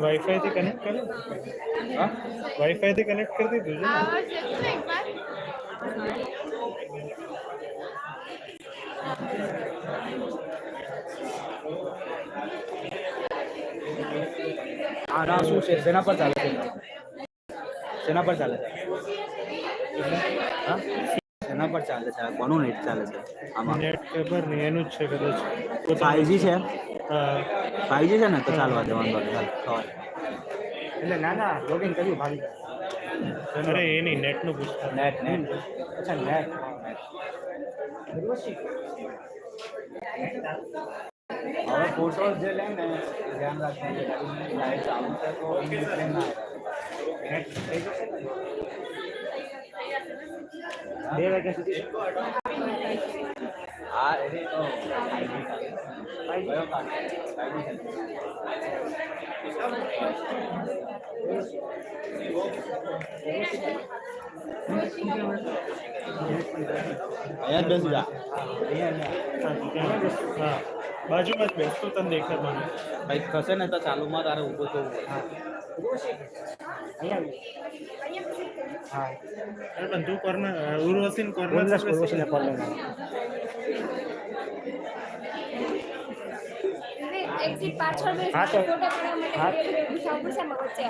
Wifi से connect कर, wifi से कनेक्ट कर दी तुझे। આના શું છે, શેના પર ચાલે છે, શેના પર ચાલે છે, હા શેના પર ચાલે છે, કોનું નેટ ચાલે છે આમાં? નેટ ખબર નહીં, એનું જ છે કદાચ. 5G છે? હા 5G છે ને, તો ચાલવા દે, વાંધો નહીં. એટલે ના ના લોગિન કર્યું ભાઈ. અરે એ નહીં, નેટનું પૂછતા. નેટ નેટ અચ્છા નેટ. હવે ફોટોસ જે લે ને ધ્યાન રાખવાનું, લાઈટ ચાલુ છે તો એટલે ના નેટ થઈ જશે ને 2 વાગ્યા સુધી. હા એટલે તો કયો કાર્ડ? અહીંયા બેસી જા. હા બાજુમાં જ બેસતો, તને દેખાતો નહીં. કંઈક થશે ને તો ચાલુમાં તારે ઊભો થવું પડે. હા અરે પણ તું કોર્નર, ઉર્વશીને કોર્નર ઉર્વશીને કોર્નર એક્ઝિટ પાછળ બેસ ફોટો પાડવા માટે ઉઠાવ પડશે માં વચ્ચે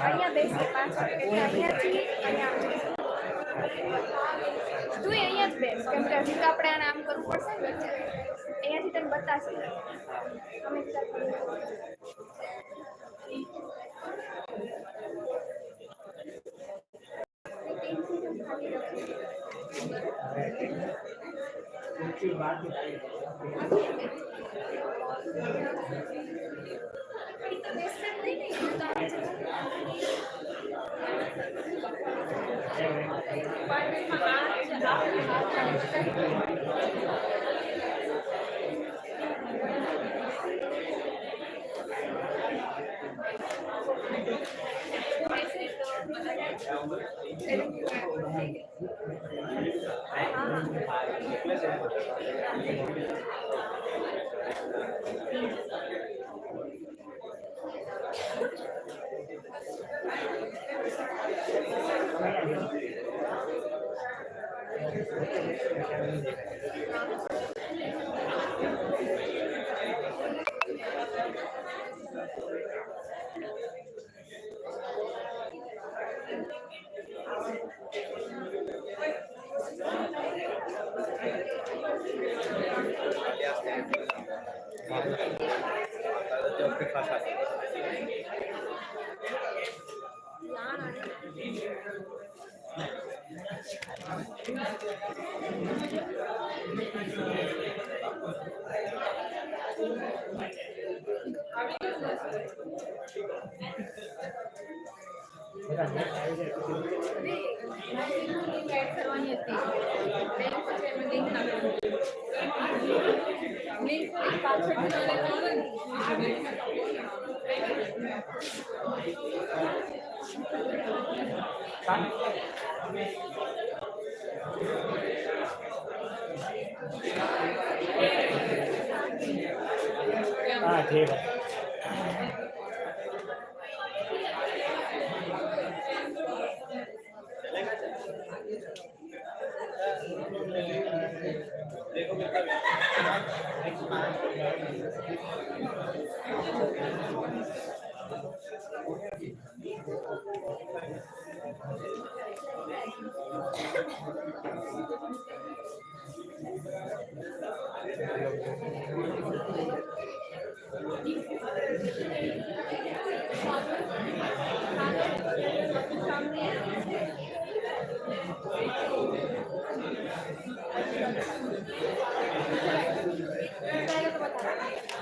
અહીંયા બેસ પાછળ એટલે અહીંયાથી તું અહીંયા જ બેસ, કેમ કે હજી તો આપણે આને આમ કરવું પડશે ને વચ્ચે. અહીંયાથી તને બતાવશે અમે हाँ ठीक है।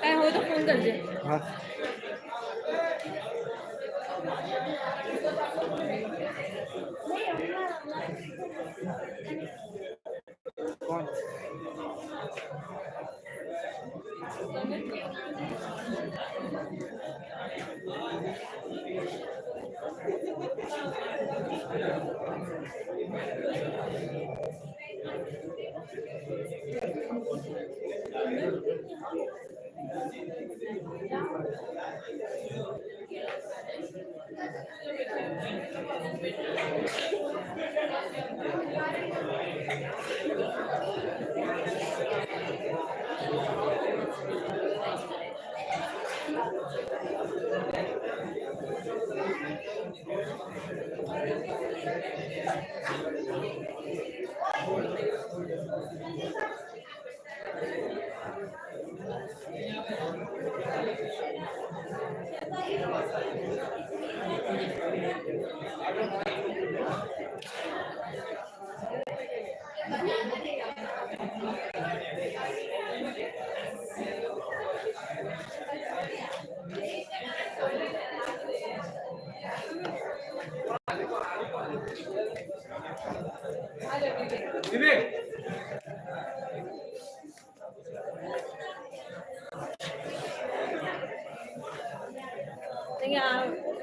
काय हो तो फोन करजे। हाँ कौन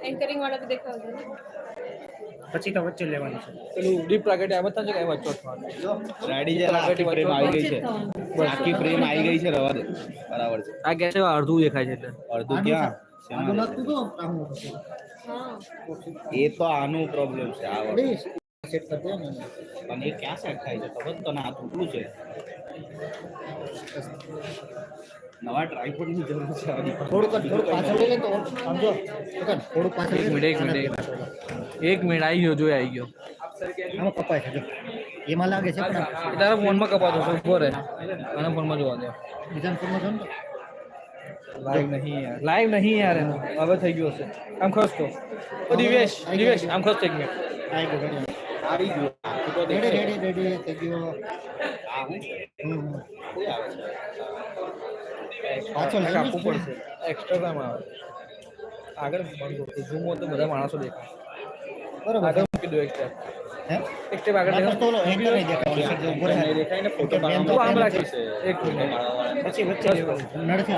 एंकरिंग वाला भी देखा होगा ना પછી તો વચ્ચે લેવાની છે પેલું ડીપ પ્રાકેટ આ બતાવજો કે વચ્ચો રેડી છે આખી ફ્રેમ આવી ગઈ છે આખી ફ્રેમ આવી ગઈ છે રવા દે બરાબર છે આ કે છે અડધું દેખાય છે એટલે અડધું ક્યાં શેમાં हाँ એ તો આનું પ્રોબ્લેમ છે આ વખતે સેટ કરી દે ને પણ એ ક્યાં સેટ થાય છે ખબર તો ના તૂટલું છે નવા ટ્રાયપોડ ની જરૂર છે થોડુંક પાછળ લઈ લે તો સમજો થોડુંક પાછળ એક મિનિટ આવી ગયો જોઈ આવી ગયો આમાં કપાય છે જો એમાં લાગે છે પણ તારા ફોનમાં કપાતો છે ઉભો રહે આના ફોનમાં જોવા દે બીજા ફોનમાં જો ને લાઈવ નહીં યાર એનું હવે થઈ ગયું હશે આમ ખસ તો દિવેશ આમ ખસ એક મિનિટ આવી ગયું તો રેડી થઈ ગયો આ હું છે કોઈ આવે છે પાછળ કાપવું પડશે એક્સ્ટ્રા ટાઈમ આવે આગળ બંધ કરતો ઝૂમ હોય તો બધા માણસો દેખાય બરોબર આગળ મૂકી દો એક સ્ટેપ હે એક સ્ટેપ આગળ નકર તો ઓલો એન્કર નહીં દેખાય જો ઉપર નહીં દેખાય ને ફોટો મેન તું આમ રાખીશ એક મિનિટ પછી વચ્ચે નડશે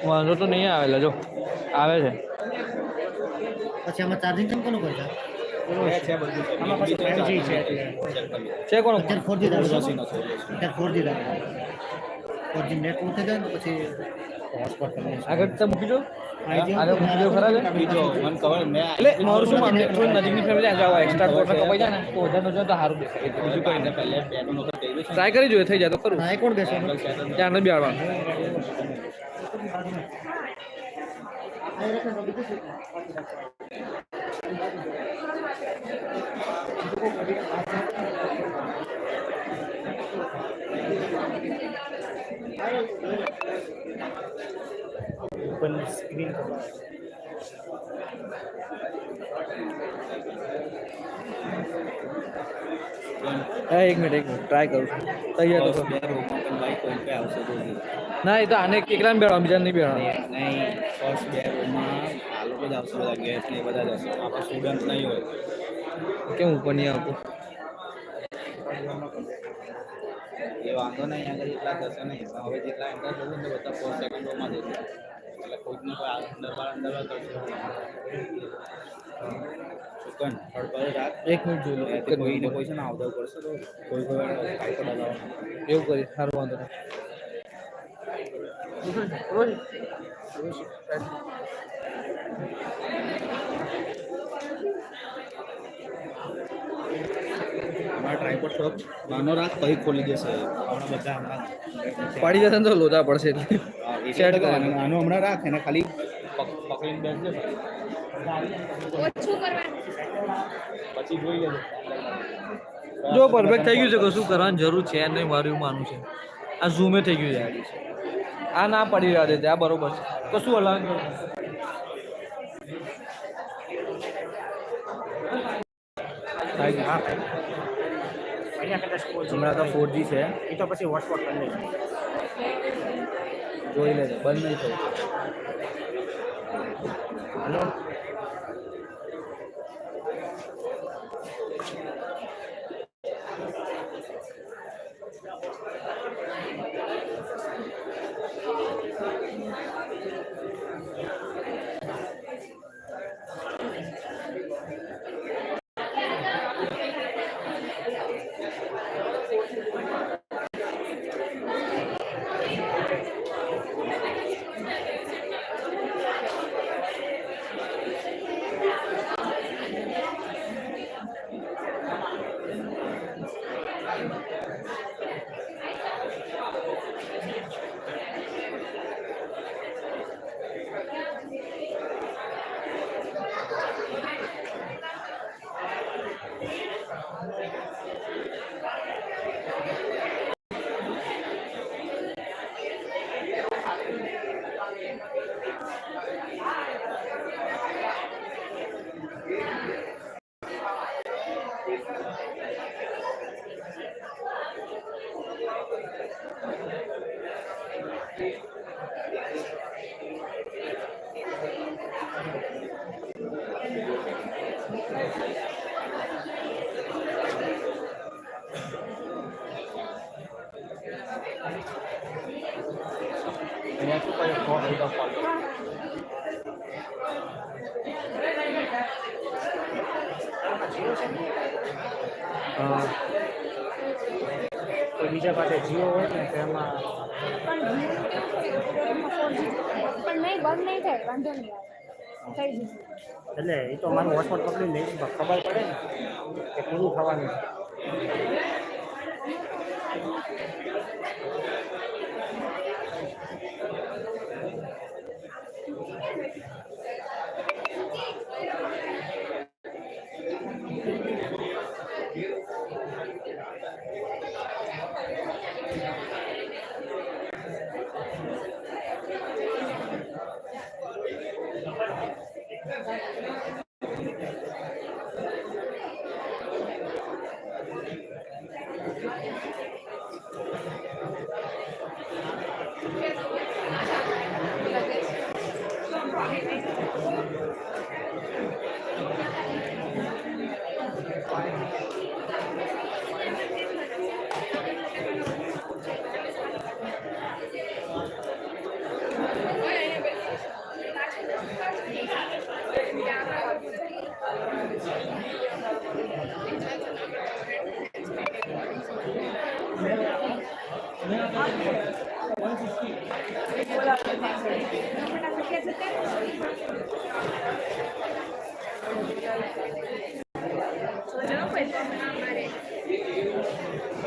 વાંધો તો નહીં આવેલા જો આવે છે પછી આમાં ચાર્જિંગ કેમ કોનું કરશે છે બધું છે આમાં પછી 5G છે છે કોનો અત્યારે 4G દારૂ અત્યારે 4G દારૂ 4G નેટ ઉઠે જાય ને પછી હોટસ્પોટ કરી આગળ તો મૂકી દો આગળ મૂકી દો ખરા છે બીજો મન ખબર મેં એટલે મારું શું માનવું થોડી નજીકની ફેમિલી આ જાવ એક્સ્ટ્રા કોર્ટર કપાઈ જાય ને તો વધારે નજર તો સારું દેખાય બીજું કઈ ને પહેલે બેટન વખત કહ્યું છે ટ્રાય કરી જોઈએ થઈ જાય તો ખરું ના કોણ બેસવાનું ત્યાં નથી બેડવાનું ઓપન સ્ક્રીન એક મિનિટ ટ્રાય કરું છું તૈયાર તો બે રૂમમાં પણ બાઈક કોઈ પે આવશે તો ના એ તો આને એકલા બેડવા બીજા નહીં બેડવા નહીં ફર્સ્ટ બે રૂમમાં આ લોકો જ આવશે બધા ગેસ ને એ બધા જ હશે આપણા સ્ટુડન્ટ નહીં હોય કેમ ઉપર નહીં આવતું એ વાંધો નહીં આગળ જેટલા થશે નહીં પણ હવે જેટલા એન્ટર થશે ને બધા ફોર સેકન્ડોમાં જશે એટલે કોઈકની કોઈ અંદર કરશે ચુકન હડપડ રાત એક મિનિટ જોઈ લો કોઈને કોઈ છે ને આવતા કરશે તો કોઈ વાર કાંઈ પણ હલાવવાનું એવું કરી સારું વાંધો નહીં અમારા ટ્રાયપોડ થોડોક નાનો રાખ પછી ખોલી જશે હમણાં બધા હમણાં પાડી જશે ને તો લોચા પડશે એટલે સેટ કરવાનું આનું હમણાં રાખ એને ખાલી પકડીને બેસજે ઓછું કરવાનું પછી જોઈ લેજો જો પરફેક્ટ થઈ ગયું છે કશું કરવાની જરૂર છે નહીં મારું એવું માનવું છે આ ઝૂમે થઈ ગયું છે આ ના પડી રહ્યા છે આ બરોબર છે કશું હલાવવાનું અહીંયા કદાચ હમણાં તો 4G છે એ તો પછી હોટસ્પોટ કરી લેજો જોઈ લેજો બંધ નહીં થયું હલો શું કરે ફોન લીધો ફોન કોઈ બીજા પાસે જીઓ હોય ને તો એમાં પણ નહીં બંધ નહીં થાય વાંધો નહીં આવે થઈ જશે. એટલે એ તો મારું હોટસ્પોટ પકડી લઈશ ખબર પડે ને કે પૂરું થવાનું છે.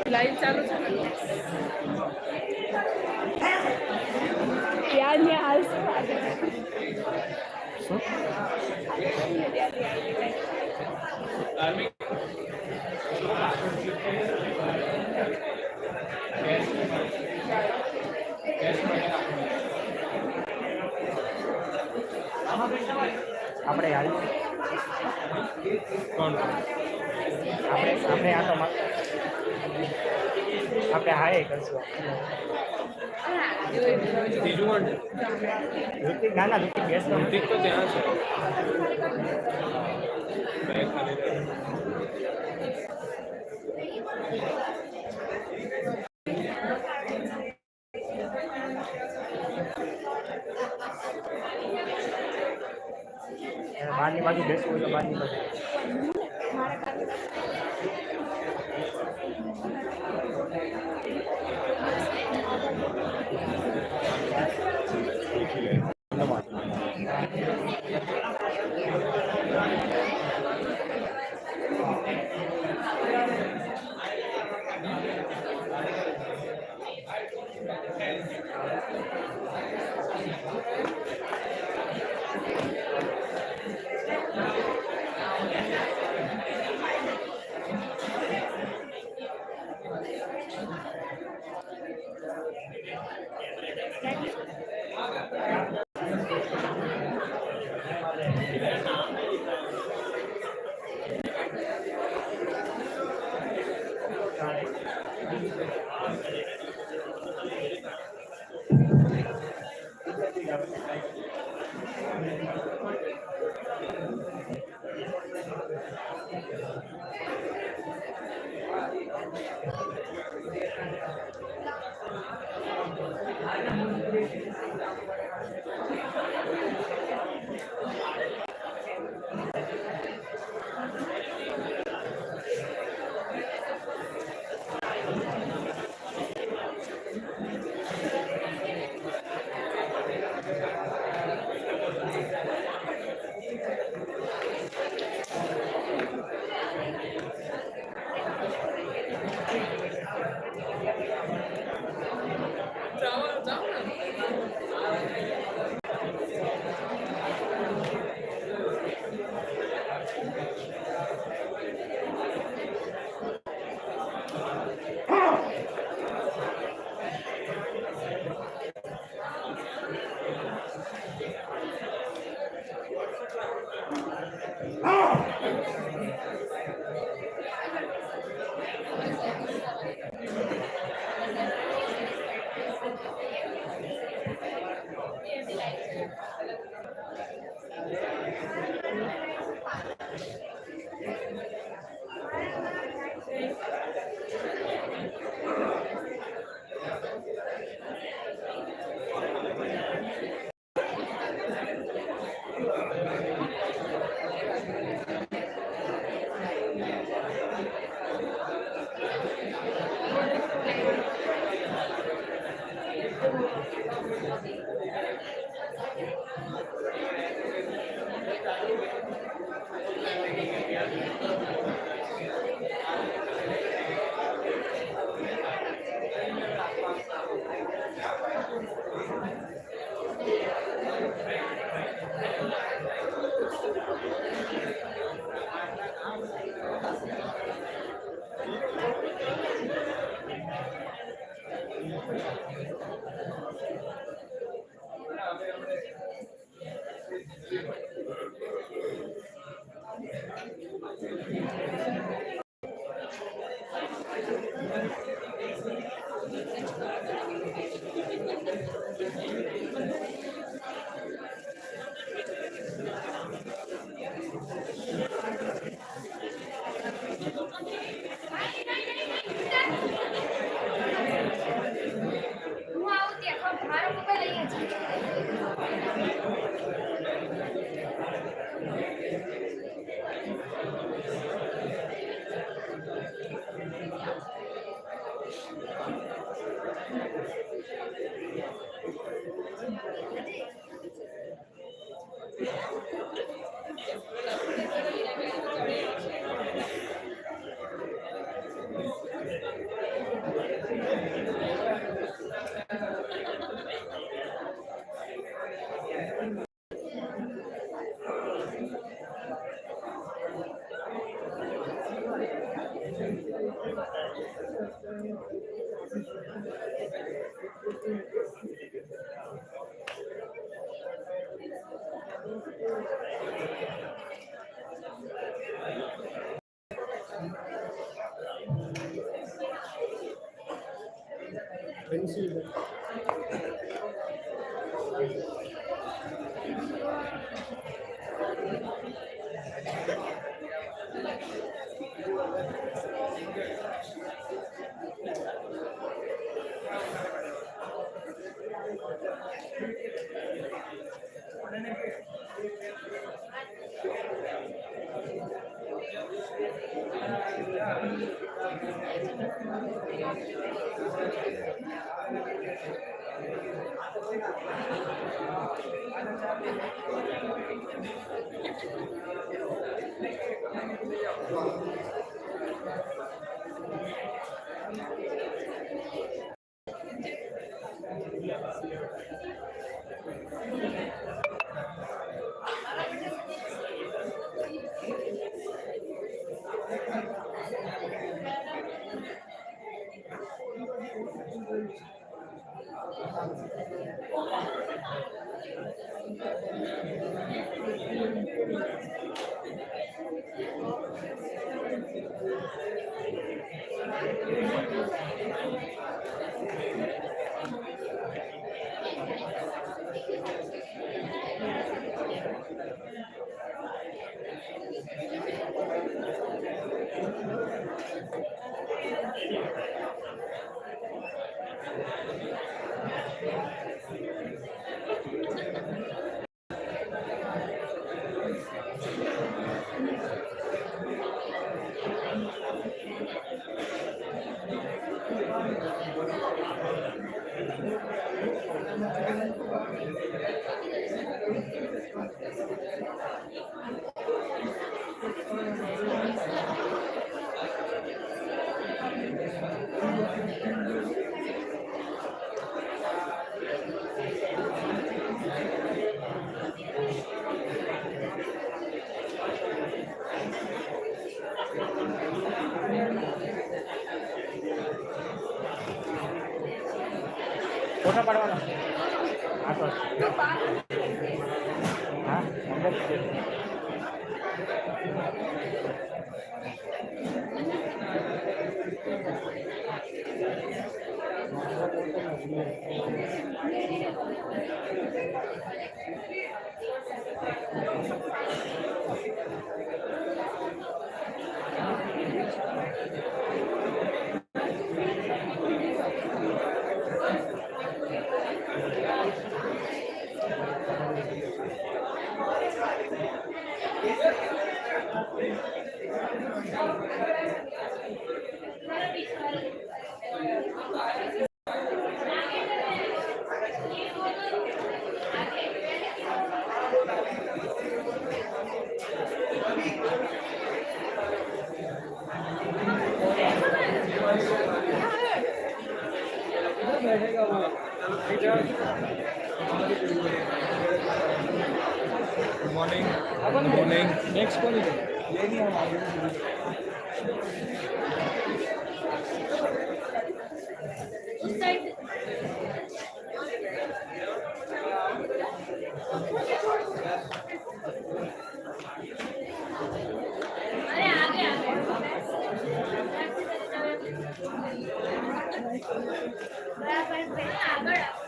લાઈવ ચાલુ છે ને યાર ને હાલ શું આપણે હાલ કોણ આપણે આ તો આપણે હાય કરશું ત્રીજું વન ઋતિક ના ના ઋતિક બેસ ઋતિક તો ત્યાં છે. બહારની બાજુ બેસવું હોય તો બહારની બાજુ હું આવું ત્યાં મારો મોબાઈલ અહીંયા ફોટા પાડવાના હા તો તો બાર હા અંદર છે. morning. नेक्स्ट कौन है ये नहीं हम आगे उस साइड બરાબર પહેલા આગળ આવો.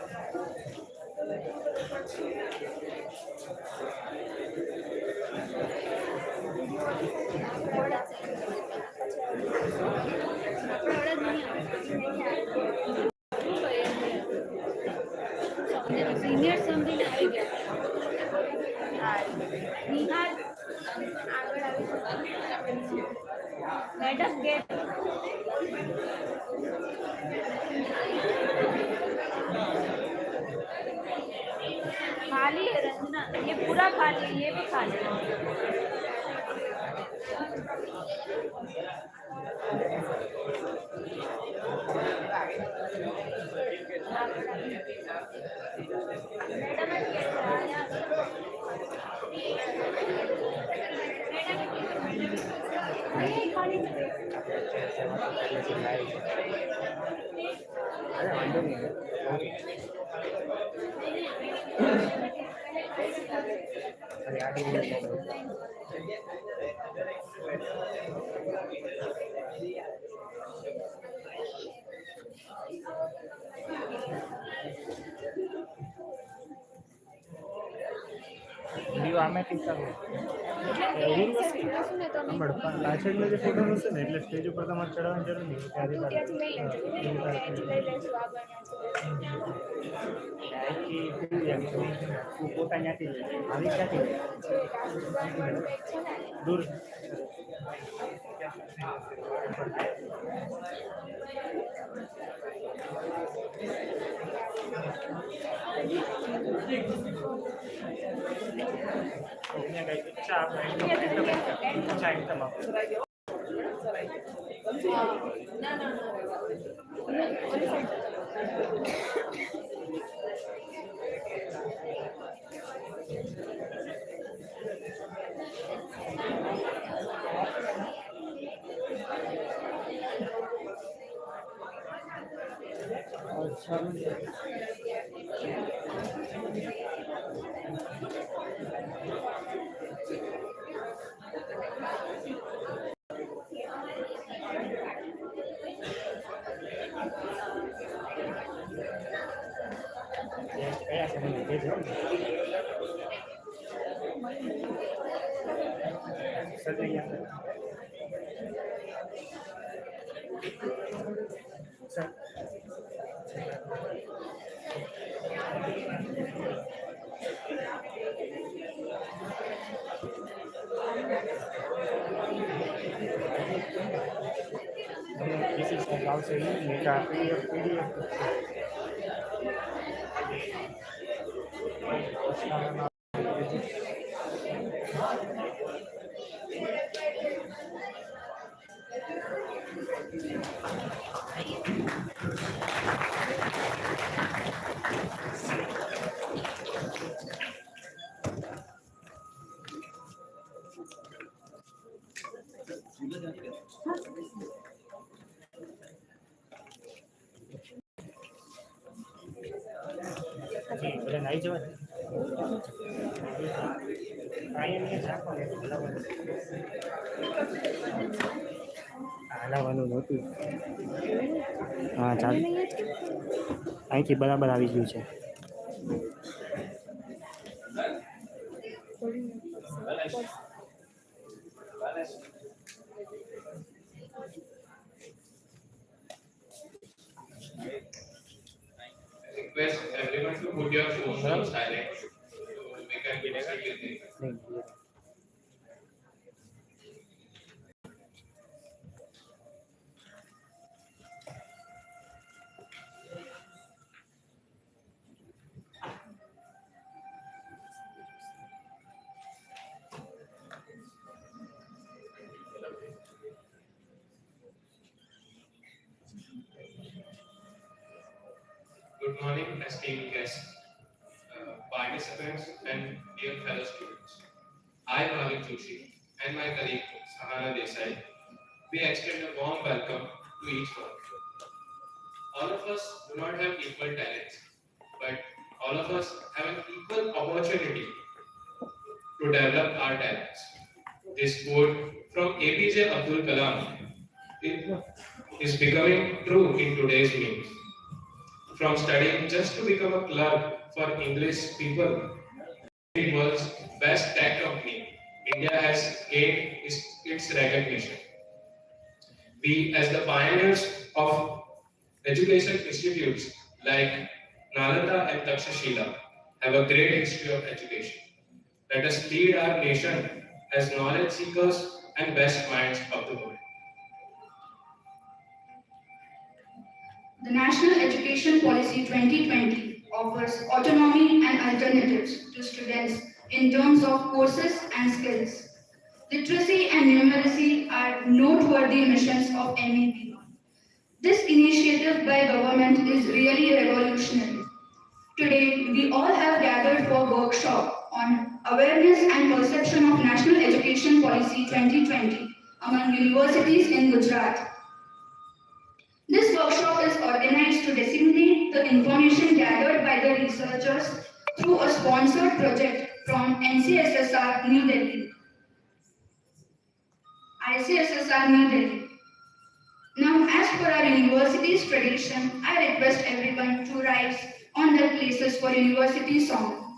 સિનિયર સમજીને આવી ગયા. નિહાલ આગળ આવી. मैडम गेट खाली है रंजना, ये पूरा खाली है, ये भी खाली है. अरे वांधो नहीं है. अरे आगे भी આમે ટીચર પાછળનો જે ફોટો હશે ને એટલે સ્ટેજ ઉપર તમારે ચડવાની જરૂર નહીં. પોતા ત્યાંથી આવી ક્યાંથી દૂર This is about saying make a PDF. boleh naik coba. Kayaknya siapa ya? હલાવવાનું નહોતું. હા ચાલ અહીંથી બરાબર આવી ગયું છે. Request everyone to put your phones on silent so we can proceed with it. Good morning, esteemed guests, participants, and dear fellow students. I, Bhavik Joshi, and my colleague Sahana Desai, we extend a warm welcome to each one. All of us do not have equal talents, but all of us have an equal opportunity to develop our talents. This quote from APJ Abdul Kalam is becoming true in today's news. From studying just to become a clerk for English people, the world's best tech company, India has gained its recognition. We, as the pioneers of education institutes like Nalanda and Takshashila, have a great history of education. Let us lead our nation as knowledge seekers and best minds of the world. The National Education Policy 2020 offers autonomy and alternatives to students in terms of courses and skills. Literacy and numeracy are noteworthy missions of NEP. This initiative by government is really revolutionary. Today, we all have gathered for a workshop on awareness and perception of National Education Policy 2020 among universities in Gujarat. This workshop is organized to disseminate the information gathered by the researchers through a sponsored project from ICSSR New Delhi. Now, as per our university's tradition, I request everyone to rise on their places for university song.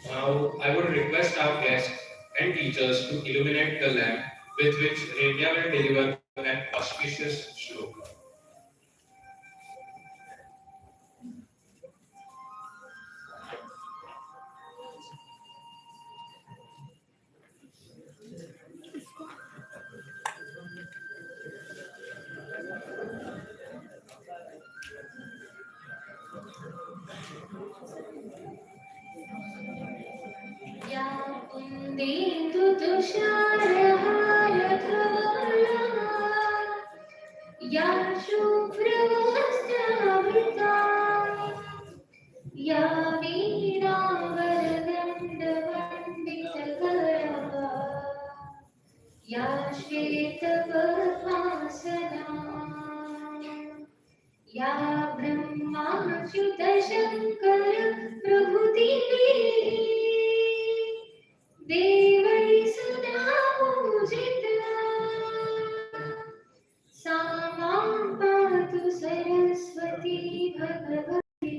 Now, I would request our guests and teachers to illuminate the lamp with which Remya will deliver an auspicious shloka. या कुन्देन्दु तुषारहारधवला या शुभ्रवस्त्रावृता या वीणावरदण्डवण्डितकरा या श्वेतपद्मासना या ब्रह्माच्युतशङ्कर प्रभृतिः देवै सदा पूजिता सा मां पातु सरस्वती भगवती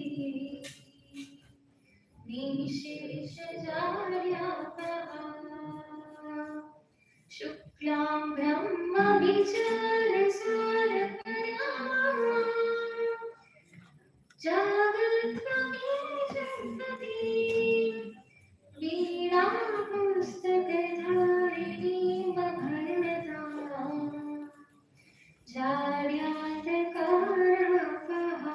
निःशेषजाड्यापहा शुक्लां ब्रह्मविचारसारपरा जागृत्वमीशन्ति वीणा पुस्तकधारिणी भरता जाड्यान्तकारपहा.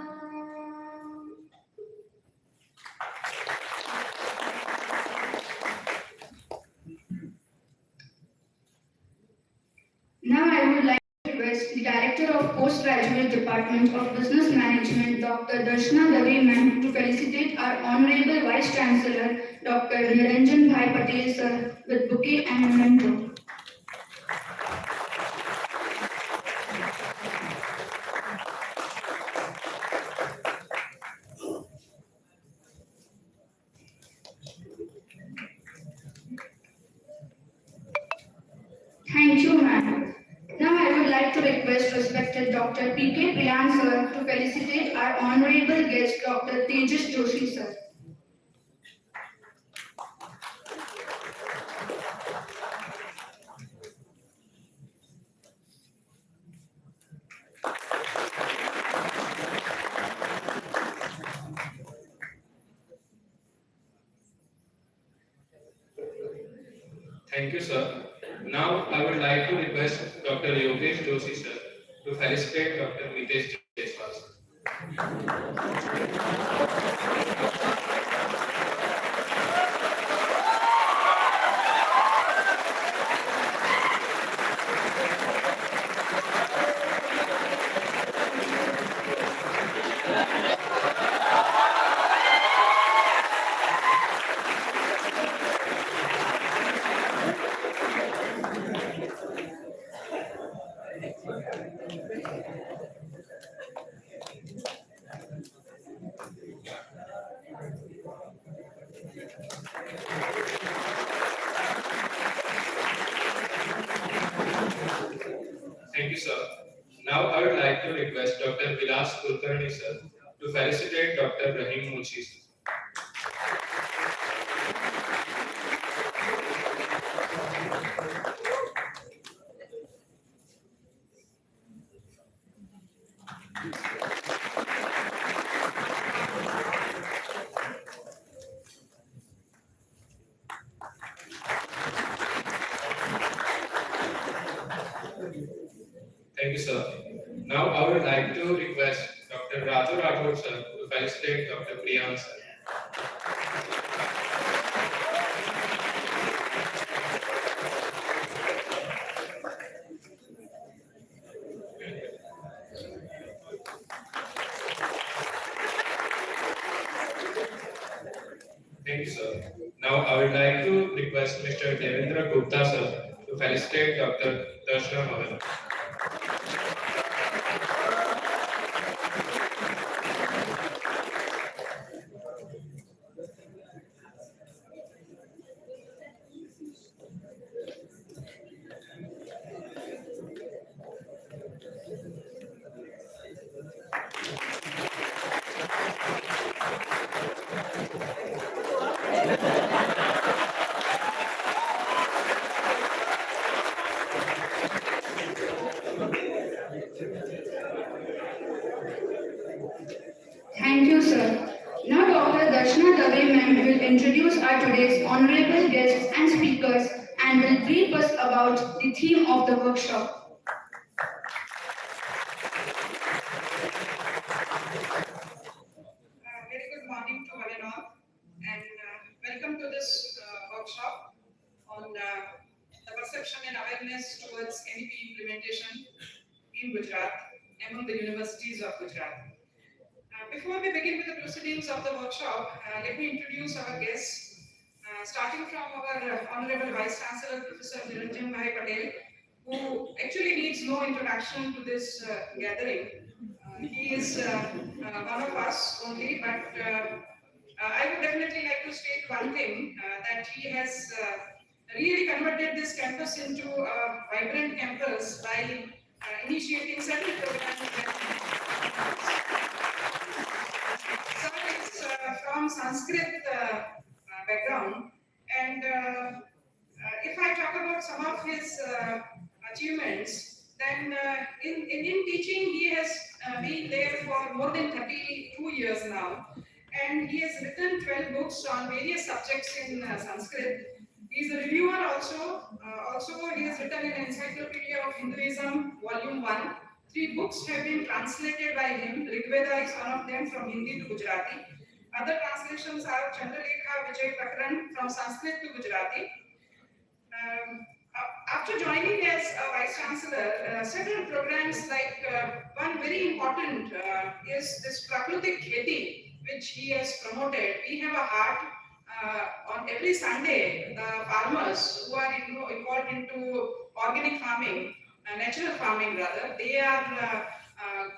Now I would like to request the Director of Postgraduate Department of Business Management, Dr. Darshana Ravi Ma'am, to felicitate our Honorable Vice Chancellor, Dr. Niranjan Bhai Patel sir, with bouquet and memento. Thank you, ma'am. Now I would like to request respected Dr. P.K. Priyan sir to felicitate our honorable guest, Dr. Tejas Joshi sir. Thank you, sir. Now, I would like to request Dr. Yogesh Joshi, sir, to felicitate Dr. Mitesh Jaiswal, sir. Thank you, sir. Now I would like to request Dr. Vilas Kulkarni, sir, to felicitate Dr. Rahim Muchi, sir. Thank you, sir. Now I would like to request Dr. Raju Rathod, sir, to felicitate Dr. Priyan, sir. Thank you, sir. Now I would like to request Mr. Devendra Gupta, sir, to felicitate Dr. Darshana Madan. Darshana Dave ma'am will introduce our today's honorable guests and speakers and will brief us about the theme of the workshop. Very good morning to one and all, and welcome to this workshop on the perception and awareness towards MEP implementation in Gujarat among the universities of Gujarat. Before we begin with the proceedings of the workshop, let me introduce our guests, starting from our Honorable Vice Chancellor, Professor Niranjan Bhai Patel, who actually needs no introduction to this gathering. He is one of us only, but I would definitely like to state one thing, that he has really converted this campus into a vibrant campus by initiating several programs. Sir is from Sanskrit background, and if I talk about some of his achievements, then in teaching he has been there for more than 32 years now, and he has written 12 books on various subjects in Sanskrit. He is a reviewer also. Also, he has written an Encyclopedia of Hinduism, Volume 1. 3 books have been translated by him. Rigveda is one of them, from Hindi to Gujarati. Other translations are Chandralekha Vijay Prakran from Sanskrit to Gujarati. After joining as a Vice Chancellor, several programs like one very important is this Prakrutik Kheti, which he has promoted. We have a heart on every Sunday. The farmers who are involved into organic farming, natural farming rather, they are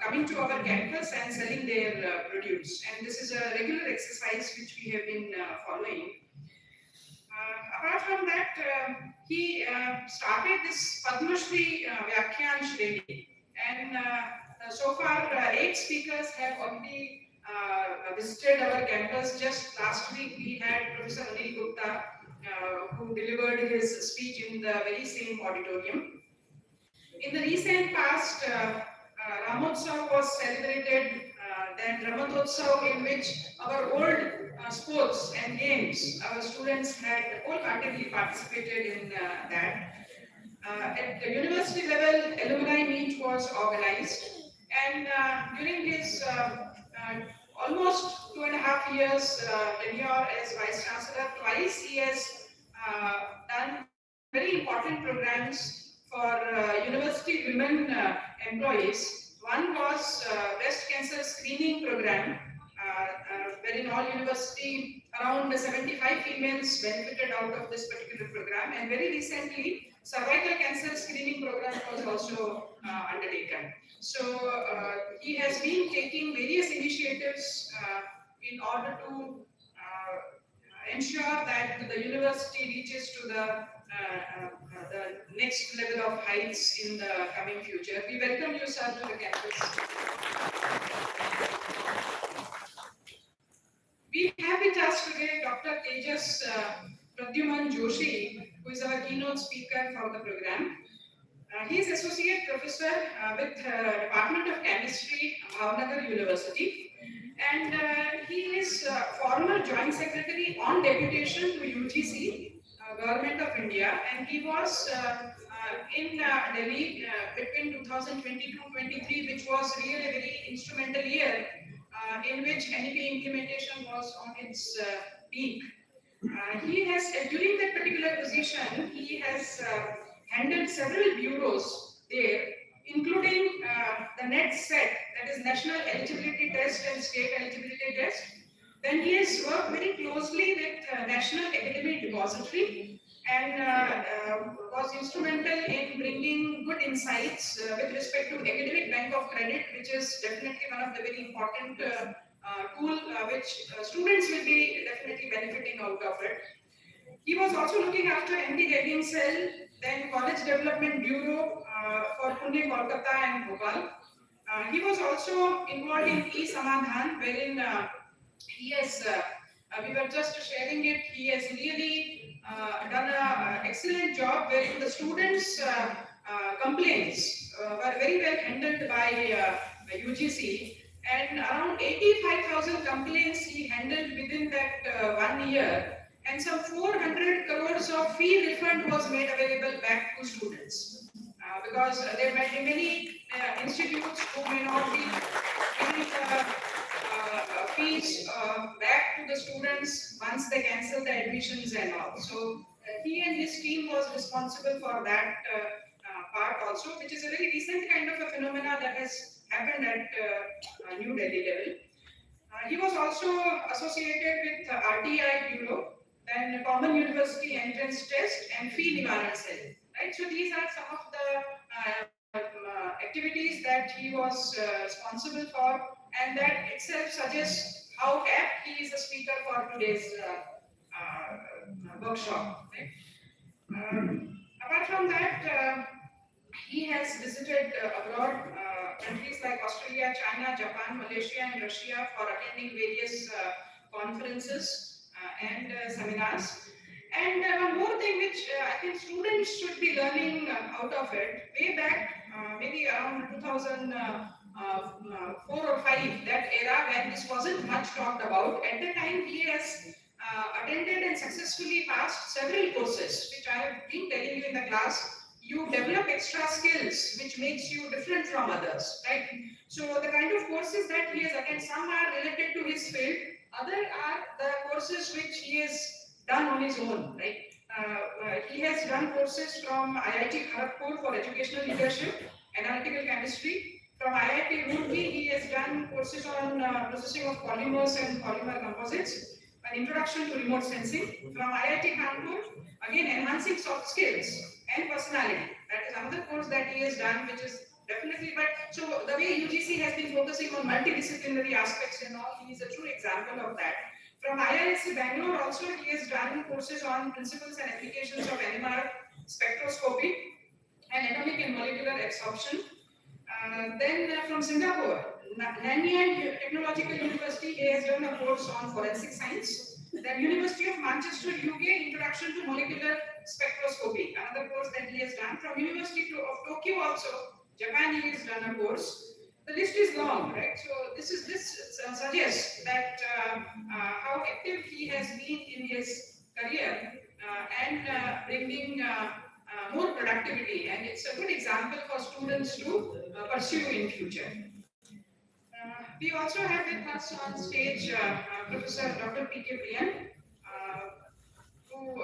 coming to our campus and selling their produce. And this is a regular exercise which we have been following. Apart from that, he started this Padma Shri Vyakhyan Shreni, and so far 8 speakers have already visited our campus. Just last week we had Professor Anil Gupta who delivered his speech in the very same auditorium. In the recent past, Ramotsav was celebrated, then Ramatotsav, in which our old sports and games, our students had wholeheartedly participated in that. At the university level, alumni meet was organized, and during his almost 2.5 years tenure as Vice Chancellor, twice he has done very important programs for university women employees. One was breast cancer screening program, wherein all university around 75 females benefited out of this particular program, and very recently cervical cancer screening program was also undertaken. So he has been taking various initiatives in order to ensure that the university reaches to the next level of heights in the coming future. We welcome you, sir, to the campus. We have with us today Dr. Tejas Pradyuman Joshi, who is our keynote speaker for the program. He is Associate Professor with Department of Chemistry, Bhavnagar University, and he is former Joint Secretary on deputation to UGC, Government of India, and he was in Delhi between 2022-23, which was really a very instrumental year in which NEP implementation was on its peak. He has, during that particular position, he has handled several bureaus there, including the NET set, that is National Eligibility Test and State Eligibility Test. Then he has worked very closely with National Academic Depository and was instrumental in bringing good insights with respect to Academic Bank of Credit, which is definitely one of the very important tool which students will be definitely benefiting out of it. He was also looking after anti-gagging cell, then College Development Bureau for Pune, Kolkata and Bhopal. He was also involved in e-Samadhan, wherein he has, we were just sharing it, he has really done an excellent job wherein the students' complaints were very well handled by UGC, and around 85,000 complaints he handled within that 1 year, and some 400 crores of fee refund was made available back to students. Because there might be many institutes who may not be giving fees back to the students once they cancel the admissions and all. So he and his team was responsible for that part also, which is a very recent kind of a phenomena that has happened at New Delhi level. He was also associated with RTI Bureau, then Common University Entrance Test and Fee Nivaran Cell. Right? So these are some of the activities that he was responsible for, and that itself suggests how apt he is a speaker for today's workshop. Right? Apart from that, he has visited abroad countries like Australia, China, Japan, Malaysia, and Russia for attending various conferences and seminars. And one more thing which I think students should be learning out of it, way back maybe around 2004 or 5, that era when this wasn't much talked about. At the time, he has attended and successfully passed several courses, which I have been telling you in the class. You develop extra skills which makes you different from others, right? So the kind of courses that he has attended, some are related to his field, other are the courses which he has done on his own, right? He has done courses from IIT Kharagpur for educational leadership, analytical chemistry. From IIT Roorkee, he has done courses on processing of polymers and polymer composites, an introduction to remote sensing. From IIT Kanpur, again enhancing soft skills and personality. That is another course that he has done, which is definitely, but so the way UGC has been focusing on multidisciplinary aspects and all, he is a true example of that. From IISc Bangalore also, he has done courses on principles and applications of NMR spectroscopy and atomic and molecular absorption. Then from Singapore, Nanyang Technological University, he has done a course on forensic science. Then University of Manchester, UK, Introduction to Molecular Spectroscopy, another course that he has done. From University of Tokyo also, Japan, he has done a course. The list is long, right? So this suggests that how active he has been in his career and bringing more productivity, and it's a good example for students to pursue in future. We also have with us on stage Professor Dr. P.K. Priyan, who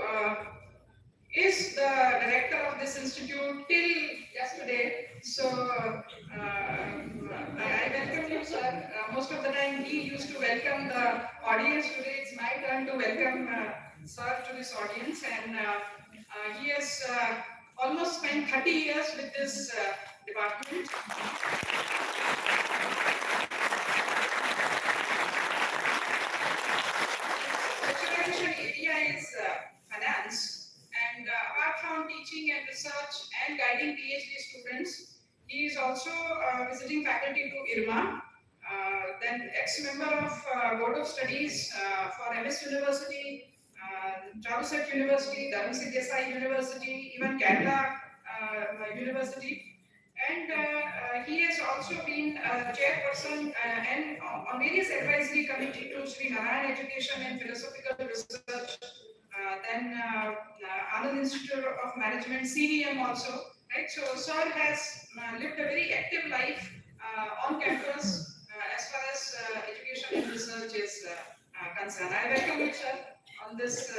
is the director of this institute till yesterday. So I welcome you, sir. Most of the time he used to welcome the audience. Today it's my turn to welcome sir to this audience, and he has almost spent 30 years with this department. Specialization area is finance, and apart from teaching and research and guiding PhD students, he is also visiting faculty to IRMA, then ex-member of Board of Studies for MS University, Charuset University, Dharamsik Desai University, even Kerala University. And he has also been chairperson and on various advisory committee to Sri Narayan Education and Philosophical Research, then Anand Institute of Management, CVM also. Right? So sir has lived a very active life on campus as far as education and research is concerned. I welcome you, sir, on this.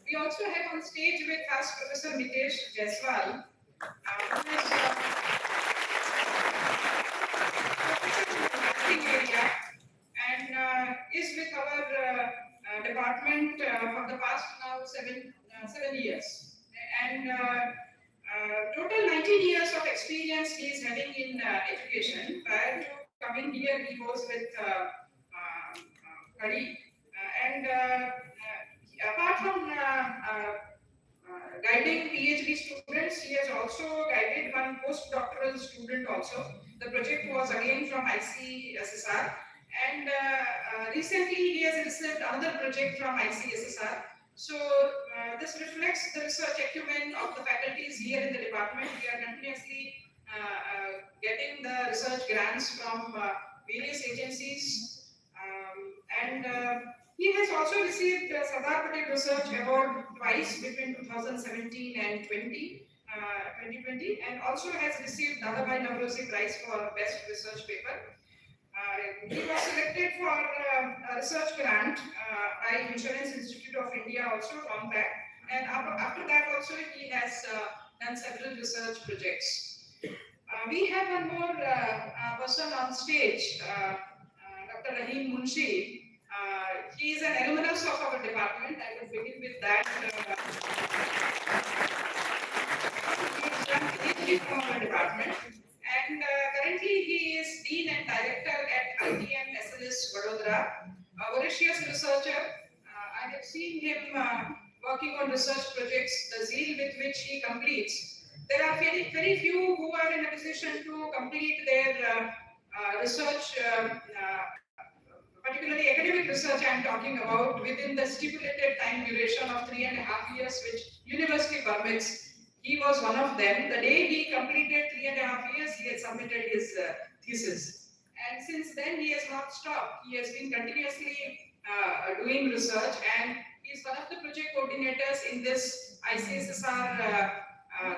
We also have on stage with us Professor Mitesh Jaiswal, who is professor in the area and is with our department for the past now 7 years. And total 19 years of experience he is having in education. Prior to coming here, he was with Kadi. And apart from guiding PhD students, he has also guided one postdoctoral student also. The project was again from ICSSR, and recently he has received another project from ICSSR. So this reflects the research acumen of the faculties here in the department. We are continuously getting the research grants from various agencies policies. And he has also received Sardar Patel Research Award twice between 2017 and 2020, and also has received Dadabhai Navrozi Prize for Best Research Paper. He was selected for a research grant by Insurance Institute of India also from that, and after that also he has done several research projects. We have one more person on stage, Dr. Rahim Munshi. He is an alumnus of our department. I will begin with that. He has done PhD from our department, and currently he is Dean and Director at ITM SLS Vadodara, a voracious researcher. I have seen him working on research projects, the zeal with which he completes. There are very few who are in a position to complete their research, particularly academic research I am talking about, within the stipulated time duration of 3.5 years, which university permits. He was one of them. The day he completed 3.5 years, he had submitted his thesis. And since then, he has not stopped. He has been continuously doing research, and he is one of the project coordinators in this ICSSR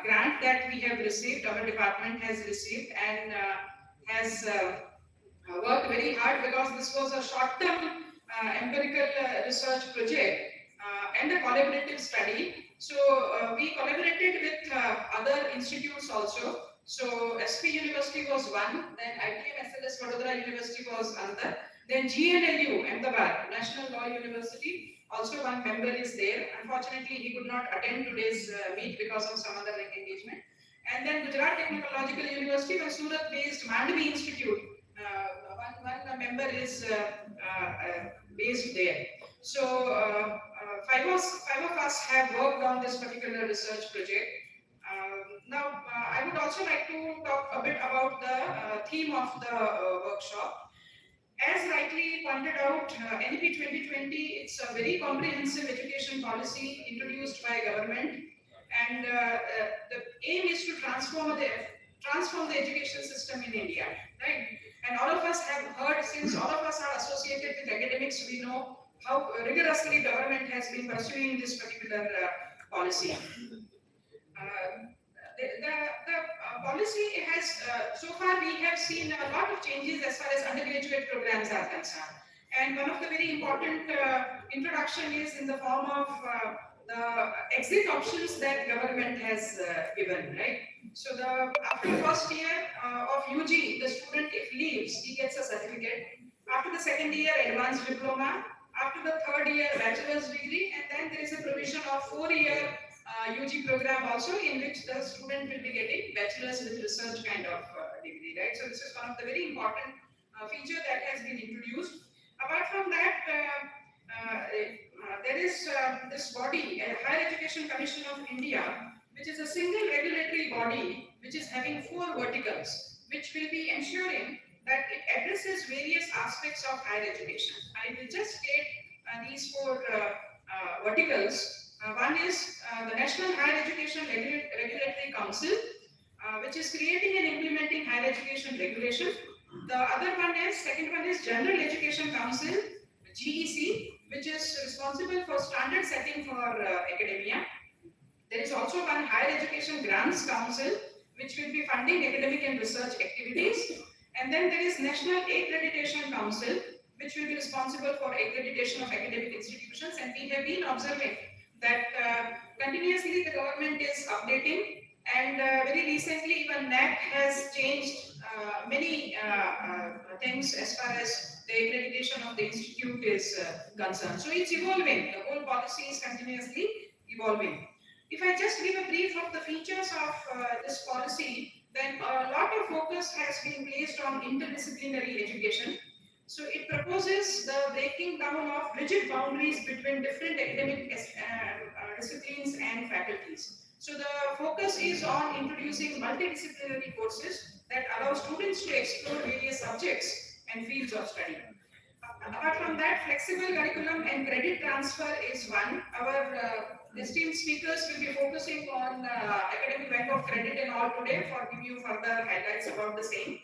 grant that we have received, our department has received, and has worked very hard, because this was a short-term empirical research project and a collaborative study. So we collaborated with other institutes also. So SP University was one, then ITM SLS Vadodara University was another, then GNLU, Ahmedabad, National Law University, also one member is there. Unfortunately, he could not attend today's meet because of some other engagement. And then Gujarat Technological University, the Surat-based Mandvi Institute, one member is based there. So five of us have worked on this particular research project. Now, I would also like to talk a bit about the theme of the workshop. As rightly pointed out, NEP 2020, it's a very comprehensive education policy introduced by government, and the aim is to transform the education system in India, right? And all of us have heard, since all of us are associated with academics, we know how rigorously government has been pursuing this particular policy. The policy has, so far we have seen a lot of changes as far as undergraduate programs are concerned. And one of the very important introduction is in the form of the exit options that government has given, right? So after the first year of UG, the student, if leaves, he gets a certificate. After the second year, advanced diploma. After the third year, bachelor's degree. And then there is a provision of 4-year UG program also, in which the student will be getting bachelor's with research kind of degree, right? So this is one of the very important feature that has been introduced. Apart from that, there is this body, Higher Education Commission of India, which is a single regulatory body which is having 4 verticals, which will be ensuring that it addresses various aspects of higher education. I will just state these 4 verticals. One is the National Higher Education Regulatory Council, which is creating and implementing higher education regulation. The other one is, second one is General Education Council, GEC, which is responsible for standard setting for academia. There is also one Higher Education Grants Council, which will be funding academic and research activities. And then there is National Accreditation Council, which will be responsible for accreditation of academic institutions. And we have been observing that continuously the government is updating, and very recently even NAC has changed many things as far as the accreditation of the institute is concerned. So it's evolving, the whole policy is continuously evolving. If I just give a brief of the features of this policy, then a lot of focus has been placed on interdisciplinary education. So it proposes the breaking down of rigid boundaries between different academic disciplines and faculties. So the focus is on introducing multidisciplinary courses that allow students to explore various subjects and fields of study. Apart from that, flexible curriculum and credit transfer is one. Our esteemed speakers will be focusing on academic bank of credit and all today for giving you further highlights about the same.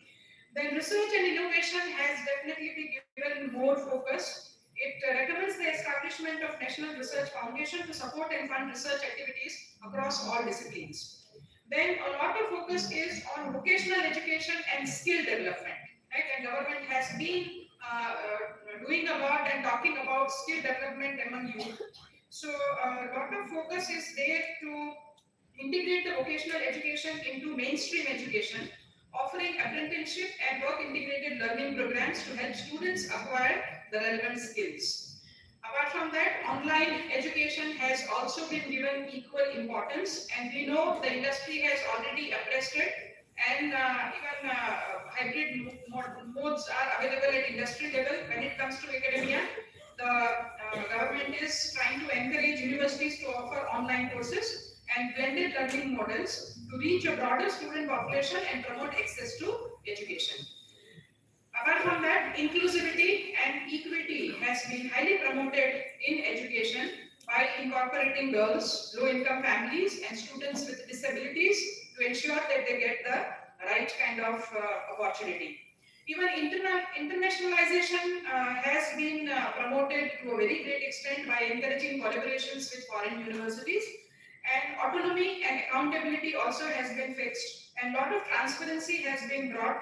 Then research and innovation has definitely been given more focus. It recommends the establishment of National Research Foundation to support and fund research activities across all disciplines. Then a lot of focus is on vocational education and skill development. Right? And government has been doing about and talking about skill development among youth. So a lot of focus is there to integrate the vocational education into mainstream education, offering apprenticeship and work integrated learning programs to help students acquire the relevant skills. Apart from that, online education has also been given equal importance, and we know the industry has already addressed it, and even hybrid modes are available at industry level. When it comes to academia, the government is trying to encourage universities to offer online courses and blended learning models to reach a broader student population and promote access to education. Apart from that, inclusivity and equity has been highly promoted in education by incorporating girls, low-income families, and students with disabilities to ensure that they get the right kind of opportunity. Even internationalization has been promoted to a very great extent by encouraging collaborations with foreign universities, and autonomy and accountability also has been fixed, and a lot of transparency has been brought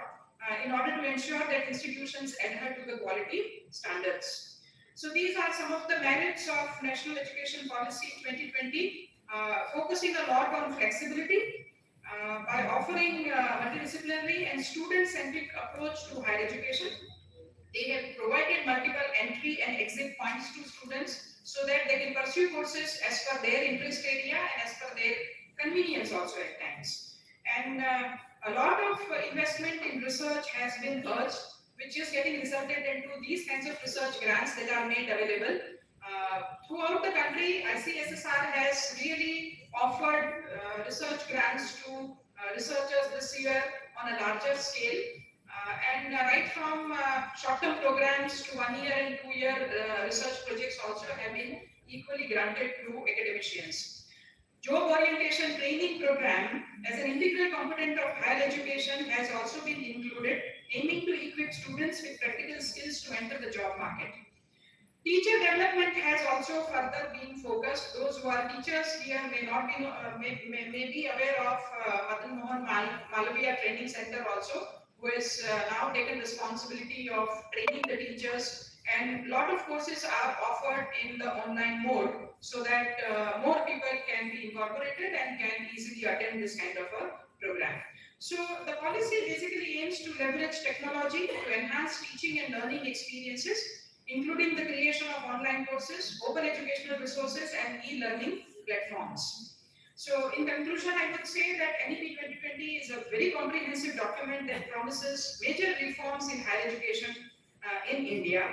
in order to ensure that institutions adhere to the quality standards. So these are some of the merits of National Education Policy 2020, focusing a lot on flexibility by offering multidisciplinary and student-centric approach to higher education. They have provided multiple entry and exit points to students so that they can pursue courses as per their interest area and as per their convenience also at times. And a lot of investment in research has been urged, which is getting resulted into these kinds of research grants that are made available. Throughout the country, ICSSR has really offered research grants to researchers this year on a larger scale. And right from short-term programs to 1 year and 2 year research projects also have been equally granted to academicians. Job orientation training program as an integral component of higher education has also been included, aiming to equip students with practical skills to enter the job market. Teacher development has also further been focused. Those who are teachers here may not be may be aware of Madan Mohan Malviya Training Center also, who has now taken responsibility of training the teachers, and a lot of courses are offered in the online mode so that more people can be incorporated and can easily attend this kind of a program. So the policy basically aims to leverage technology to enhance teaching and learning experiences, including the creation of online courses, open educational resources, and e-learning platforms. So in conclusion, I would say that NEP 2020 is a very comprehensive document that promises major reforms in higher education in India.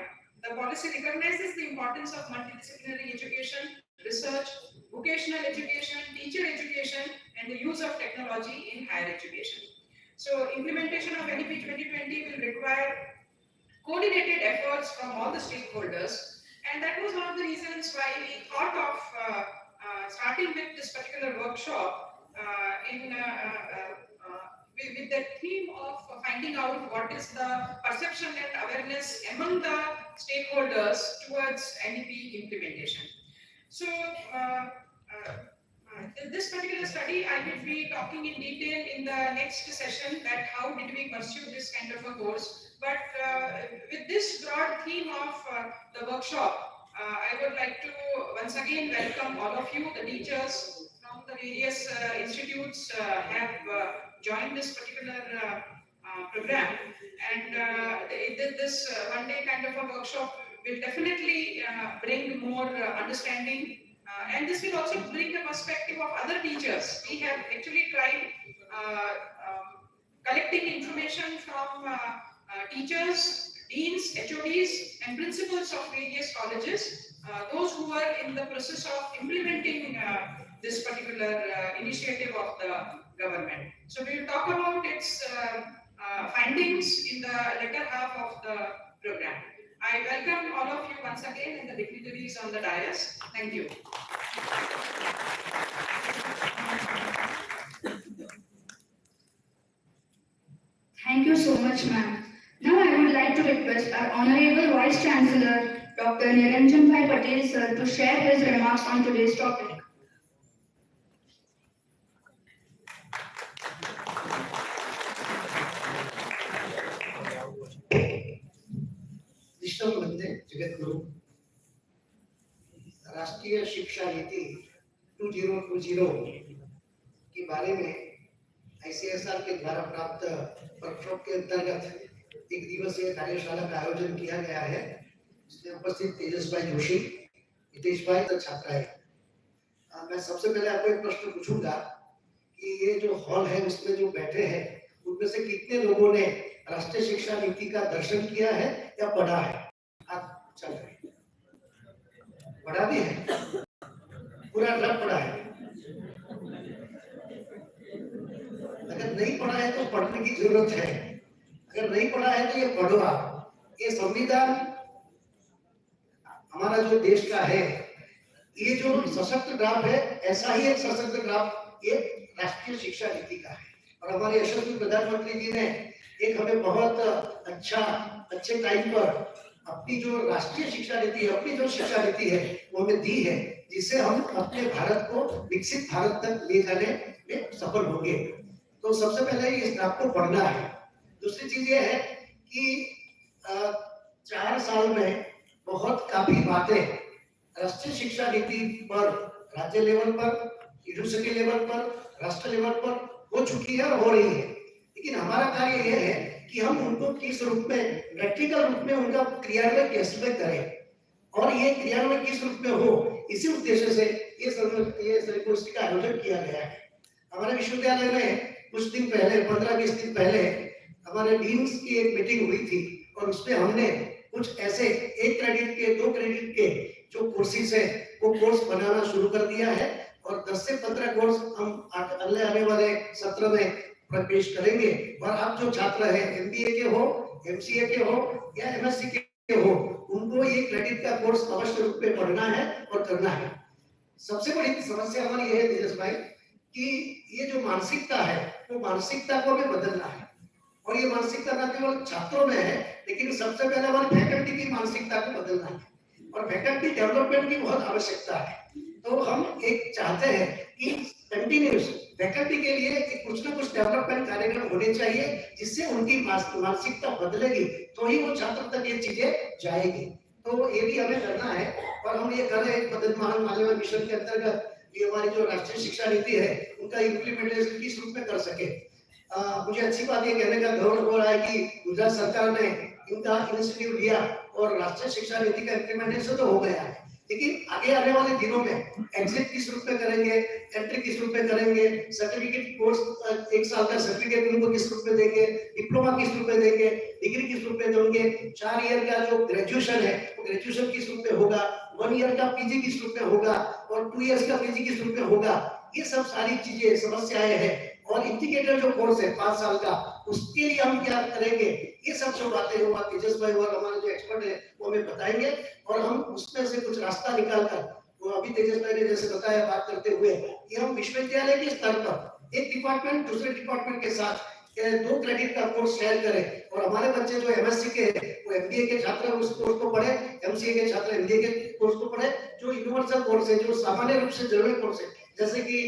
The policy recognizes the importance of multidisciplinary education, research, vocational education, teacher education, and the use of technology in higher education. So implementation of NEP 2020 will require coordinated efforts from all the stakeholders, and that was one of the reasons why we thought of starting with this particular workshop with the theme of finding out what is the perception and awareness among the stakeholders towards NEP implementation. So this particular study, I will be talking in detail in the next session that how did we pursue this kind of a course. But with this broad theme of the workshop, I would like to once again welcome all of you, the teachers from the various institutes have joined this particular program, and this one day kind of a workshop will definitely bring more understanding, and this will also bring a perspective of other teachers. We have actually tried collecting information from teachers, deans, HODs, and principals of various colleges, those who are in the process of implementing this particular initiative of the government. So we will talk about its findings in the latter half of the program. I welcome all of you once again and the dignitaries on the dais. Thank you. Thank you so much, ma'am. Honorable Vice Chancellor Dr. Niranjan Bhai Patel sir to share his remarks on today's topic. विश्व वंदे जगत गुरु राष्ट्रीय शिक्षा नीति 2020 के बारे में ICSR के द्वारा प्राप्त वर्कशॉप के अंतर्गत एक दिवसीय कार्यशाला का आयोजन किया गया है। इसमें उपस्थित तेजस भाई जोशी, हितेश भाई तथा छात्रा है। मैं सबसे पहले आपको एक प्रश्न पूछूंगा कि ये जो हॉल है उसमें जो बैठे हैं उनमें से कितने लोगों ने राष्ट्रीय शिक्षा नीति का दर्शन किया है या पढ़ा है? आप चल रहे पढ़ा भी है, पूरा ड्राफ्ट पढ़ा है। अगर नहीं पढ़ा है तो पढ़ने की जरूरत है। अगर नहीं पढ़ा है तो ये पढ़ो आप। ये संविधान हमारा जो देश का है, ये जो सशक्त ड्राफ्ट है, ऐसा ही एक सशक्त ड्राफ्ट ये राष्ट्रीय शिक्षा नीति का है। और हमारे यशस्वी प्रधानमंत्री जी ने एक हमें बहुत अच्छे टाइम पर अपनी जो राष्ट्रीय शिक्षा नीति है, अपनी जो शिक्षा नीति है वो हमें दी है, जिससे हम अपने भारत को विकसित भारत तक ले जाने में सफल होंगे। तो सबसे पहले इस ड्राफ्ट को पढ़ना है। दूसरी चीज ये है कि 4 साल में बहुत काफी बातें राष्ट्रीय शिक्षा नीति पर राज्य लेवल पर, यूनिवर्सिटी लेवल पर, राष्ट्र लेवल पर हो चुकी है और हो रही है। लेकिन हमारा कार्य यह है कि हम उनको किस रूप में, प्रैक्टिकल रूप में उनका क्रियान्वयन कैसे करें और ये क्रियान्वयन किस रूप में हो, इसी उद्देश्य से ये संगोष्ठी का आयोजन किया गया है। हमारे विश्वविद्यालय में कुछ दिन पहले, 15-20 दिन पहले हमारे डीन्स की एक मीटिंग हुई थी और उसमें हमने कुछ ऐसे 1 क्रेडिट के, 2 क्रेडिट के जो कोर्सेज है वो कोर्स बनाना शुरू कर दिया है और 10 से 15 कोर्स हम अगले आने वाले सत्र में पेश करेंगे। और आप जो छात्र हैं, MBA के हो, MCA के हो या MSc के हो, उनको ये क्रेडिट का कोर्स अवश्य रूप में पढ़ना है और करना है। सबसे बड़ी समस्या हमारी ये है तेजस भाई कि ये जो मानसिकता है वो मानसिकता को हमें बदलना है। और ये मानसिकता न केवल छात्रों में है, लेकिन सबसे पहले हमारे फैकल्टी की मानसिकता को बदलना है और फैकल्टी डेवलपमेंट की बहुत आवश्यकता है। तो हम एक चाहते हैं कि कंटिन्यूस फैकल्टी के लिए कुछ न कुछ डेवलपमेंट कार्यक्रम होने चाहिए, जिससे उनकी मानसिकता बदलेगी तो ही वो छात्र तक ये चीजें जाएगी। तो ये भी हमें करना है और हम ये कर रहे हैं मदन मालवीय मिशन के अंतर्गत। ये हमारी जो राष्ट्रीय शिक्षा नीति है उनका इम्प्लीमेंटेशन किस रूप में कर सके। मुझे अच्छी बात ये कहने का गौरव हो रहा है कि गुजरात सरकार ने इनका इनिशिएटिव लिया और राष्ट्रीय शिक्षा नीति का इम्प्लीमेंटेशन तो हो गया है, लेकिन आगे आने वाले दिनों में एग्जिट किस रूप में करेंगे, एंट्री किस रूप में करेंगे, सर्टिफिकेट कोर्स 1 साल का सर्टिफिकेट उनको किस रूप में देंगे, डिप्लोमा किस रूप में देंगे, डिग्री किस रूप में देंगे, 4 ईयर का जो ग्रेजुएशन है वो ग्रेजुएशन किस रूप में होगा, 1 ईयर का पीजी किस रूप में होगा और 2 इयर्स का पीजी किस रूप में होगा। ये सब सारी चीजें, समस्याएं हैं। और इंटीग्रेटेड जो कोर्स है 5 साल का, उसके लिए हम क्या करेंगे, ये सब जो बातें हैं वो तेजस भाई और हमारे जो एक्सपर्ट है वो हमें बताएंगे और हम उसमें से कुछ रास्ता निकाल कर, वो अभी तेजस भाई ने जैसे बताया बात करते हुए कि हम विश्वविद्यालय के स्तर पर एक डिपार्टमेंट दूसरे डिपार्टमेंट के साथ 2 क्रेडिट का कोर्स शेयर करें और हमारे बच्चे जो MSc के वो MBA के छात्र उस कोर्स को पढ़े, MCA के छात्र MBA के कोर्स को पढ़े। जो यूनिवर्सल कोर्स है, जो सामान्य रूप से जरूरी कोर्स है, जैसे कि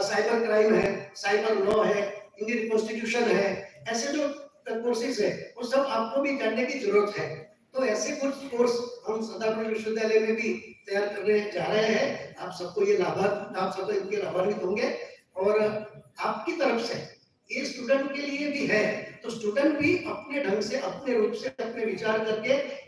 साइबर क्राइम है, साइबर लॉ है, इंडियन कॉन्स्टिट्यूशन है, ऐसे जो कोर्सेज है वो सब आपको भी जानने की जरूरत है। तो ऐसे कुछ कोर्स हम सदापुर विश्वविद्यालय में भी तैयार करने जा रहे हैं। आप सबको ये आप सब इनके लाभान्वित होंगे और आपकी तरफ से ये स्टूडेंट के लिए भी है, तो स्टूडेंट भी अपने ढंग से, अपने रूप से, अपने विचार करके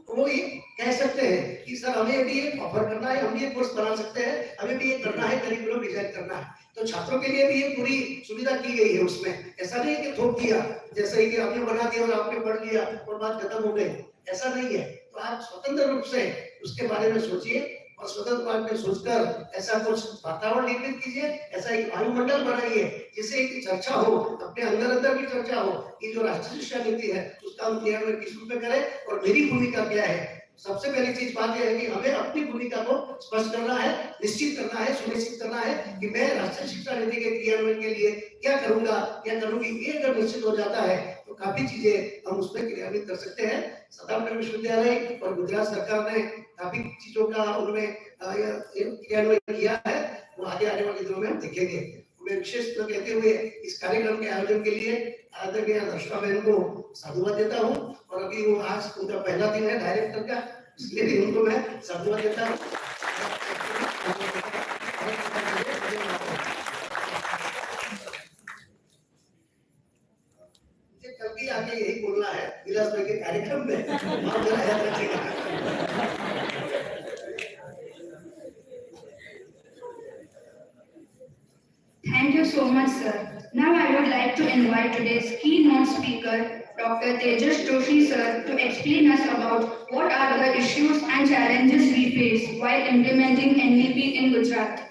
वो ये कह सकते हैं कि सर हमें भी ये ऑफर करना है, हम ये कोर्स बना सकते हैं, हमें भी ये करना है, करिकुलम डिजाइन करना है। तो छात्रों के लिए भी ये पूरी सुविधा की गई है उसमें। ऐसा नहीं है कि थोप दिया, जैसे कि आपने बना दिया और आपने पढ़ लिया और बात खत्म हो गई, ऐसा नहीं है। तो आप स्वतंत्र रूप से उसके बारे में सोचिए और स्वतंत्र बारे में सोचकर ऐसा कुछ वातावरण निर्मित कीजिए, ऐसा एक वायुमंडल बनाइए जिससे एक चर्चा हो, अपने अंदर भी चर्चा हो कि जो राष्ट्रीय शिक्षा नीति है उसका हम क्रियान्वयन किस रूप में करें और मेरी भूमिका क्या है। सबसे पहली चीज बात यह है कि हमें अपनी भूमिका को स्पष्ट करना है, निश्चित करना है, सुनिश्चित करना है कि मैं राष्ट्रीय शिक्षा नीति के क्रियान्वयन के लिए क्या करूंगा, क्या करूंगी। ये अगर निश्चित हो जाता है तो काफी चीजें हम उसमें क्रियान्वित कर सकते हैं। सदानंद विश्वविद्यालय और गुजरात सरकार ने काफी चीजों का उन्होंने क्रियान्वित किया है, वो आगे आने वाले दिनों में हम देखेंगे। मैं विशेष तो कहते हुए इस कार्यक्रम के आयोजन के लिए आदरणीय दर्शना बहन को साधुवाद देता हूँ, और अभी वो आज उनका पहला दिन है डायरेक्टर का, इसलिए भी उनको मैं साधुवाद देता हूँ। कल भी आगे यही बोलना है विलास भाई के कार्यक्रम में, आप जरा याद रखिएगा। Thank you so much, sir. Now I would like to invite today's keynote speaker, Dr. Tejas Joshi, sir, to explain us about what are the issues and challenges we face while implementing NDP in Gujarat.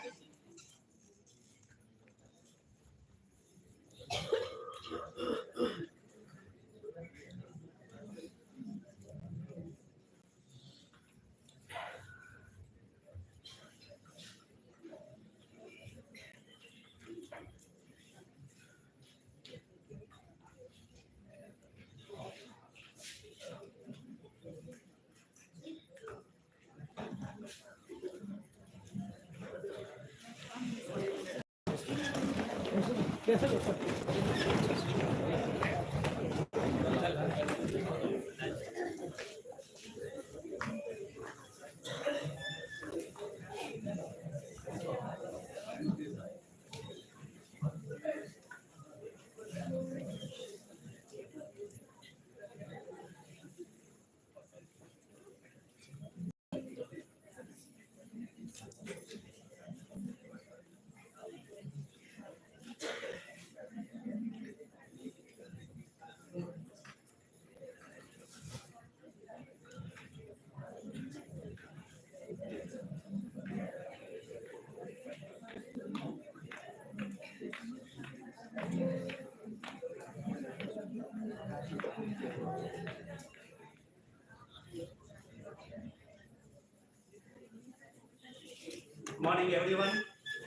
Morning, everyone.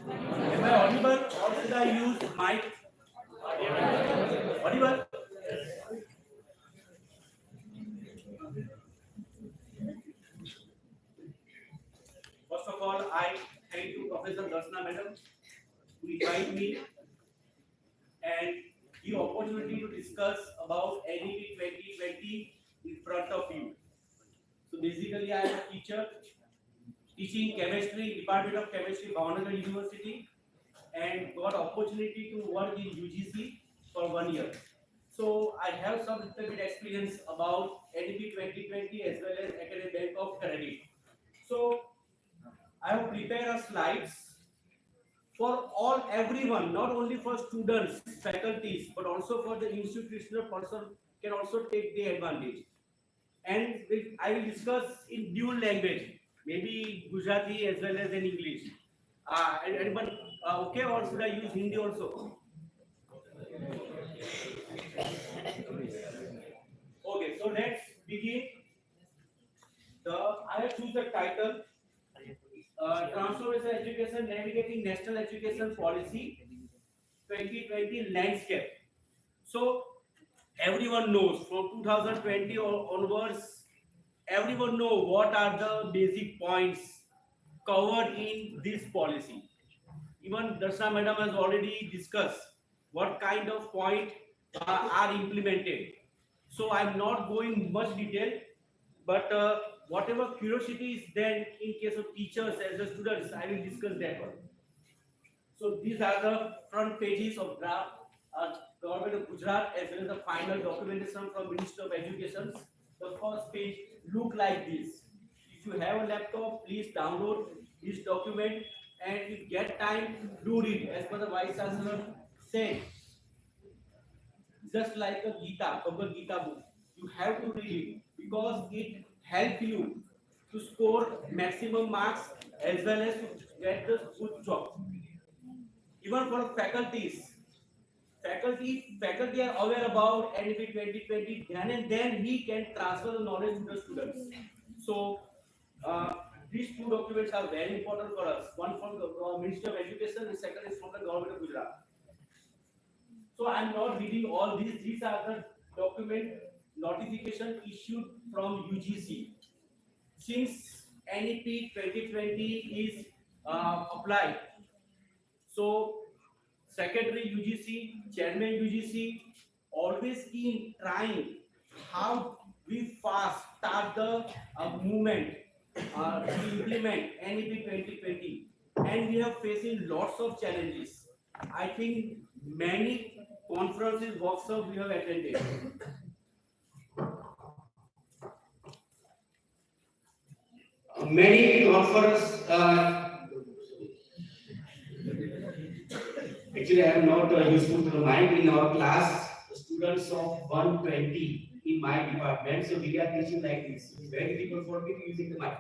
Am I audible or should I use mic? Audible? First of all, I thank you, Professor Darsana Madam, to invite me and give opportunity to discuss about NEP 2020 in front of you. So basically, I am a teacher teaching chemistry, Department of Chemistry, Vidyanagar University, and got opportunity to work in UGC for 1 year. So I have some little bit experience about NEP 2020 as well as Academic Bank of Credit. So I have prepared slides for everyone, not only for students, faculties, but also for the institutional person can also take the advantage. And I will discuss in dual language, maybe Gujarati as well as in English. Anyone okay, or should I use Hindi also? Okay, so let's begin. I have chosen the title Transformation Education Navigating National Education Policy 2020 Landscape. So everyone knows from 2020 onwards, everyone know what are the basic points covered in this policy. Even Darsana Madam has already discussed what kind of point are implemented. So I'm not going much detail, but whatever curiosity is there in case of teachers as the students, I will discuss that one. So these are the front pages of draft Government of Gujarat as well as the final documentation from Minister of Education. The first page look like this. If you have a laptop, please download this document, and if you get time, do read. As per the Vice Chancellor said, just like a Gita, Bhagavad Gita book, you have to read it because it helps you to score maximum marks as well as to get the good job. Even for faculty are aware about NEP 2020, and then he can transfer the knowledge to the students. So these two documents are very important for us. One from the Ministry of Education and second is from the Government of Gujarat. So I am not reading all these. These are the document notification issued from UGC. Since NEP 2020 is applied, so Secretary UGC, Chairman UGC, always keen trying how we fast start the movement to implement NEP 2020, and we are facing lots of challenges. I think many conferences, workshops we have attended. Many conferences. Actually, I am not useful to the mic. In our class, students of 120 in my department, so we are teaching like this. It's very difficult for me to using the mic.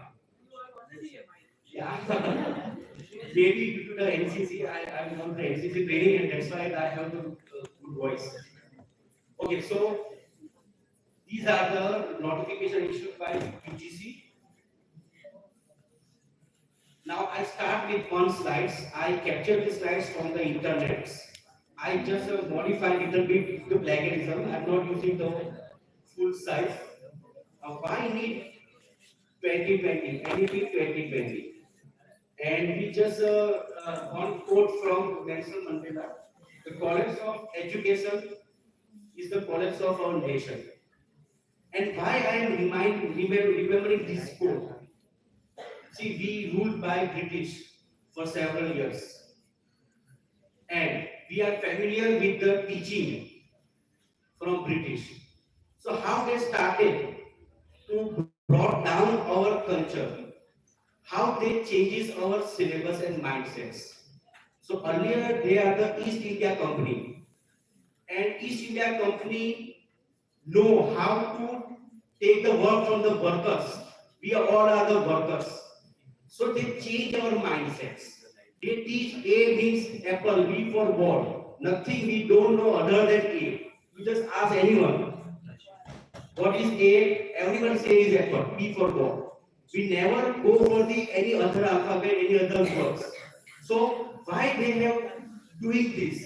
Yeah. Maybe due to the NCC, I am on the NCC training, and that's why I have the good voice. Okay, so these are the notification issued by UGC. Now I start with one slides. I captured the slides from the internet. I just modified a little bit the plagiarism. I'm not using the full size. Why need 2020? NEP 2020. And we just one quote from Nelson Mandela. The college of education is the college of our nation. And why I am remembering this quote? See, we ruled by British for several years, and we are familiar with the teaching from British. So how they started to brought down our culture, how they changes our syllabus and mindsets. So earlier they are the East India Company, and East India Company know how to take the work from the workers. We all are the workers. So they change our mindsets. They teach A means apple, B for ball. Nothing we don't know other than A. You just ask anyone, what is A? Everyone says apple, B for ball. We never go for the any other alphabet, any other words. So why they have doing this?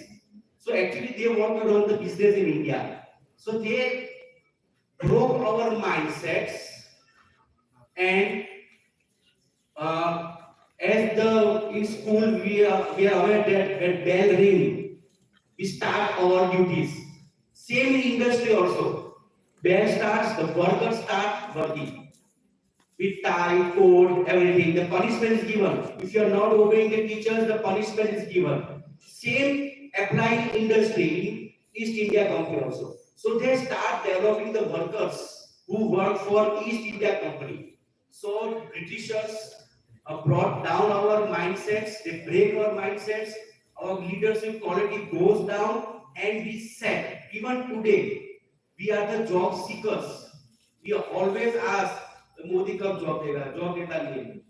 So actually they want to run the business in India. So they broke our mindsets, and as in school we are aware that when bell ring, we start our duties. Same in industry also. Bell starts, the workers start working. With tie, code, everything. The punishment is given. If you are not obeying the teachers, the punishment is given. Same applying industry in East India Company also. So they start developing the workers who work for East India Company. So Britishers brought down our mindsets, they break our mindsets, our leadership quality goes down, and we said, even today, we are the job seekers. We are always asked, Modi kab job dega, job deta nahi.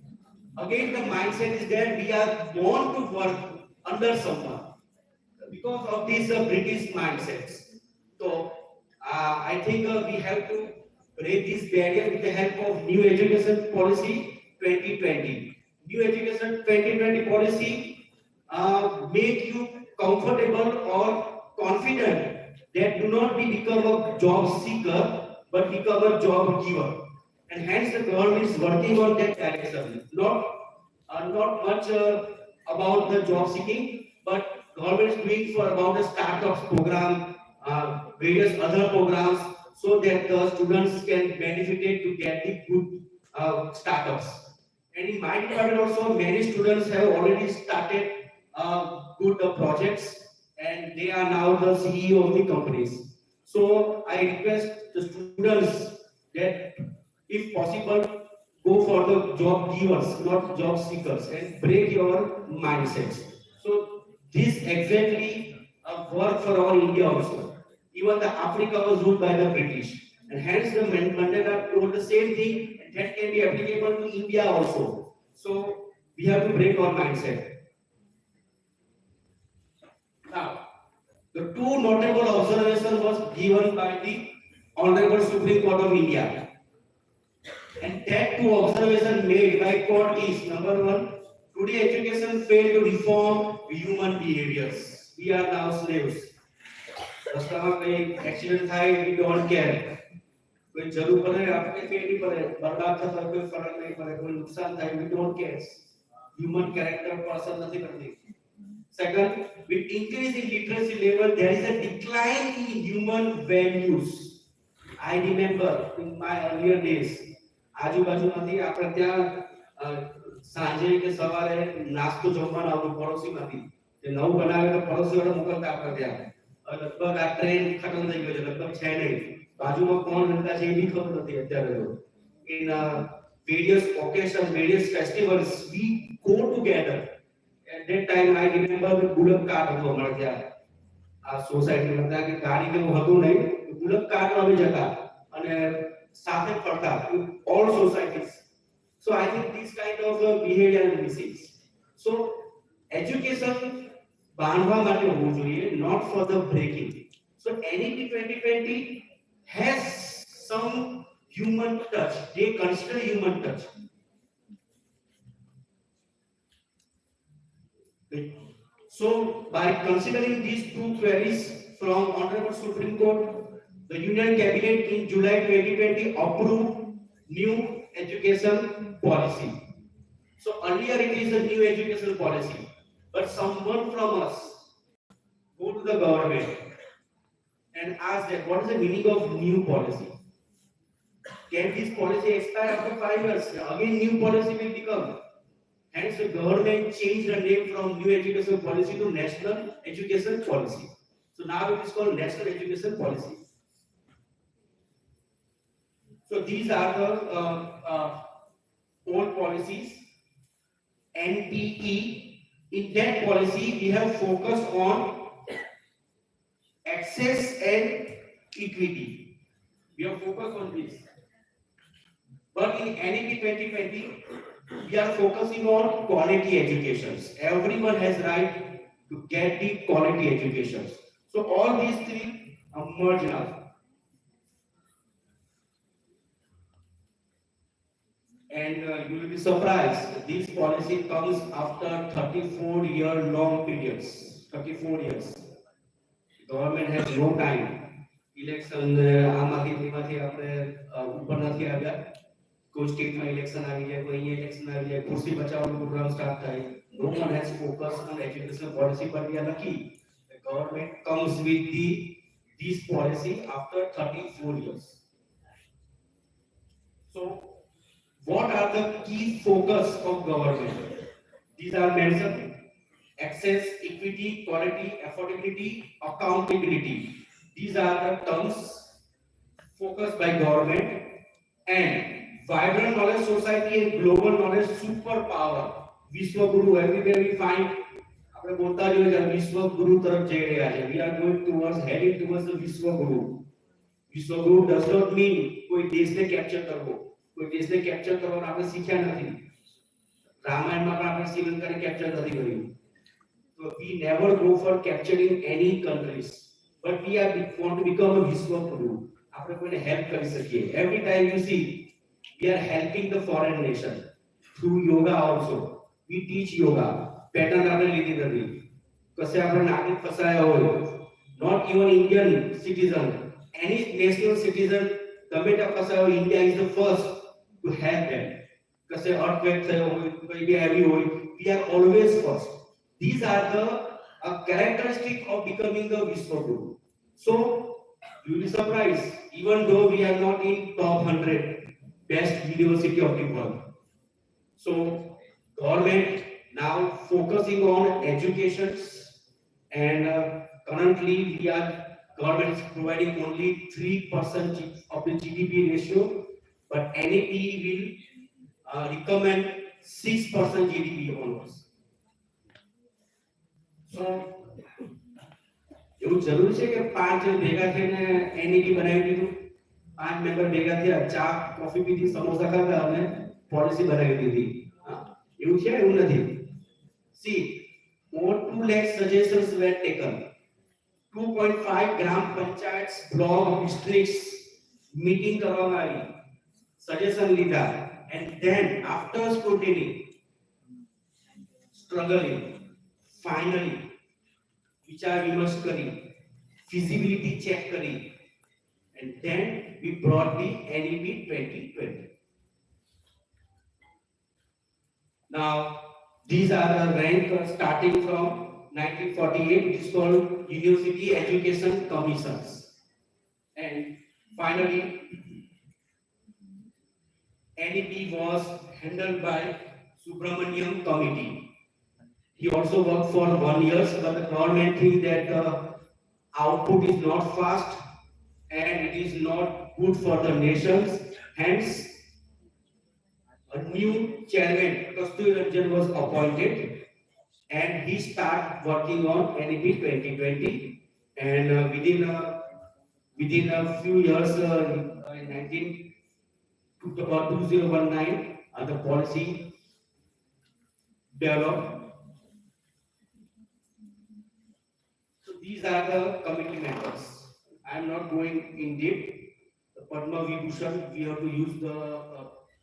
Again, the mindset is that we are born to work under someone because of these British mindsets. So, I think we have to break this barrier with the help of new education policy 2020. New education 2020 policy make you comfortable or confident that do not become a job seeker but become a job giver. And hence the government is working on that direction. Not much about the job seeking, but government is doing for about the startups program, various other programs, so that the students can benefit to get the good startups. And in my department also, many students have already started good projects, and they are now the CEO of the companies. So I request the students that, if possible, go for the job givers, not job seekers, and break your mindsets. So this exactly work for our India also. Even the Africa was ruled by the British, and hence the Mandela told the same thing, and that can be applicable to India also. So we have to break our mindset. Now, the two notable observations was given by the Honorable Supreme Court of India. And that two observations made by court is, number one, today education failed to reform human behaviors. We are now slaves. રસ્તામાં કઈ accident થાય we don't care, કોઈ જરૂર પડે આપણે કે નહીં પડે, બરબાદ થતા કોઈ ફરક નહીં પડે, કોઈ નુકસાન થાય we don't care. Human character પર અસર નથી કરતી. Second, with increasing literacy level, there is a decline in human values. I remember in my earlier days, આજુબાજુમાંથી આપણે ત્યાં સાંજે કે સવારે નાસ્તો જમવાનું આવતું પડોશીમાંથી, જે નવું બનાવે તો પડોશીવાળા મોકલતા આપણે ત્યાં. લગભગ આ ટ્રેન ખતમ થઈ ગયો છે, લગભગ છે નહીં, બાજુમાં કોણ રહેતા છે એ બી ખબર નથી અત્યારે. In various occasions, various festivals, we go together. At that time, I remember the bullock cart હતો અમારે ત્યાં આ સોસાયટીમાં, ત્યાં કે ગાડી કે એવું હતું નહીં, bullock cart માં અમે જતા અને સાથે ફરતા all societies. So I think this kind of behavior is missing. So education બાંધવા માટે હોવું જોઈએ, not for the breaking. So NEP 2020 has some human touch. They consider human touch. So by considering these two queries from Honorable Supreme Court, the Union Cabinet in July 2020 approved new education policy. So earlier it is a new education policy, but someone from us go to the government and ask them what is the meaning of new policy. Can this policy expire after 5 years? Again new policy will become. Hence the government changed the name from new education policy to national education policy. So now it is called national education policy. So these are the old policies. NPE, in that policy we have focused on access and equity. We have focused on this. But in NEP 2020, we are focusing on quality educations. Everyone has right to get the quality educations. So all these three merge now. And you will be surprised, this policy comes after 34-year long periods. 34 years. Government has no time. Election, આમાંથી આપણે ઉપર નથી આવ્યા. કોઈ સ્ટેટમાં election આવી જાય, કોઈ અહીંયા ઇલેક્શન આવી જાય, ખુરશી બચાવવાનો પ્રોગ્રામ સ્ટાર્ટ થાય. No one has focused on education policy, but we are lucky. The government comes with this policy after 34 years. So, what are the key focus of government? These are mentioned: access, equity, quality, affordability, accountability. These are the terms focused by government. And vibrant knowledge society and global knowledge superpower. Vishwaguru, everywhere we find, આપણે બોલતા જોઈએ કે વિશ્વગુરુ તરફ જઈ રહ્યા છે. We are going towards, heading towards the Vishwaguru. Vishwaguru does not mean કોઈ દેશને કેપ્ચર કરવો. કોઈ દેશને કેપ્ચર કરવાનું આપણે શીખ્યા નથી. રામાયણમાં પણ આપણે શ્રીલંકાને કેપ્ચર નથી કર્યું. So we never go for capturing any countries, but we want to become a Vishwaguru. આપણે કોઈને હેલ્પ કરી શકીએ. Every time you see, we are helping the foreign nation through yoga also. We teach yoga. Pattern આપણે લીધી નથી. કશે આપણે નાગરિક ફસાયા હોય, not even Indian citizen, any national citizen, ગમે ત્યાં ફસાયા હોય, India is the first to help them. કશે earthquake થયો હોય, કોઈ બી આવી હોય, we are always first. These are the characteristic of becoming the Vishwaguru. So you will be surprised, even though we are not in top 100 best university of the world. So government now focusing on education, and currently government is providing only 3% of the GDP ratio, but NEP will recommend 6% GDP onwards. So એવું જરૂર છે કે 5 જણ ભેગા થઈને NEP બનાવી દીધું, 5 member ભેગા થયા, ચા કોફી પીધી, સમોસા ખાધા અને પોલિસી બનાવી દીધી. એવું છે? એવું નથી. See, over 2 lakh suggestions were taken. 2.5 gram panchayats, block districts meeting કરવામાં આવી, suggestion લીધા, and then after scrutiny, struggling, finally વિચાર વિમર્શ કરી feasibility check करी, and then we brought the NEP 2020. Now these are the rank starting from 1948, which is called University Education Commissions, and finally NEP was handled by Subramaniam Committee. He also worked for 1 year, but the government thinks that the output is not fast and it is not good for the nations. Hence, a new chairman, Kasturi Ranjan, was appointed, and he started working on NEP 2020. And within a few years, in 2019, the policy developed. So these are the committee members. I am not going in depth. The Padma Vibhushan, we have to use the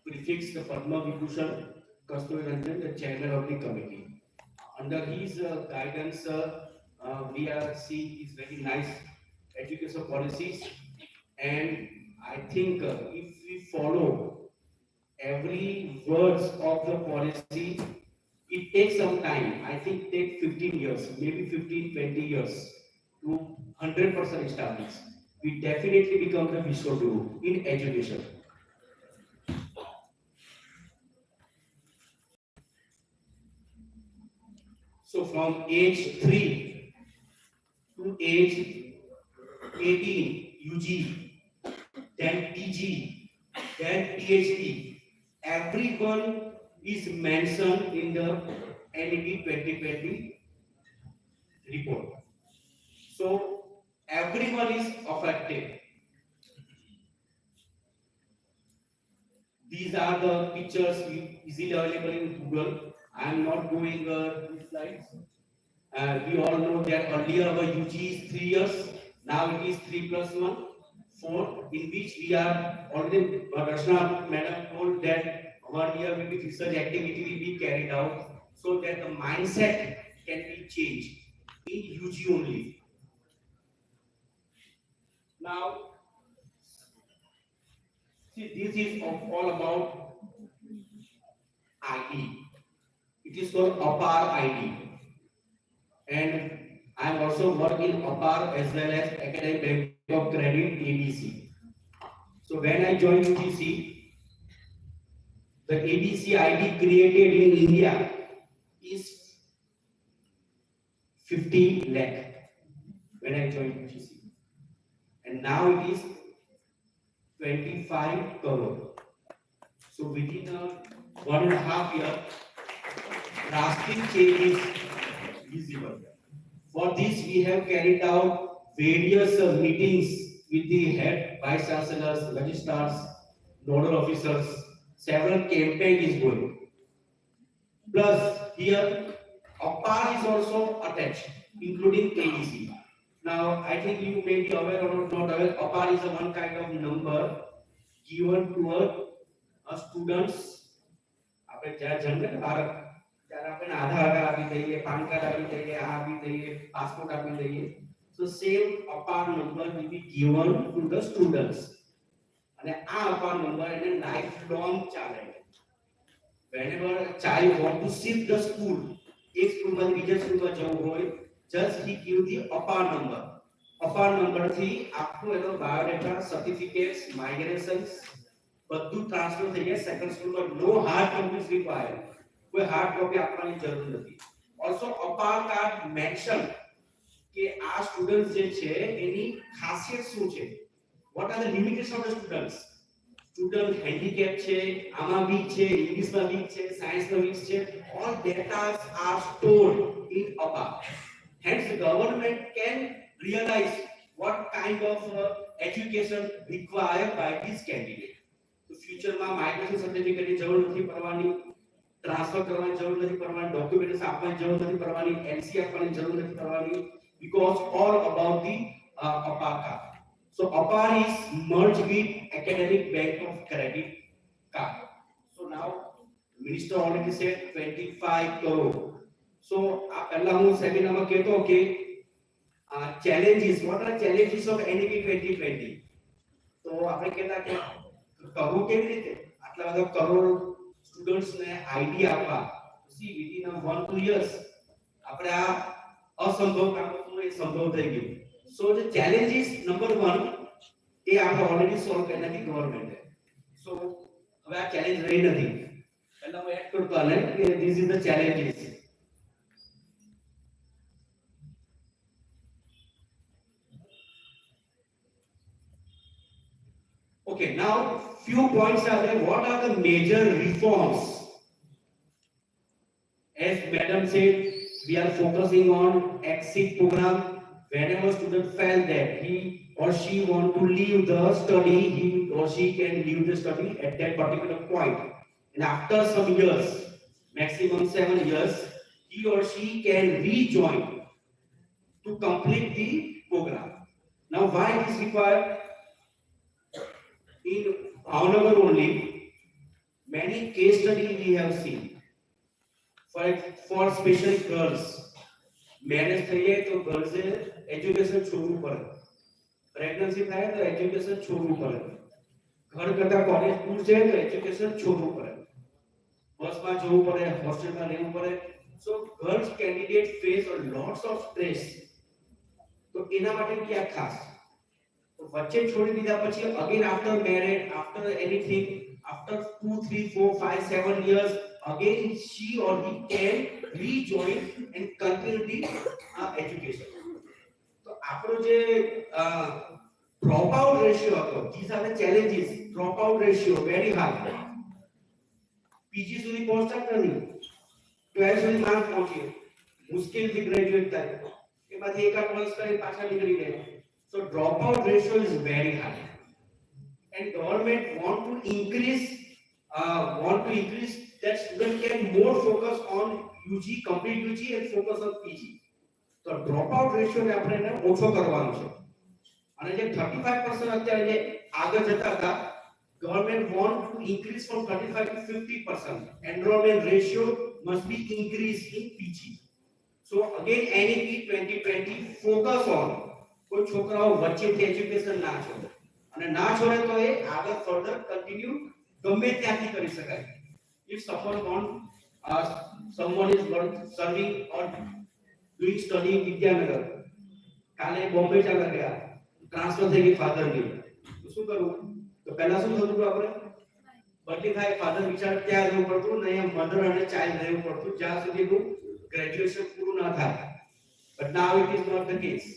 prefix, the Padma Vibhushan, Kasturi Ranjan, the chairman of the committee. Under his guidance, we are seeing these very nice education policies, and I think if we follow every words of the policy, it takes some time. I think take 15 years, maybe 15-20 years to 100% establish. We definitely become the Vishwaguru in education. So from age 3 to age 18, UG, then PG, then PhD, everyone is mentioned in the NEP 2020 report. So everyone is affected. These are the pictures easily available in Google. I am not going these slides. We all know that earlier our UG is 3 years. Now it is 3+1, 4, in which we are already, Darshana Madam told that 1 year will be research activity will be carried out, so that the mindset can be changed in UG only. Now, see, this is all about ID. It is called APAR ID, and I am also working in APAR as well as Academic Bank of Credit ABC. So when I joined UGC, the ABC ID created in India is 50 lakh when I joined UGC, and now it is 25 crore. So within 1.5 years, drastic change is visible. For this, we have carried out various meetings with the head vice chancellors, registrars, nodal officers. Several campaigns is going. Plus, here, APAR is also attached, including KEC. Now, I think you may be aware or not aware, APAR is one kind of number given to a students. આપણે જ્યારે જન્મે ભારત ત્યારે આપણે આધાર card આપી દઈએ, PAN card આપી દઈએ, આ આપી દઈએ, પાસપોર્ટ આપી દઈએ. So same APAR number will be given to the students. અને આ APAR number એને lifelong ચાલે. Whenever a child want to shift the school, એક સ્કૂલમાંથી બીજા સ્કૂલમાં જવું હોય, just he give the APAR number. APAR number થી આખું એનો બાયોડેટા, સર્ટિફિકેટ્સ, માઇગ્રેશન્સ બધું ટ્રાન્સફર થઈ જાય સેકન્ડ સ્કૂલમાં. નો હાર્ડ કોપી ઇઝ રિક્વાયર્ડ. કોઈ હાર્ડ કોપી આપવાની જરૂર નથી. ઓલસો APAR કાર્ડ મેન્શન કે આ સ્ટુડન્ટ્સ જે છે એની ખાસિયત શું છે, what are the limitations of the students. Student handicap છે, આમાં વીક છે, ઇંગ્લિશમાં વીક છે, સાયન્સમાં વીક છે, all data are stored in APAR. Hence the government can realize what kind of education required by this candidate. So future માં migration certificate ની જરૂર નથી પડવાની, ટ્રાન્સફર કરવાની જરૂર નથી પડવાની, ડોક્યુમેન્ટ્સ આપવાની જરૂર નથી પડવાની, LC આપવાની જરૂર નથી પડવાની, because all about the APAR card. So APAR is merged with Academic Bank of Credit card. So now minister already said 25 crore. So પહેલા હું સેમિનારમાં કહેતો કે challenges. What are challenges of NEP 2020? તો આપણે કહેતા કે કરવું કેવી રીતે આટલા બધા કરોડ સ્ટુડન્ટ્સ ને આઈડિયા આપવા સી વિધિન 1-2 years આપણે આ અસંભવ કામ હતું એ સંભવ થઈ ગયું. સો જે ચેલેન્જીસ નંબર 1 એ આપણે ઓલરેડી સોલ્વ કરી નાખી ગવર્નમેન્ટે. સો હવે આ ચેલેન્જ રહી નથી. પહેલા હું એડ કરતો આને કે this is the challenges. Okay, now few points are there. What are the major reforms? As madam said, we are focusing on exit program. Whenever student felt that he or she want to leave the study, he or she can leave the study at that particular point. And after some years, maximum 7 years, he or she can rejoin to complete the program. Now, why it is required? In Bhavnagar only, many case studies we have seen. For especially girls, marriage થઈ જાય તો girls એ education છોડવું પડે, pregnancy થાય તો education છોડવું પડે, ઘર કરતા કોલેજ દૂર છે તો education છોડવું પડે, બસમાં જવું પડે, હોસ્ટેલમાં રહેવું પડે. So girls candidates face a lots of stress. તો એના માટે क्या ખાસ વચ્ચે છોડી દીધા પછી again after marriage, after anything, after 2, 3, 4, 5, 7 years, again she or he can rejoin and continue the education. So આપણો જે drop out ratio હતો, these are the challenges. Drop out ratio very high. PG સુધી પહોંચતા નથી, 12 સુધી mark પહોંચીએ, મુશ્કેલથી graduate થાય, એમાંથી એકાદ વર્ષ કરી પાછા નીકળી જાય. So dropout ratio is very high, and government want to increase that student can more focus on UG, complete UG and focus on PG. So dropout ratio ને આપણે એને ઓછો કરવાનો છે. અને જે 35% અત્યારે જે આગળ જતા હતા, government want to increase from 35 to 50%. Enrollment ratio must be increased in PG. So again NEP 2020 focus on કોઈ છોકરાઓ વચ્ચેથી એજ્યુકેશન ના છોડે, અને ના છોડે તો એ આગળ ફર્ધર કન્ટિન્યુ ગમે ત્યાંથી કરી શકાય. If someone is serving or doing study in Vidyanagar, કાલે બોમ્બે ચાલા ગયા, ટ્રાન્સફર થઈ ગઈ ફાધરની, તો શું કરવું? તો પહેલા શું થતું હતું? આપણે બદલી થાય, ફાધર વિચાર ત્યાં રહેવું પડતું ને અહીંયા મધર અને ચાઇલ્ડ રહેવું પડતું જ્યાં સુધીનું ગ્રેજ્યુએશન પૂરું ના થાય. But now it is not the case.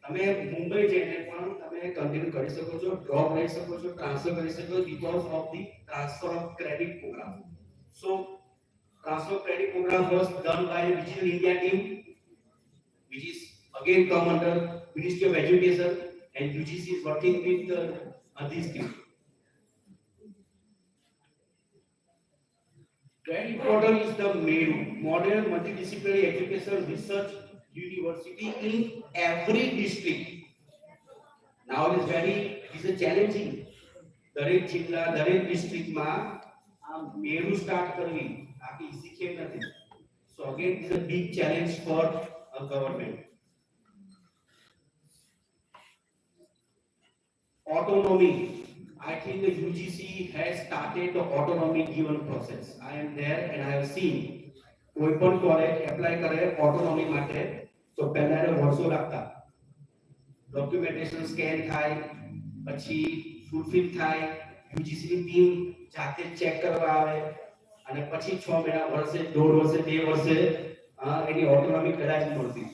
તમે મુંબઈ જઈને પણ તમે કન્ટિન્યુ કરી શકો છો, ડ્રોપ લઈ શકો છો, ટ્રાન્સફર કરી શકો છો because of the transfer of credit program. So transfer credit program was done by the Digital India team, which is again come under Ministry of Education, and UGC is working with this team. Very important is the MERU, Modern Multidisciplinary Education Research University in every district. Now it is a challenging. દરેક જિલ્લા, દરેક districtમાં આ Meru start કરવી આ કે easy ખેલ નથી. So again it is a big challenge for a government. Autonomy. I think the UGC has started the autonomy given process. I am there and I have seen કોઈ પણ કોલેજ એપ્લાય કરે autonomy માટે તો પહેલા એને વર્ષો લાગતા, documentation scan થાય, પછી ફૂલફિલ થાય, યુજીસી ની ટીમ જાતે ચેક કરવા આવે, અને પછી 6 મહિના, વર્ષે, 1.5 વર્ષે, 2 વર્ષે એની ઓટોનોમી કદાચ મળતી.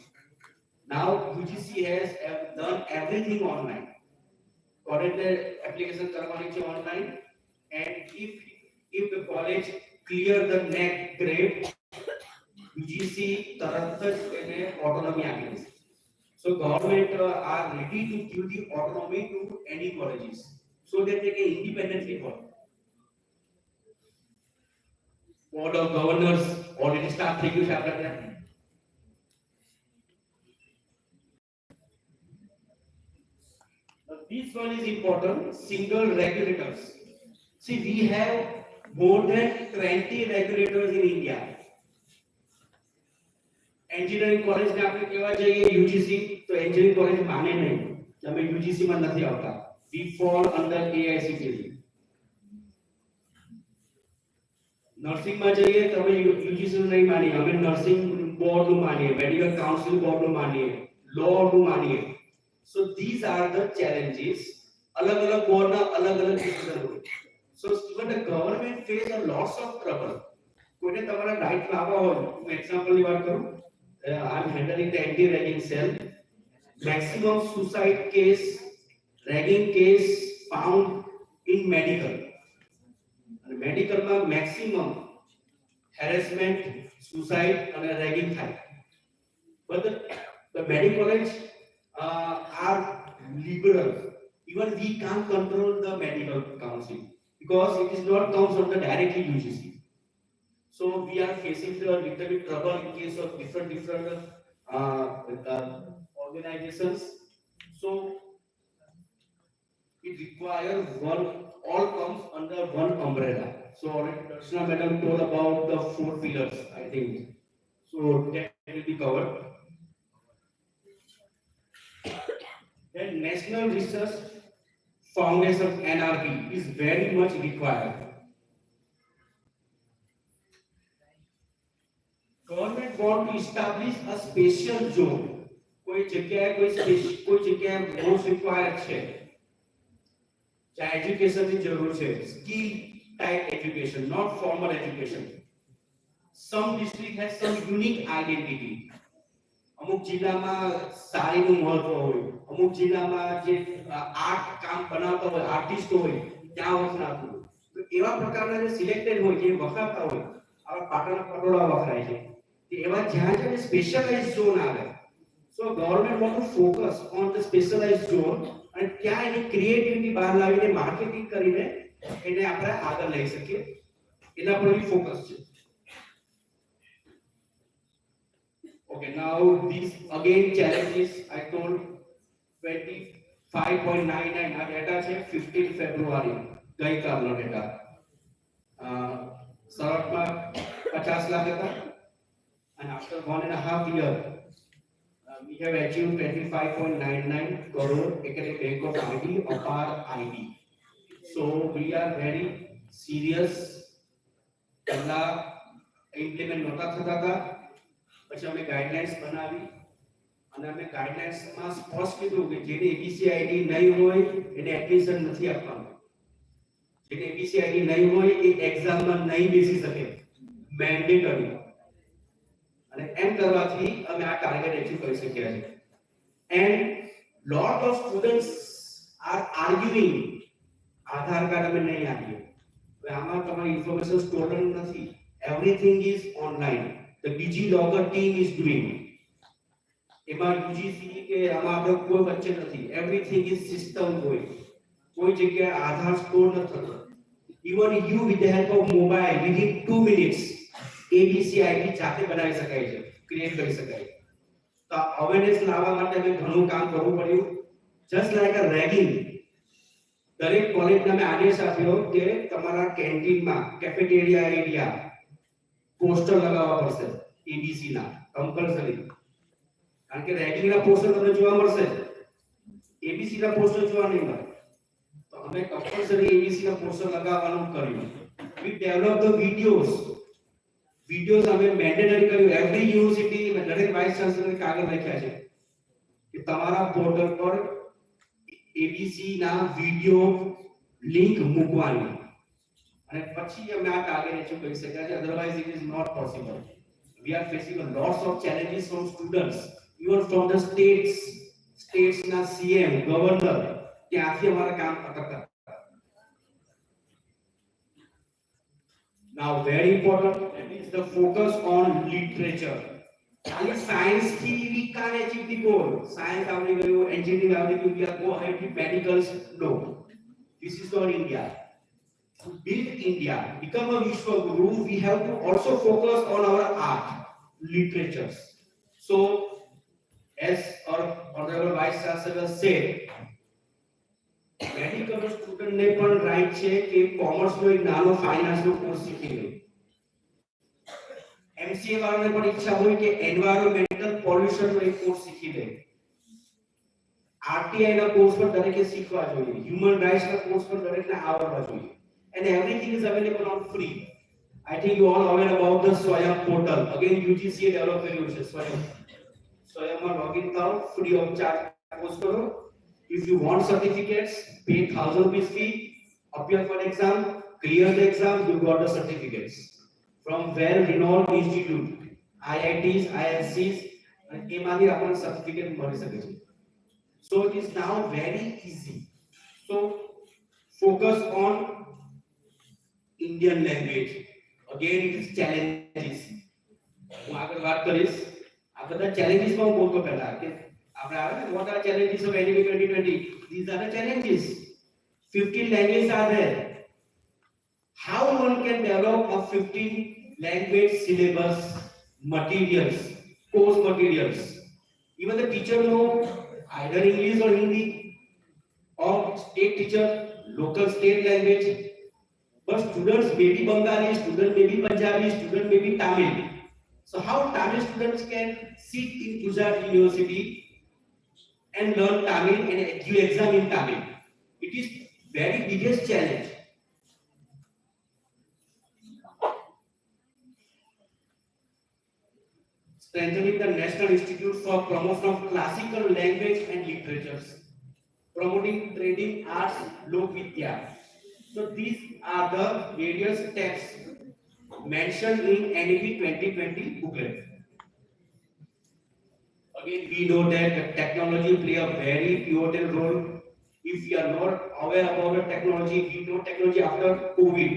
Now UGC has done everything online. કોલેજને એપ્લિકેશન કરવાની છે online, and if the college clear the NAC grade, UGC તરત જ એને autonomy આપી દેશે. So government are ready to give the autonomy to any colleges so that they can independently work. Board of Governors already start થઈ ગયું છે આપણે ત્યાં. This one is important, single regulators. See, we have more than 20 regulators in India. Engineering કોલેજને આપણે કહેવા જઈએ UGC તો એન્જિનિયરિંગ કોલેજ માને નહીં કે અમે યુજીસી માં નથી આવતા. વી ફોલ અંડર એઆઈસીટીઈ. નર્સિંગ માં જઈએ તો અમે યુજીસી નહીં માનીએ, અમે નર્સિંગ બોર્ડ નું માનીએ, મેડિકલ કાઉન્સિલ બોર્ડ નું માનીએ, લો નું માનીએ. સો ધીઝ આર ધ ચેલેન્જીસ. અલગ અલગ બોર્ડ ના અલગ અલગ ડિસિઝન હોય. સો even the government face a lots of trouble. કોઈને તમારા રાઈટ લાવવા હોય, હું એક્ઝામ્પલ ની વાત કરું, I am handling the anti ragging cell. Maximum suicide case, ragging case found in medical. અને મેડિકલમાં મેક્સિમમ હેરેસમેન્ટ, સુસાઇડ અને રેગિંગ થાય. But the medical college are liberal. Even we can't control the medical council because it is not comes under directly UGC. So we are facing a little bit trouble in case of different organizations. So it requires one, all comes under one umbrella. So already Darshana madam told about the 4 pillars, I think. So that will be covered. Then National Research Foundation NRP is very much required. Government want to establish a special zone. कोई जगह most required છે. Education ની જરૂર છે. Skill type education, not formal education. Some district has some unique identity. અમુક જિલ્લામાં સારીનું મહત્વ હોય, અમુક જિલ્લામાં જે આર્ટ કામ બનાવતા હોય, આર્ટિસ્ટ હોય, ત્યાં વખણાતું હોય. તો એવા પ્રકારના જે સિલેક્ટેડ હોય, જે વખણાતા હોય, આવા પાટણના પટોળા વખણાય છે, તો એવા જ્યાં જ્યાં સ્પેશિયલાઇઝ ઝોન આવે. So government want to focus on the specialise zone અને ત્યાં એની ક્રિએટિવિટી બહાર લાવીને માર્કેટિંગ કરીને એને આપણે આગળ લઈ શકીએ. એના પર બી ફોકસ છે. Okay, now these again challenges I told 25.99 આ ડેટા છે 15 ફેબ્રુઆરી ગઈકાલનો ડેટા. શરૂઆતમાં 50 લાખ હતા and after 1.5 year we have achieved 25.99 crore academic bank of ID of our ID. So we are very serious. પહેલા ઇમ્પ્લિમેન્ટ નહોતા થતા હતા, પછી અમે ગાઈડલાઇન્સ બનાવી અને અમે ગાઈડલાઇન્સમાં સ્પષ્ટ કીધું કે જેને એબીસી આઈડી નહીં હોય એને એડમિશન નથી આપવાનું. જેને એબીસી આઈડી નહીં હોય એ એક્ઝામમાં નહીં બેસી શકે, મેન્ડેટરી. અને એમ કરવાથી અમે આ ટાર્ગેટ અચીવ કરી શક્યા છે. And lot of students are આર્ગ્યુઇંગ Aadhaar card અમે નહીં આપીએ. હવે આમાં તમારી ઇન્ફોર્મેશન સ્ટોર્ડ નથી. Everything is online. The DigiLogger team is doing. એમાં UGC કે આમાં આપણે કોઈ વચ્ચે નથી. Everything is system going. કોઈ જગ્યાએ આધાર સ્ટોર ન થતો. Even you with the help of mobile within 2 minutes ABC ID જાતે બનાવી શકાય છે, ક્રિએટ કરી શકાય. તો અવેરનેસ લાવવા માટે અમે ઘણું કામ કરવું પડ્યું. Just like a ragging. દરેક કોલેજને અમે આદેશ આપ્યો કે તમારા કેન્ટીનમાં, કેફેટેરિયા એરિયા પોસ્ટર લગાવવા પડશે એબીસી ના કમ્પલસરી. કારણ કે રેગિંગ ના પોસ્ટર તમને જોવા મળશે, એબીસી ના પોસ્ટર જોવા નહીં મળે. તો અમે કમ્પલસરી એબીસી ના પોસ્ટર લગાવવાનું કર્યું. વી ડેવલપ ધ વિડિયોઝ અમે મેન્ડેટરી કર્યું. એવરી યુનિવર્સિટી દરેક વાઇસ ચાન્સલર કાગળ લખ્યા છે કે તમારા પોર્ટલ પર એબીસી ના વિડિયો લિંક મૂકવાની. And પછી અમે આ ટાર્ગેટ અચીવ કરી શક્યા છે. Otherwise it is not possible. We are facing a lots of challenges from students, even from the states na CM, governor, ત્યાંથી અમારા કામ અટકતા. Now very important is the focus on literature. ખાલી science થી we can't achieve the goal. Science આવડી ગયું, engineering આવડી ગયું, we are go ahead with medicals. No, this is not India. To build India, become a Vishwa Guru, we have to also focus on our art, literatures. So, as our Honorable Vice Chancellor said, medical student ને પણ right છે કે commerce નો એક નાનો finance નો course શીખી લે. MCA વાળાને પણ ઈચ્છા હોય કે એન્વાયરમેન્ટલ પોલ્યુશન નો એક કોર્સ શીખી લે, આરટીઆઈ ના કોર્સ પર દરેકે શીખવા જોઈએ, હ્યુમન રાઇટ્સ ના કોર્સ પર દરેકને આવડવા જોઈએ, and everything is available on free. I think you all aware about the Swayam portal. Again, UGC A develop કર્યું છે Swayam. Swayam માં login થાઓ, free of charge કોર્સ કરો. If you want certificates, pay 1000 rupees fee, appear for exam, clear the exam, you got the certificates from well-renowned institute, IITs, ISCs, and એમાંથી આપણને certificate મળી શકે છે. So it is now very easy. So focus on Indian language. Again, it is challenges. હું આગળ વાત કરીશ. આ બધા challenges માં હું બોલતો પહેલા કે આપણે આવે ને what are challenges of NEP 2020? These are the challenges. 15 languages are there. How one can develop a 15 language syllabus materials, course materials? Even the teacher know either English or Hindi, or state teacher, local state language. But students may be Bengali, students may be Punjabi, students may be Tamil. So how Tamil students can sit in Gujarat University and learn Tamil and do exam in Tamil? It is very biggest challenge. Strengthening the National Institute for Promotion of Classical Language and Literatures, promoting trading arts, Lok Vidya. So these are the various steps mentioned in NEP 2020 booklet. Again, we know that the technology play a very pivotal role. If we are not aware about the technology, we know technology after COVID.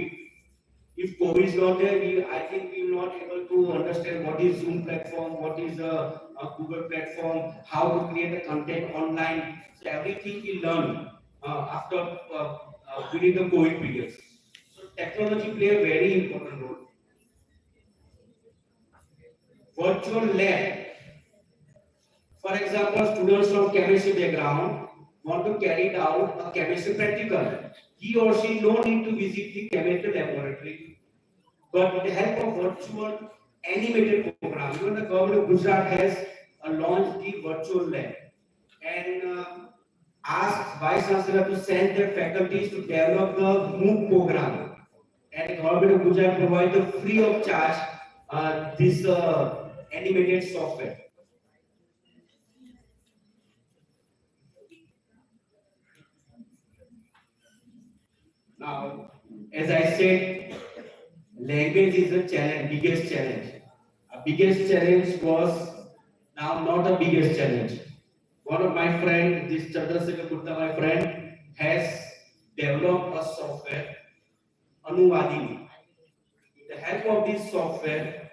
If COVID is not there, I think we will not able to understand what is Zoom platform, what is a Google platform, how to create the content online. So everything we learn after within the COVID period. So technology play a very important role. Virtual lab. For example, students from chemistry background want to carry out a chemistry practical. He or she no need to visit the chemical laboratory, but with the help of virtual animated program, even the government of Gujarat has launched the virtual lab and asked Vice Chancellor to send their faculties to develop the MOOC program, and the government of Gujarat provides the free of charge this animated software. Now, as I said, language is a challenge, biggest challenge. Our biggest challenge was now not the biggest challenge. One of my friend, this Chandrasekhar Gupta, my friend, has developed a software, Anuvadini. With the help of this software,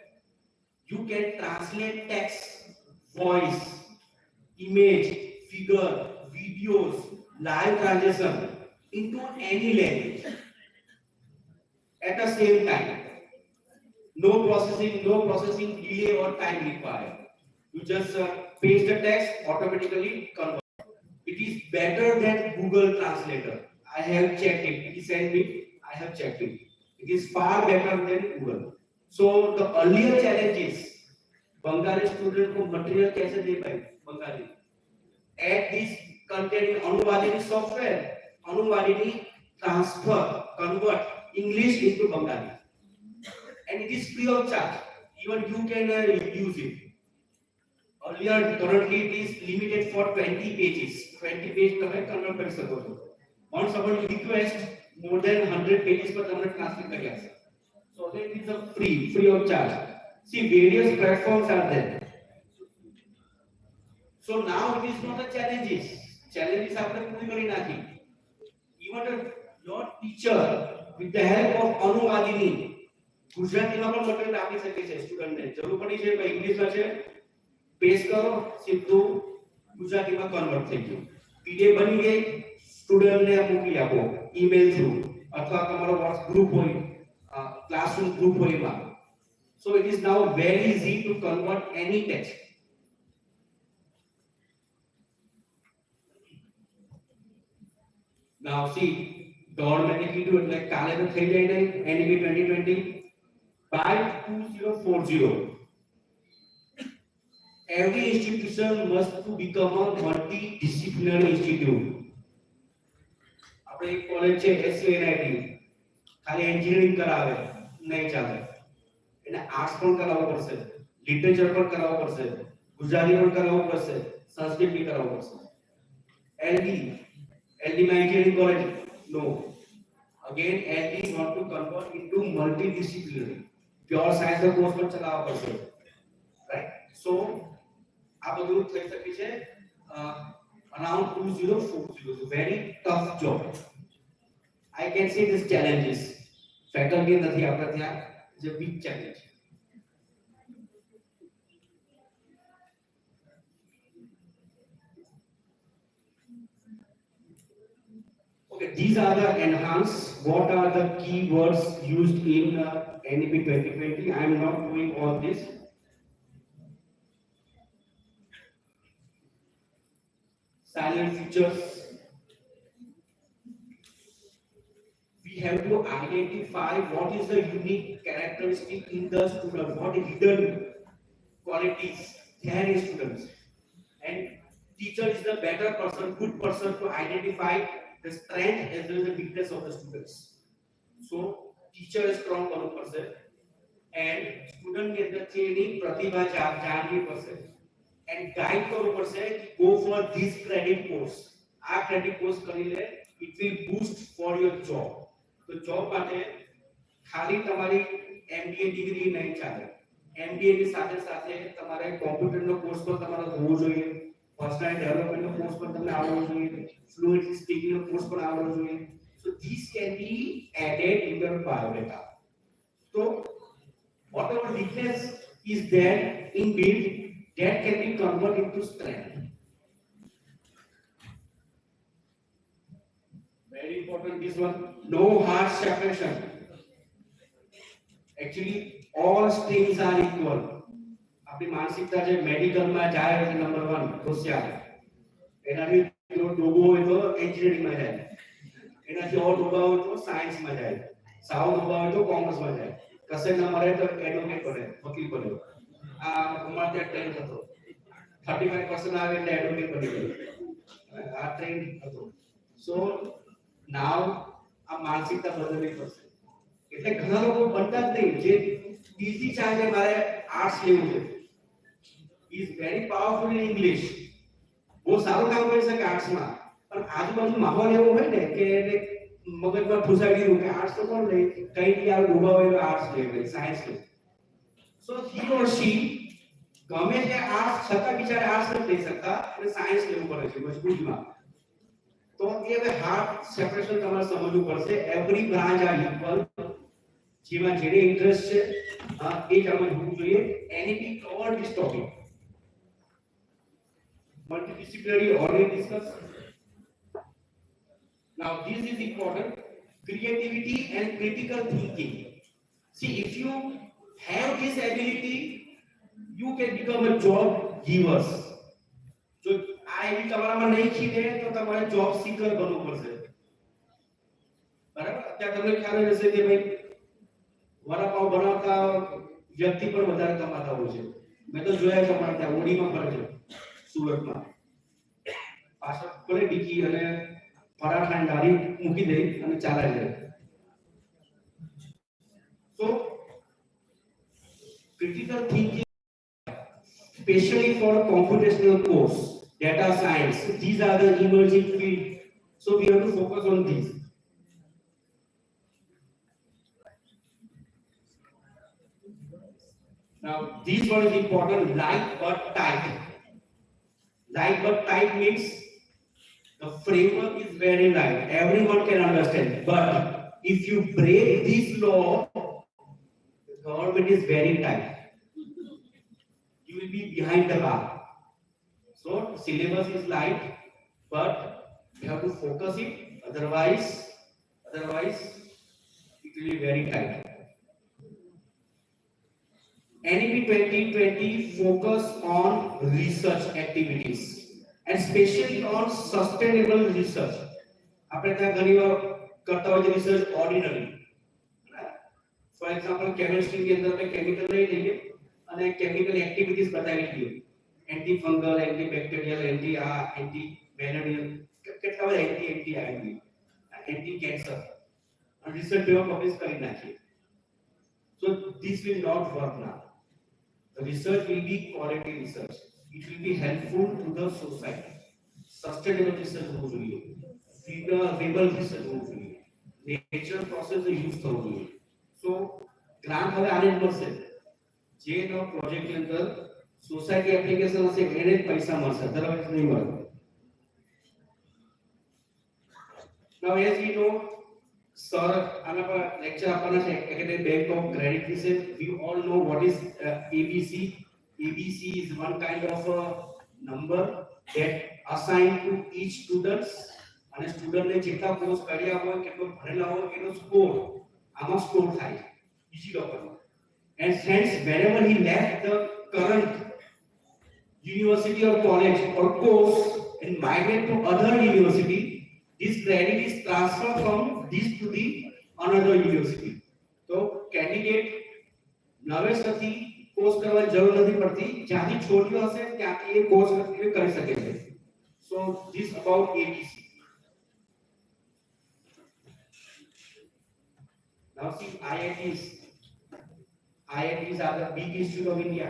you can translate text, voice, image, figure, videos, live translation into any language at the same time. No processing delay or time required. You just paste the text, automatically convert. It is better than Google Translator. I have checked it. He sent me. I have checked it. It is far better than Google. So the earlier challenge is Bengali student को material कैसे दे पाए Bengali. Add this content in Anuvadini software. Anuvadini convert English into Bengali, and it is free of charge. Even you can use it. Earlier, currently it is limited for 20 pages. 20 pages તમે convert કરી શકો છો. Once someone request more than 100 pages પર તમને translate કરી આપશે. So then it is a free of charge. See, various platforms are there. So now it is not a challenges. Challenges આપણે પૂરી કરી નાખી. Even your teacher, with the help of Anuvadini, ગુજરાતીમાં પણ material આપી શકે છે સ્ટુડન્ટને. જરૂર પડી છે ભાઈ ઇંગ્લિશમાં છે, પેસ્ટ કરો, સીધું ગુજરાતીમાં કન્વર્ટ થઈ ગયું. પીડીએફ બની ગઈ, સ્ટુડન્ટને મોકલી આપો ઈમેલ થ્રુ અથવા તમારો WhatsApp ગ્રુપ હોય, ક્લાસરૂમ ગ્રુપ હોય એમાં. So it is now very easy to convert any text. Now see, government કીધું એટલે કાલે તો થઈ જાય નહીં NEP 2020. by 2040, every institution must to become a multidisciplinary institute. આપણે એક કોલેજ છે SUNIT, ખાલી એન્જિનિયરિંગ કરાવે નહીં ચાલે, એને આર્ટ્સ પણ કરાવવું પડશે, લિટરેચર પણ કરાવવું પડશે, ગુજરાતી પણ કરાવવું પડશે, સંસ્કૃત પણ કરાવવું પડશે. LD માં engineering college, no. Again, LD want to convert into multidisciplinary, pure science no course પણ ચલાવવા પડશે, right? So આ બધું થઈ શકે છે around 2040. So very tough job. I can see these challenges. Faculty નથી આપણા ત્યાં, is a big challenge. Okay, these are the enhance. What are the keywords used in NEP 2020? I am not doing all this. Silent features. We have to identify what is the unique characteristic in the student, what is hidden qualities there in students, and teacher is the better person, good person to identify the strength as well as the weakness of the students. So teacher is strong person and student ની અંદર છે એની પ્રતિભા જાણવી પડશે and guide કરવું પડશે કે go for this credit course, આ credit course કરીને it will boost for your job. તો જોબ માટે ખાલી તમારી MBA ડિગ્રી નહીં ચાલે, MBA ની સાથે સાથે તમારે કોમ્પ્યુટરનો કોર્સ પણ તમારો હોવો જોઈએ, પર્સનલ ડેવલપમેન્ટનો કોર્સ પણ તમને આવડવો જોઈએ, ફ્લુએન્ટ સ્પીકિંગનો કોર્સ પણ આવડવો જોઈએ. So these can be added in your biodata. So whatever weakness is there inbuilt, that can be converted into strength. Very important this one, no harsh separation. Actually all streams are equal. આપણી માનસિકતા જે medical માં જાય છે number 1 હોશિયાર, એનાથી જો ડોબો હોય તો એન્જિનિયરિંગ માં જાય, એનાથી ઓર ડોબા હોય તો સાયન્સ માં જાય, સાવ ડોબા હોય તો કોમર્સ માં જાય, કશે ન મળે તો એડવોકેટ બને, વકીલ બને. આ અમારે ત્યાં ટ્રેન્ડ હતો, 35% આવે એટલે એડવોકેટ બની ગયો, આ ટ્રેન્ડ હતો. સો નાવ આ માનસિકતા બદલવી પડશે. એટલે ઘણા લોકો બનતા જ નહીં, જે ઈઝી ચાલે મારે આર્ટ્સ લેવું છે, is very powerful in English, બહુ સારું કામ કરી શકે આર્ટ્સ માં, પણ આજુબાજુ માહોલ એવો હોય ને કે એને મગજમાં ફૂસાવી દીધું કે આર્ટ્સ તો કોણ લે, કઈ બી આવે ડૂબા હોય તો આર્ટ્સ લે, સાયન્સ લે. સો હી ઓર શી ગમે તે આર્ટ્સ છતાં બિચારે આર્ટ્સ નથી લઈ શકતા અને સાયન્સ લેવું પડે છે મજબૂરીમાં. તો એ હવે હાર્ડ સેપરેશન તમારે સમજવું પડશે. એવરી બ્રાન્ચ આર ઇક્વલ, જેમાં જેને ઇન્ટરેસ્ટ છે એ જ આપણે હોવું જોઈએ. NEP cover this topic. Multidisciplinary already discussed. Now this is important, creativity and critical thinking. See, if you have this ability, you can become a job giver. જો આ એવી તમારામાં નહીં ખીલે તો તમારે જોબ સીકર બનવું પડશે, બરાબર? અત્યારે તમને ખ્યાલ હશે કે ભાઈ વડાપાવ બનાવતા વ્યક્તિ પણ વધારે કમાતા હોય છે. મેં તો જોયા છે અમારે ત્યાં ઓડીમાં ફરે છે, સુરતમાં, પાછળ ખોલે ડીકી અને પરાઠાની લારી મૂકી દે અને ચાલે જાય. So critical thinking, especially for computational course, data science, these are the emerging field, so we have to focus on these. Now this one is important, light but tight. Light but tight means the framework is very light, everyone can understand, but if you break this law, the government is very tight, you will be behind the bar. So syllabus is light, but you have to focus it, otherwise it will be very tight. NEP 2020 focus on research activities and especially on sustainable research. આપણે ત્યાં ઘણી વાર કરતા હોય છે research ordinary, for example chemistry ની અંદર મેં કેમિકલ લઈ લઈએ અને કેમિકલ એક્ટિવિટીઝ બતાવી દઈએ, anti fungal, anti bacterial, anti anti bacterial, કેટલા બધા એન્ટી આવી ગઈ, એન્ટી કેન્સર, અને રિસર્ચ પેપર પબ્લિશ કરી નાખીએ. So this will not work now. The research will be quality research. It will be helpful to the society. Sustainable research હોવું જોઈએ, feasible research હોવું જોઈએ, nature process નો use થવો જોઈએ. So grant હવે આને મળશે, જે નો પ્રોજેક્ટ ની અંદર સોસાયટી એપ્લિકેશન હશે એને જ પૈસા મળશે, અધરવાઇઝ નહીં મળે. Now as we know, sir આના પર લેક્ચર આપવાના છે એકેડેમિક બેંક ઓફ ક્રેડિટ વિશે. We all know what is ABC. ABC is one kind of a number that assigned to each students, અને સ્ટુડન્ટ ને જેટલા કોર્સ કર્યા હોય, કેટલો ભણેલા હોય એનો સ્કોર આમાં સ્કોર થાય બીજી લોકોનો. And hence whenever he left the current university or college or course and migrate to other university, this credit is transferred from this to the another university. So candidate નવેસરથી course કરવા જરૂર નથી પડતી, જ્યાંથી છોડ્યો હશે ત્યાંથી એ કોર્સ કરી શકે છે. So this about ABC. Now see IITs. IITs are the big institute of India.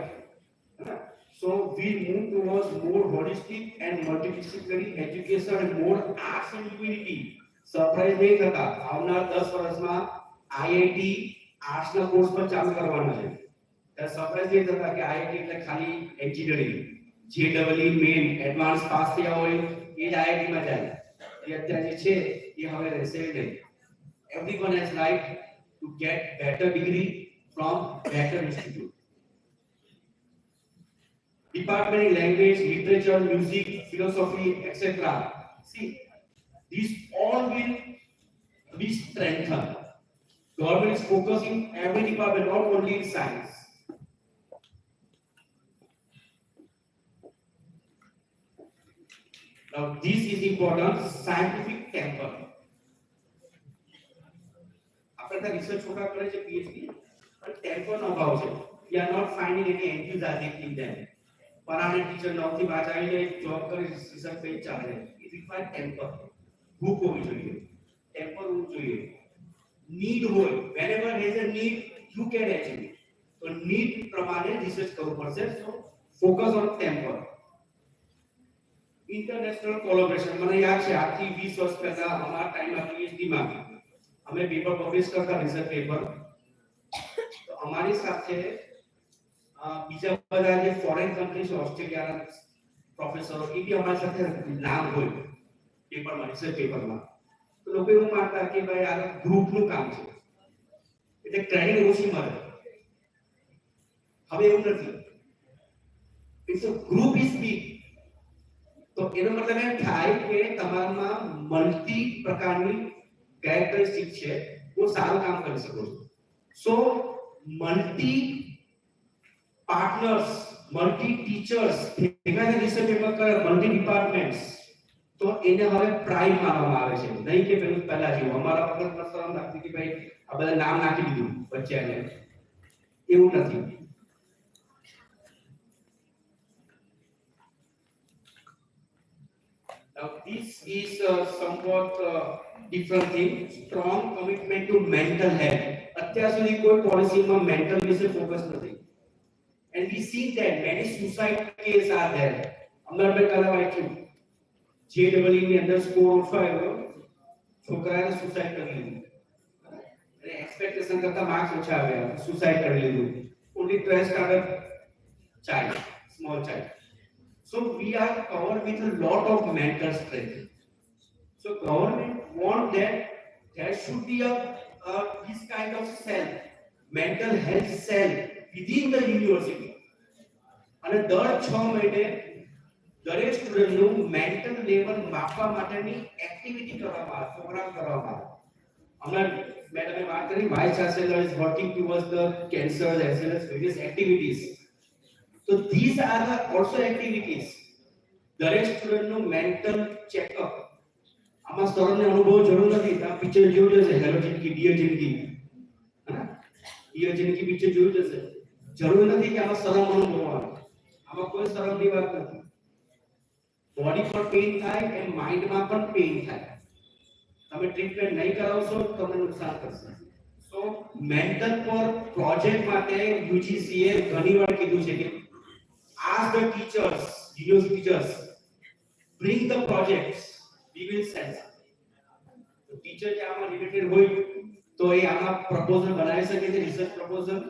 So we move towards more holistic and multidisciplinary education and more arts and humanity. Surprise નહીં થતા, આવનાર 10 વર્ષમાં આઈઆઈટી આર્ટ્સ ના course પર ચાલુ કરવાનો છે. ત્યારે સરપ્રાઈઝ નહીં થતા કે આઈઆઈટી એટલે ખાલી એન્જિનિયરિંગ, જેડબલઈ મેઇન એડવાન્સ પાસ થયા હોય એ જ આઈઆઈટી માં જાય. એ અત્યારે જે છે એ હવે રહેશે નહીં. Everyone has right to get better degree from better institute. Department in language, literature, music, philosophy, etc. See, these all will be strengthened. Government is focusing every department, not only in science. Now this is important, scientific temper. આપણે ત્યાં research છોકરા કરે છે PhD, but temper નો અભાવ છે. We are not finding any enthusiasm in them. પરાણે teacher 9 થી 5 આવીને જોબ કરી રિસર્ચ પેજ ચાલે. It requires temper. ભૂખ હોવી જોઈએ, ટેમ્પર હોવું જોઈએ, નીડ હોય. whenever there is a need you can achieve it. તો નીડ પ્રમાણે રિસર્ચ કરવું પડશે. So focus on temper. International collaboration. મને યાદ છે આજથી 20 વર્ષ પહેલા અમારા ટાઈમમાં PhD માં અમે પેપર પબ્લિશ કરતા, રિસર્ચ પેપર. તો અમારી સાથે બીજા બધા જે ફોરેન કન્ટ્રી છે, ઓસ્ટ્રેલિયાના પ્રોફેસરો, એ બી અમારી સાથે નામ હોય પેપરમાં, રિસર્ચ પેપરમાં. તો લોકો એવું માનતા કે ભાઈ આ ગ્રુપનું કામ છે એટલે ક્રેડિટ ઓછી મળે. હવે એવું નથી. It's a group is big. તો એનો મતલબ એમ થાય કે તમારામાં મલ્ટી પ્રકારની કેરેક્ટરિસ્ટિક છે, બહુ સારું કામ કરી શકો છો. સો મલ્ટી પાર્ટનર્સ, મલ્ટી ટીચર્સ ભેગા રિસર્ચ પેપર કરે, મલ્ટી ડિપાર્ટમેન્ટ્સ, તો એને હવે પ્રાઇડ માનવામાં આવે છે. નહીં કે પેલું પહેલા જેવું અમારા પર શરમ લાગતી કે ભાઈ આ બધા નામ નાખી દીધું બચ્ચાને, એવું નથી. Now this is somewhat different thing. Strong commitment to mental health. અત્યાર સુધી કોઈ પોલિસીમાં મેન્ટલ વિશે ફોકસ નથી. And we see that many suicide cases are there. અમદાર બે કલા વાંચ્યું, જેડબલઈ ની અંદર સ્કોર ઓછો આવ્યો, છોકરાએ સુસાઇડ કરી લીધું. અને એક્સપેક્ટેશન કરતા માર્ક્સ ઓછા આવ્યા, સુસાઇડ કરી લીધું. Only 12th standard child, small child. So we are covered with a lot of mental strength. So government want that there should be a this kind of cell, mental health cell within the university. અને દર 6 મહિને દરેક સ્ટુડન્ટનું mental level માપવા માટેની activity કરવામાં આવે, programme કરવામાં આવે. હમણાં મેડમે વાત કરી, vice chancellor is working towards the cancer as well as various activities. So these are the also activities. દરેક સ્ટુડન્ટનું મેન્ટલ ચેકઅપ. આમાં સ્ટુડન્ટને અનુભવ જરૂર નથી, આ પિક્ચર જેવું છે, હેલો જિંદગી ડિયર જિંદગી. ડિયોજેનિક પિક્ચર જોયું જશે. જરૂર નથી કે આમાં શરમ અનુભવવાનો, આમાં કોઈ શરમની વાત નથી. બોડી પર પેઇન થાય એમ માઇન્ડમાં પણ પેઇન થાય. તમે ટ્રીટમેન્ટ નહીં કરાવશો તો તમને નુકસાન કરશે. સો મેન્ટલ પર પ્રોજેક્ટ માટે યુજીસીએ ઘણી વાર કીધું છે કે ask the teachers, university teachers, bring the projects, we will send. તો ટીચર જે આમાં રિલેટેડ હોય તો એ આમાં પ્રપોઝલ બનાવી શકે છે, research proposal.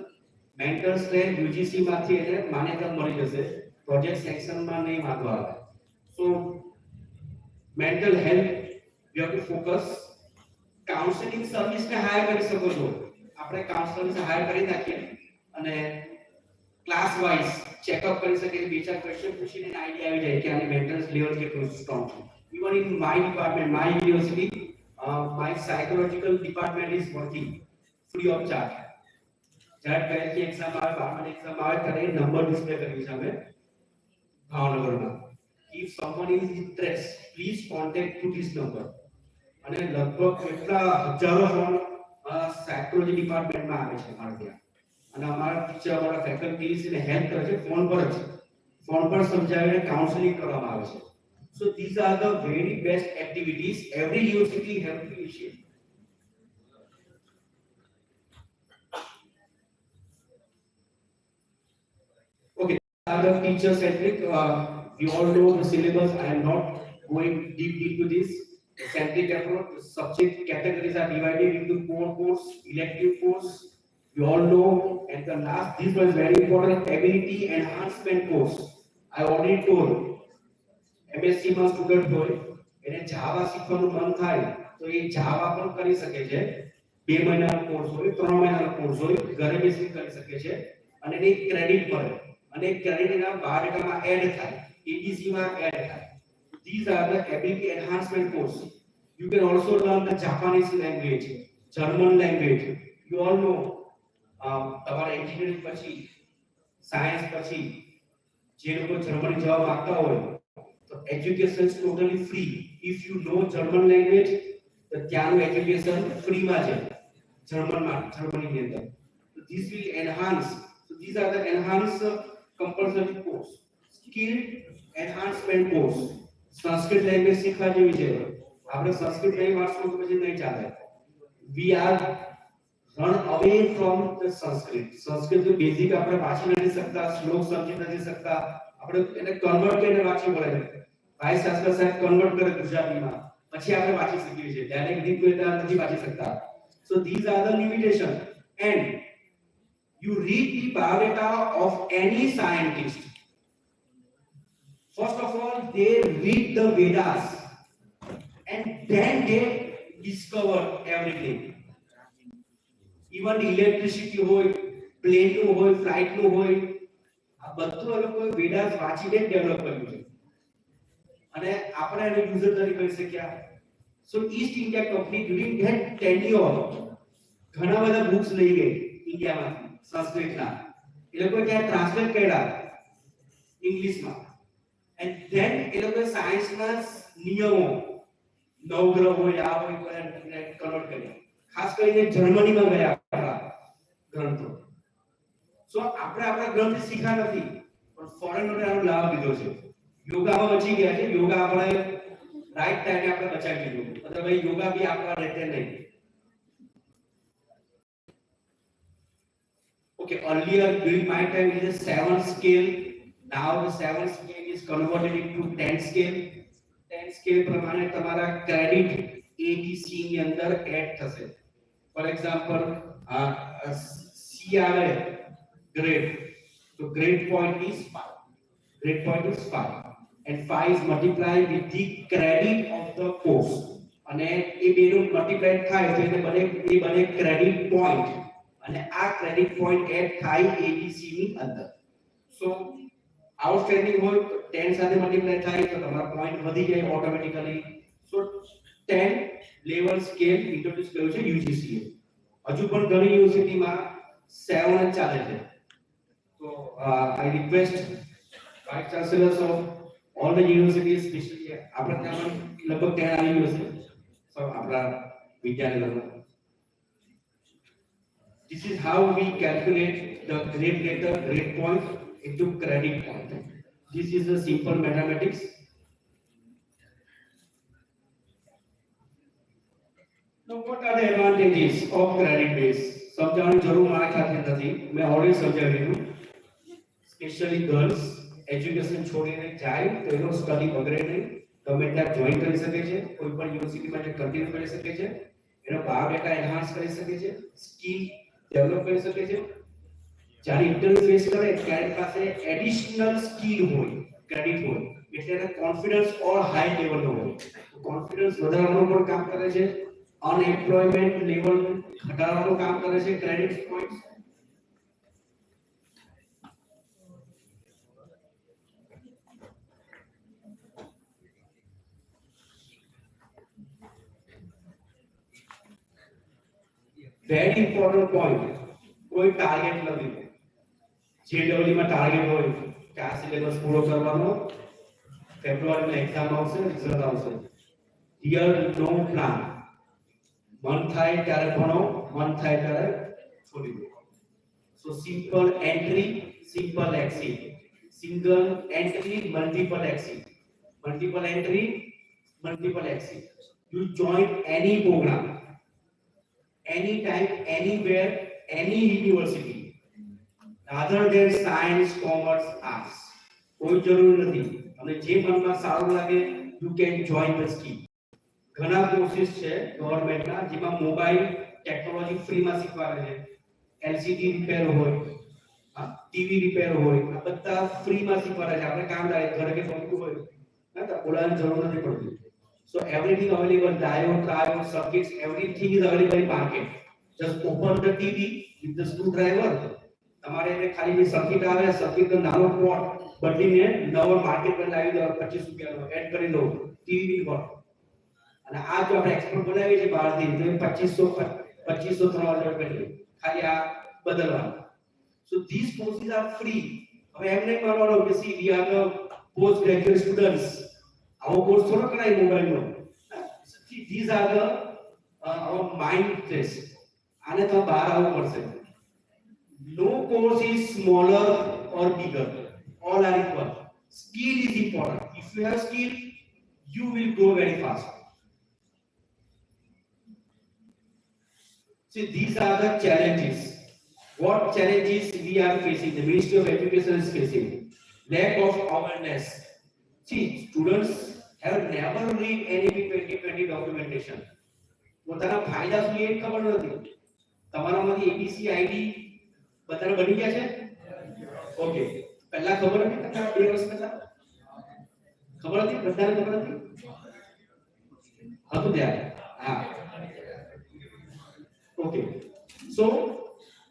Mental strength UGC માંથી એને માન્યતા મળી જશે, પ્રોજેક્ટ સેક્શનમાં નહીં વાંધો આવે. So mental health you have to focus. Counselling service ને હાયર કરી શકો છો. આપણે કાઉન્સલર્સ હાયર કરી નાખીએ અને ક્લાસ વાઇઝ ચેકઅપ કરી શકીએ, બે ચાર ક્વેશ્ચન પૂછીને આઈડિયા આવી જાય કે આની મેન્ટલ લેવલ કેટલું સ્ટ્રોંગ છે. Even in my department, my university, my psychological department is working free of charge. જ્યારે પહેલી એક્ઝામ આવે, બારમાની એક્ઝામ આવે ત્યારે નંબર ડિસ્પ્લે કર્યું છે અમે ભાવનગરમાં. If someone is interested, please contact to this number. અને લગભગ કેટલા હજારો ફોન સાયકોલોજી ડિપાર્ટમેન્ટમાં આવે છે અમારે ત્યાં. અને અમારા ટીચર, અમારા ફેકલ્ટીઝ એને હેલ્પ કરે છે ફોન પર જ. ફોન પર સમજાવીને કાઉન્સેલિંગ કરવામાં આવે છે. સો these are the very best activities every university have to initiate. Okay, are the teacher centric. We all know the syllabus. I am not going deep into this. The centric approach, the subject categories are divided into core course, elective course. You all know. And the last, this was very important, ability enhancement course. I already told. MSc માં student હોય એને જાવા શીખવાનું મન થાય તો એ જાવા પણ કરી શકે છે. 2 મહિનાનો કોર્સ હોય, 3 મહિનાનો કોર્સ હોય, ઘરે બેસીને કરી શકે છે. અને એને ક્રેડિટ મળે અને ક્રેડિટ એના બાયોડેટામાં એડ થાય, ABC માં એડ થાય. These are the ability enhancement course. You can also learn the Japanese language, German language. You all know. તમારા એન્જિનિયરિંગ પછી, સાયન્સ પછી જે લોકો જર્મની જવા માંગતા હોય તો education is totally free. If you know German language તો ત્યાંનું એજ્યુકેશન ફ્રીમાં છે જર્મનીની અંદર. So this will enhance. So these are the enhanced compulsory course. Skill enhancement course. Sanskrit language શીખવા જેવી છે. આપણે સંસ્કૃત નહીં વાંચશું તો પછી નહીં ચાલે. We are run away from the Sanskrit. Sanskrit તો બેઝિક આપણે વાંચી નથી શકતા, શ્લોક સમજી નથી શકતા. આપણે એને કન્વર્ટ કરીને વાંચવું પડે. ભાઈ શાસ્ત્ર સાહેબ કન્વર્ટ કરે ગુજરાતીમાં, પછી આપણે વાંચી શકીએ છીએ. ડાયરેક્ટ રીત તો નથી વાંચી શકતા. So these are the limitations. And you read the biodata of any scientist. First of all, they read the Vedas and then they discover everything. Even electricity હોય, plane નું હોય, flight નું હોય, આ બધું એ લોકોએ વેદાસ વાંચીને ડેવલપ કર્યું છે. અને આપણે એને યુઝર તરીકે કરી શક્યા. So East India Company during that tenure ઘણા બધા બુક્સ લઈ ગઈ ઇન્ડિયામાંથી સંસ્કૃતના. એ લોકોએ ત્યાં ટ્રાન્સલેટ કર્યા ઇંગ્લિશમાં. And then એ લોકોએ સાયન્સના નિયમો, નવગ્રહ હોય, આ હોય, કન્વર્ટ કર્યા. ખાસ કરીને જર્મનીમાં ગયા આપણા ગ્રંથો. સો આપણે આપણા ગ્રંથ શીખ્યા નથી પણ ફોરેનરોએ આનો લાભ લીધો છે. યોગામાં બચી ગયા છે. યોગા આપણે રાઈટ ટાઈમે આપણે બચાવી લીધું. મતલબ ભાઈ યોગા બી આપણા રહેતે નહીં. Okay, earlier during my time it is a 7 scale. Now the 7 scale is converted into 10 scale. 10 scale પ્રમાણે તમારા ક્રેડિટ ABC ની અંદર એડ થશે. For example, C આવે grade, so grade point is 5. Grade point is 5, and 5 is multiplied with the credit of the course. અને એ બેનું multiply થાય તો એને બને ક્રેડિટ પોઈન્ટ. અને આ ક્રેડિટ પોઈન્ટ એડ થાય ABC ની અંદર. સો આઉટસ્ટેન્ડિંગ હોય તો 10 સાથે મલ્ટીપ્લાય થાય તો તમારો પોઈન્ટ વધી જાય ઓટોમેટિકલી. સો 10 લેવલ સ્કેલ ઇન્ટ્રોડ્યુસ કર્યું છે યુજીસીએ. હજુ પણ ઘણી યુનિવર્સિટીમાં 7 જ ચાલે છે. તો I request vice chancellors of all the universities, specially આપણે ત્યાં લગભગ 10 આવી ગયું છે. સો આપણા વિદ્યાનગરમાં This is how we calculate the grade letter, grade point into credit point. This is a simple mathematics. Now, what are the advantages of credit base? समझाने जरूर मारा ख्याल નથી मैं ऑलरेडी समझाવી દીધું. સ્પેશિયલી ગર્લ્સ એજ્યુકેશન છોડીને જાય તો એનો સ્ટડી બગડે નહીં, ગમે ત્યાં જોઈન કરી શકે છે, કોઈ પણ યુનિવર્સિટી માટે કન્ટિન્યુ કરી શકે છે, એનો બાયોડેટા એન્હાન્સ કરી શકે છે, સ્કિલ ડેવલપ કરી શકે છે. જ્યારે ઇન્ટરવ્યુ ફેસ કરે ત્યારે પાસે એડિશનલ સ્કિલ હોય, ક્રેડિટ હોય, એટલે એને કોન્ફિડન્સ ઓર હાઈ લેવલનો હોય. કોન્ફિડન્સ વધારવાનું પણ કામ કરે છે, અનએમ્પ્લોયમેન્ટ લેવલ ઘટાડવાનું કામ કરે છે credit points. Very important point, કોઈ ટાર્ગેટ નથી. જેડબલ્યુ માં ટાર્ગેટ હોય કે આ સિલેબસ પૂરો કરવાનો, ફેબ્રુઆરીમાં એક્ઝામ આવશે, રિઝલ્ટ આવશે. Here no plan. મન થાય ત્યારે ભણો, મન થાય ત્યારે છોડી દો. So simple entry, simple exit. Single entry, multiple exit. Multiple entry, multiple exit. You join any programme, anytime, anywhere, any university, rather than science, commerce, arts. કોઈ જરૂર નથી. અને જે મનમાં સારું લાગે, you can join the scheme. ઘણા courses છે ગવર્નમેન્ટના જેમાં મોબાઈલ ટેકનોલોજી ફ્રીમાં શીખવાડે છે, એલસીડી રિપેર હોય, ટીવી રિપેર હોય, આ બધા ફ્રીમાં શીખવાડે છે. આપણે કામ લાગે ઘરે કે ફોન હોય ના તો બોલાવવાની જરૂર નથી પડતી. So everything available, diode, triode, circuits, everything is available in market. Just open the TV with the screwdriver. તમારે એને ખાલી જે સર્કિટ આવે, સર્કિટનો નાનો પોર્ટ બદલીને નવો માર્કેટ પર લાવી દો, 25 રૂપિયાનો એડ કરી દો ટીવી પોર્ટ. અને આ જો આપણે એક્સપોર્ટ બનાવીએ છીએ બહારથી તો 2500 3000 રૂપિયા ખાલી આ બદલવાનું. So these courses are free. હવે એમ નહીં માનવાનું કે C we are the post graduate students. our course થોડો કરાય મોબાઈલનો. these are the our mind test. આને તો બહાર આવવું પડશે. no course is smaller or bigger, all are equal. Skill is important. If you have skill, you will grow very fast. See, these are the challenges. What challenges we are facing, the Ministry of Education is facing? Lack of awareness. See, students have never read any 2020 documentation. પોતાના ફાયદા શું એ ખબર નથી. તમારામાંથી ABC ID બધાને બની ગયા છે? ઓકે. પહેલા ખબર હતી તમને 2 વર્ષ પહેલા? ખબર હતી? બધાને ખબર હતી? હતું ત્યારે. હા. ઓકે. સો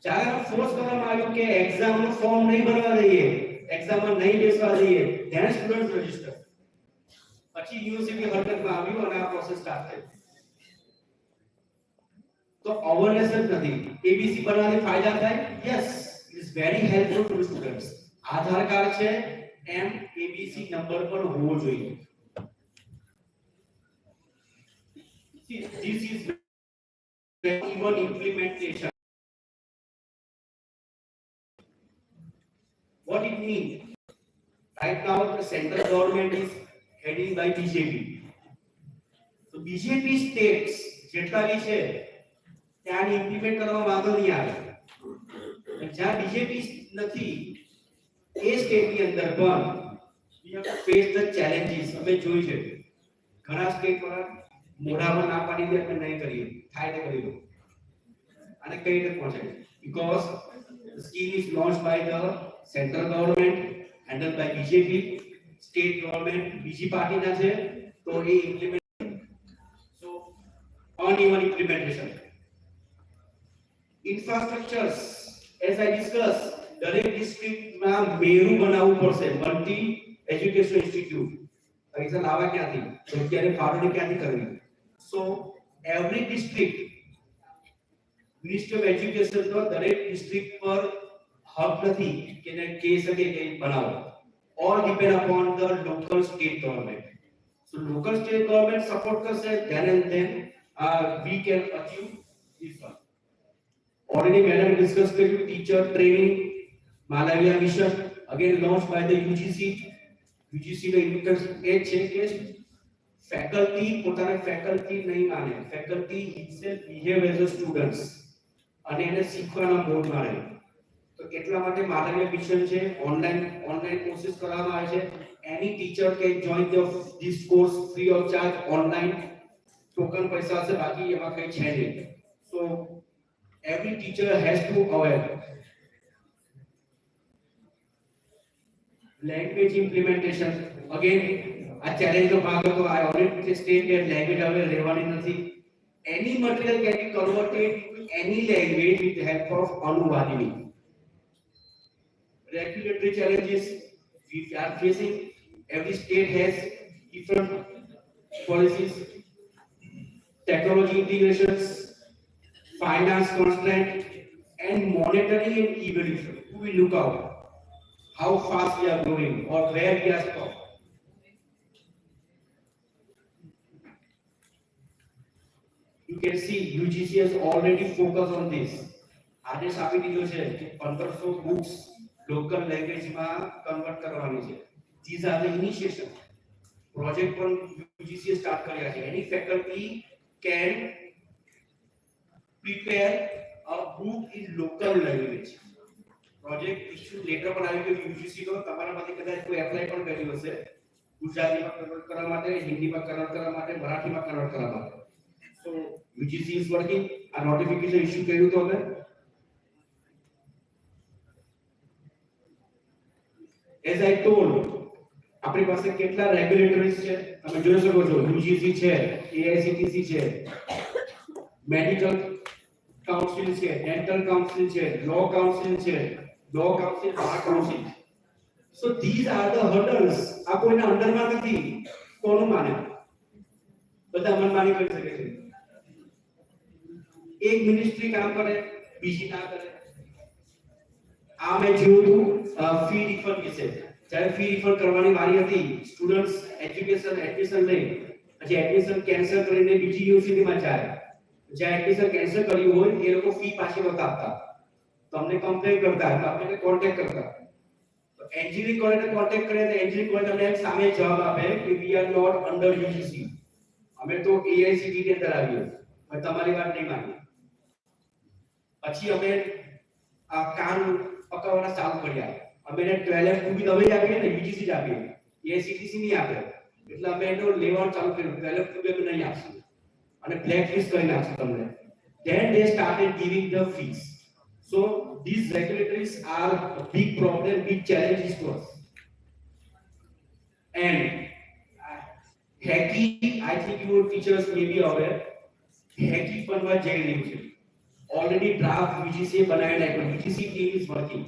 જ્યારે ફોર્સ કરવામાં આવ્યું કે એક્ઝામનું ફોર્મ નહીં ભરવા દઈએ, એક્ઝામમાં નહીં બેસવા દઈએ, then students register. પછી યુનિવર્સિટી હરકતમાં આવ્યું અને આ પ્રોસેસ સ્ટાર્ટ થઈ. તો અવેરનેસ જ નથી. એબીસી બનાવવાથી ફાયદા થાય? Yes, it is very helpful two students. Aadhaar card છે એમ એબીસી નંબર પણ હોવો જોઈએ. This is even implementation. What it means? Right now the central government is heading by BJP. So BJP states જેટલા બી છે ત્યાં implement કરવામાં વાંધો નહીં આવે. જ્યાં BJP નથી એ સ્ટેટની અંદર પણ we have to face the challenges. અમે જોઈ છે ઘણા સ્ટેટ પર મોઢામાં ના પાડી દે આપણે નહીં કરીએ, થાય તે કરી દો. અને કઈ રીતે પહોંચે? Because the scheme is launched by the central government, handled by BJP, state government બીજી પાર્ટીના છે તો એ implement. So uneven implementation. Infrastructures, as I discussed, દરેક ડિસ્ટ્રિક્ટમાં મેરુ બનાવવું પડશે, મલ્ટી એજ્યુકેશન ઇન્સ્ટિટ્યૂટ. પૈસા લાવવા ક્યાંથી? જગ્યાની ફાળવણી ક્યાંથી કરવી? So every district, Ministry of Education નો દરેક ડિસ્ટ્રિક્ટ પર હક નથી કે ને કહી શકે કે બનાવો. All depend upon the local state government. So local state government support કરશે, then and then we can achieve this one. Already madam discussed with you teacher training Malavia mission again launched by the UGC. UGC નો interest એ છે કે faculty પોતાને faculty નહીં માને, faculty himself behave as a students અને એને શીખવાના મોડ માને. તો એટલા માટે માલવ્ય મિશન છે, ઓનલાઈન કોર્सेस કરવામાં આવે છે. એની ટીચર કે join this course free of charge online. Token પૈસા છે બાકી એમાં કઈ છે નહીં. So every teacher has to aware. Language implementation again a challenge of ભાગ હતો. I already stated language હવે રહેવાની નથી. Any material can be converted into any language with the help of Anuvadini. Regulatory challenges we are facing. Every state has different policies, technology integrations, finance constraint, and monitoring and evaluation. Who will look out how fast we are growing or where we are stopped. You can see UGC has already focused on this. આદેશ આપી દીધો છે કે 1500 books local language માં convert કરવાની છે. These are the initiation. Project પણ UGC start કર્યા છે. Any faculty can prepare a book in local language. Project issue later પણ આવી ગયો UGC નો. તમારામાંથી કદાચ કોઈ એપ્લાય પણ કર્યું હશે. ગુજરાતીમાં કન્વર્ટ કરવા માટે, હિન્દીમાં કન્વર્ટ કરવા માટે, મરાઠીમાં કન્વર્ટ કરવા માટે. So UGC is working. A notification issue કર્યું તો અમે. As I told, આપણી પાસે કેટલા રેગ્યુલેટરીઝ છે તમે જોઈ શકો છો. UGC છે, AICTC છે, મેડિકલ કાઉન્સિલ છે, ડેન્ટલ કાઉન્સિલ છે, લો કાઉન્સિલ છે, law council, bar council. So these are the hurdles. આ કોઈના અંડરમાં નથી. કોનું માને? બધા મનમાની કરી શકે છે. એક મિનિસ્ટ્રી કામ કરે, બીજી ના કરે. આ મેં જોયું ફી રિફંડ વિશે. જ્યારે ફી રિફંડ કરવાની વારી હતી, સ્ટુડન્ટ્સ એજ્યુકેશન એડમિશન લઈ પછી એડમિશન કેન્સલ કરીને બીજી યુનિવર્સિટીમાં જાય. જ્યાં એડમિશન કેન્સલ કર્યું હોય એ લોકો ફી પાછી નહોતા આપતા. તો અમને કમ્પ્લેન કરતા, તો આપણે કોન્ટેક્ટ કરતા. તો એન્જિનિયરિંગ કોલેજને કોન્ટેક્ટ કરે તો એન્જિનિયરિંગ કોલેજ અમને એક સામે જવાબ આપે કે we are not under UGC. અમે તો એઆઈસીટી ની અંદર આવીએ, પણ તમારી વાત નહીં માની. પછી અમે આ કામ પકડવાના ચાલુ કર્યા. અમે 12 બી તમે જ આપીએ ને, યુજીસી જ આપીએ, એઆઈસીટીસી નહીં આપે. એટલે અમે એનો લેવાનું ચાલુ કર્યું. 12 બી અમે નહીં આપશું અને બ્લેક લિસ્ટ કરી નાખશું તમને. Then they started giving the fees. So these regulatories are a big problem, big challenges to us. And hacking, I think your teachers may be aware, hacking બનવા જઈ રહ્યું છે. Already draft UGC બનાવી નાખ્યો. UGC team is working.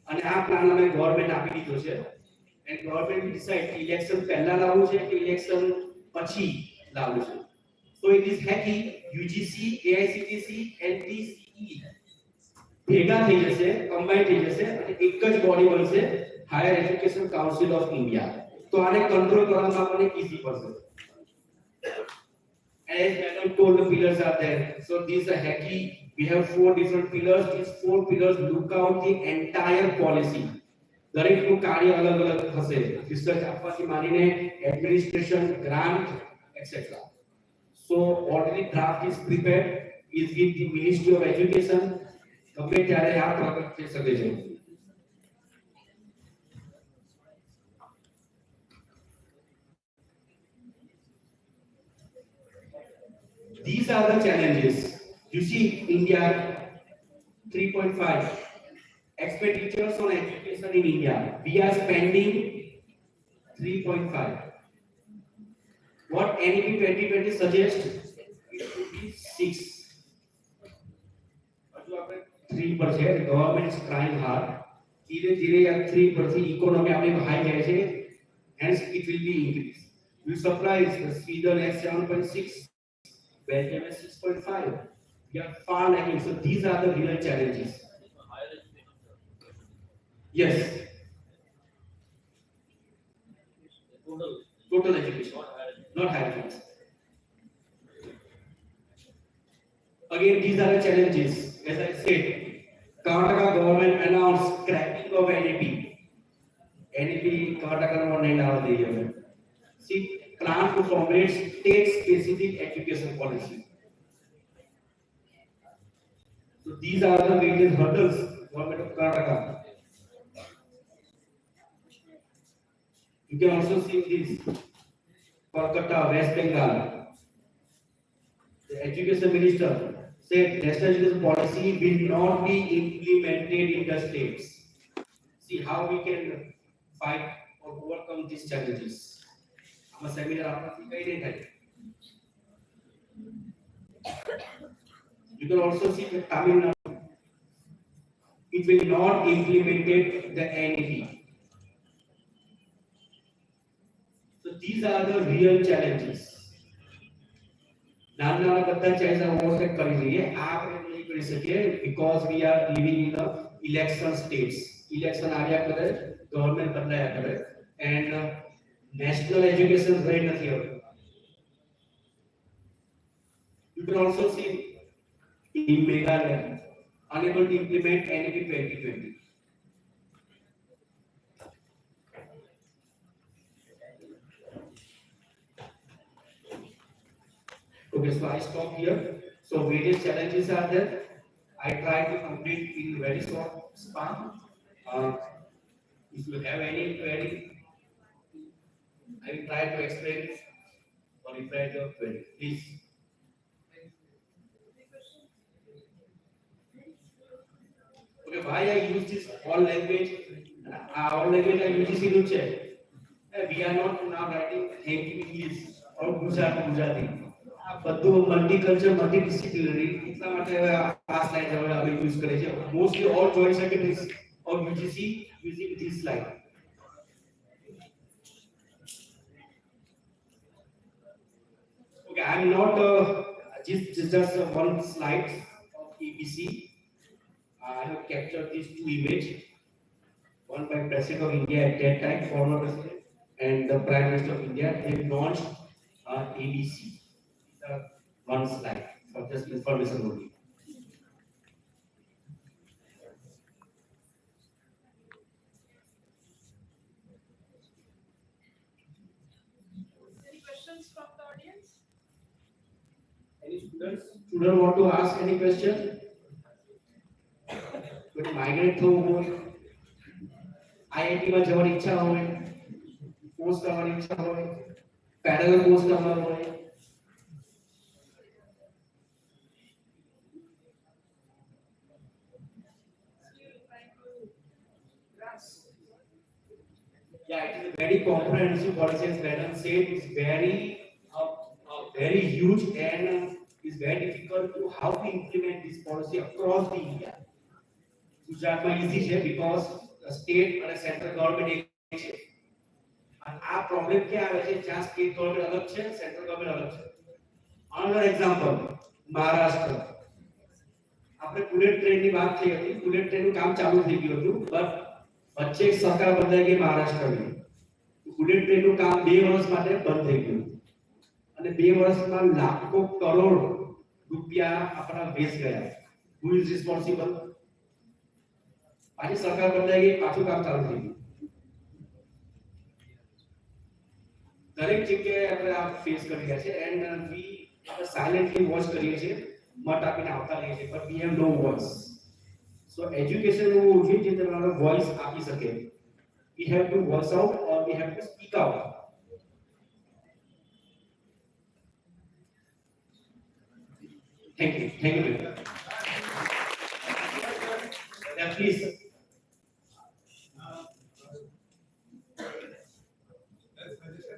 અને આ plan અમે government આપી દીધો છે. and government will decide કે ઇલેક્શન પહેલા લાવવું છે કે ઇલેક્શન પછી લાવવું છે. So it is hacking UGC, AICTC and TCE ભેગા થઈ જશે, કમ્બાઈન થઈ જશે અને એક જ બોડી બનશે, higher education council of India. તો આને કંટ્રોલ કરવામાં આપણને ઈઝી પડશે. As madam told, the pillars are there. So these are hacky. We have 4 different pillars. These 4 pillars look out the entire policy. દરેકનું કાર્ય અલગ અલગ હશે. રિસર્ચ આપવાથી માનીને administration, grant, etc. So already draft is prepared, is with the Ministry of Education. ગમે ત્યારે આ પ્રોજેક્ટ થઈ શકે છે. These are the challenges. You see, India 3.5 expenditures on education in India. We are spending 3.5. What NEP 2020 suggests? It should be 6. 3%. The government is trying hard. धीरे-धीरे या 3% economy अपने high जाए छे. Hence, it will be increased. We surprised Sweden at 7.6. Belgium is 6.5. We are far lagging. So these are the real challenges. Yes. Total education, not higher education. Again, these are the challenges. as I said, Karnataka government announced scrapping of NEP. NEP Karnataka government now the year. See, plan to formulate state-specific education policy. So these are the various hurdles government of Karnataka. You can also see this Kolkata, West Bengal. The education minister said national education policy will not be implemented in the states. See how we can fight or overcome these challenges. Our seminar आपका नहीं है. You can also see that Tamil Nadu, it will not implemented the NEP. So these are the real challenges. नाना बता चाहिए overtake करी रही है आप नहीं कर सके because we are living in the election states. Election आ गया करे government बदलाया करे and national education rate नहीं हो. You can also see in Meghalaya unable to implement NEP 2020. Okay, so I stop here. So various challenges are there. I try to complete in very short span. If you have any query, I will try to explain or reply to your query. Please. Okay, why I use this all language? All language I use this in chat. We are not now writing thank you English or Gujarati. બધું મલ્ટીકલ્ચર multidisciplinary એટલા માટે આ slide હવે અમે use કરે છે mostly all join secretaries of UGC using this slide okay I am not just one slide of EBC. I have captured these two images, one by President of India at that time, former President, and the Prime Minister of India. They launched ABC. One slide for just information only. Any questions from the audience? Any students? Student want to ask any question? Could migrate to IIT માં જવાની ઈચ્છા હોય, course કરવાની ઈચ્છા હોય, parallel course કરવાનો હોય. Yeah, it is a very comprehensive policy, as Madam said. It's very huge and it's very difficult to how to implement this policy across the India. Gujarat is easy because the state and the central government એક છે. And આ problem ક્યાં આવે છે જ્યાં state government અલગ છે, central government અલગ છે. Another example, Maharashtra. આપણે બુલેટ ટ્રેનની વાત થઈ હતી, બુલેટ ટ્રેનનું કામ ચાલુ થઈ ગયું હતું, but વચ્ચે એક સરકાર બદલાઈ ગઈ મહારાષ્ટ્રની. બુલેટ ટ્રેનનું કામ 2 વર્ષ માટે બંધ થઈ ગયું અને 2 વર્ષમાં લાખો કરોડ રૂપિયા આપણા વેસ્ટ ગયા. Who is responsible? પાછી સરકાર બદલાઈ ગઈ, પાછું કામ ચાલુ થઈ ગયું. દરેક જગ્યાએ આપણે આ ફેસ કરી રહ્યા છે એન્ડ વી આપણે સાયલેન્ટલી વોચ કરીએ છીએ, મત આપીને આવતા રહીએ છીએ, but we have no voice. So education એવું છે જે તમારો voice આપી શકે. We have to voice out or we have to speak out. Thank you. Thank you. Yeah, please.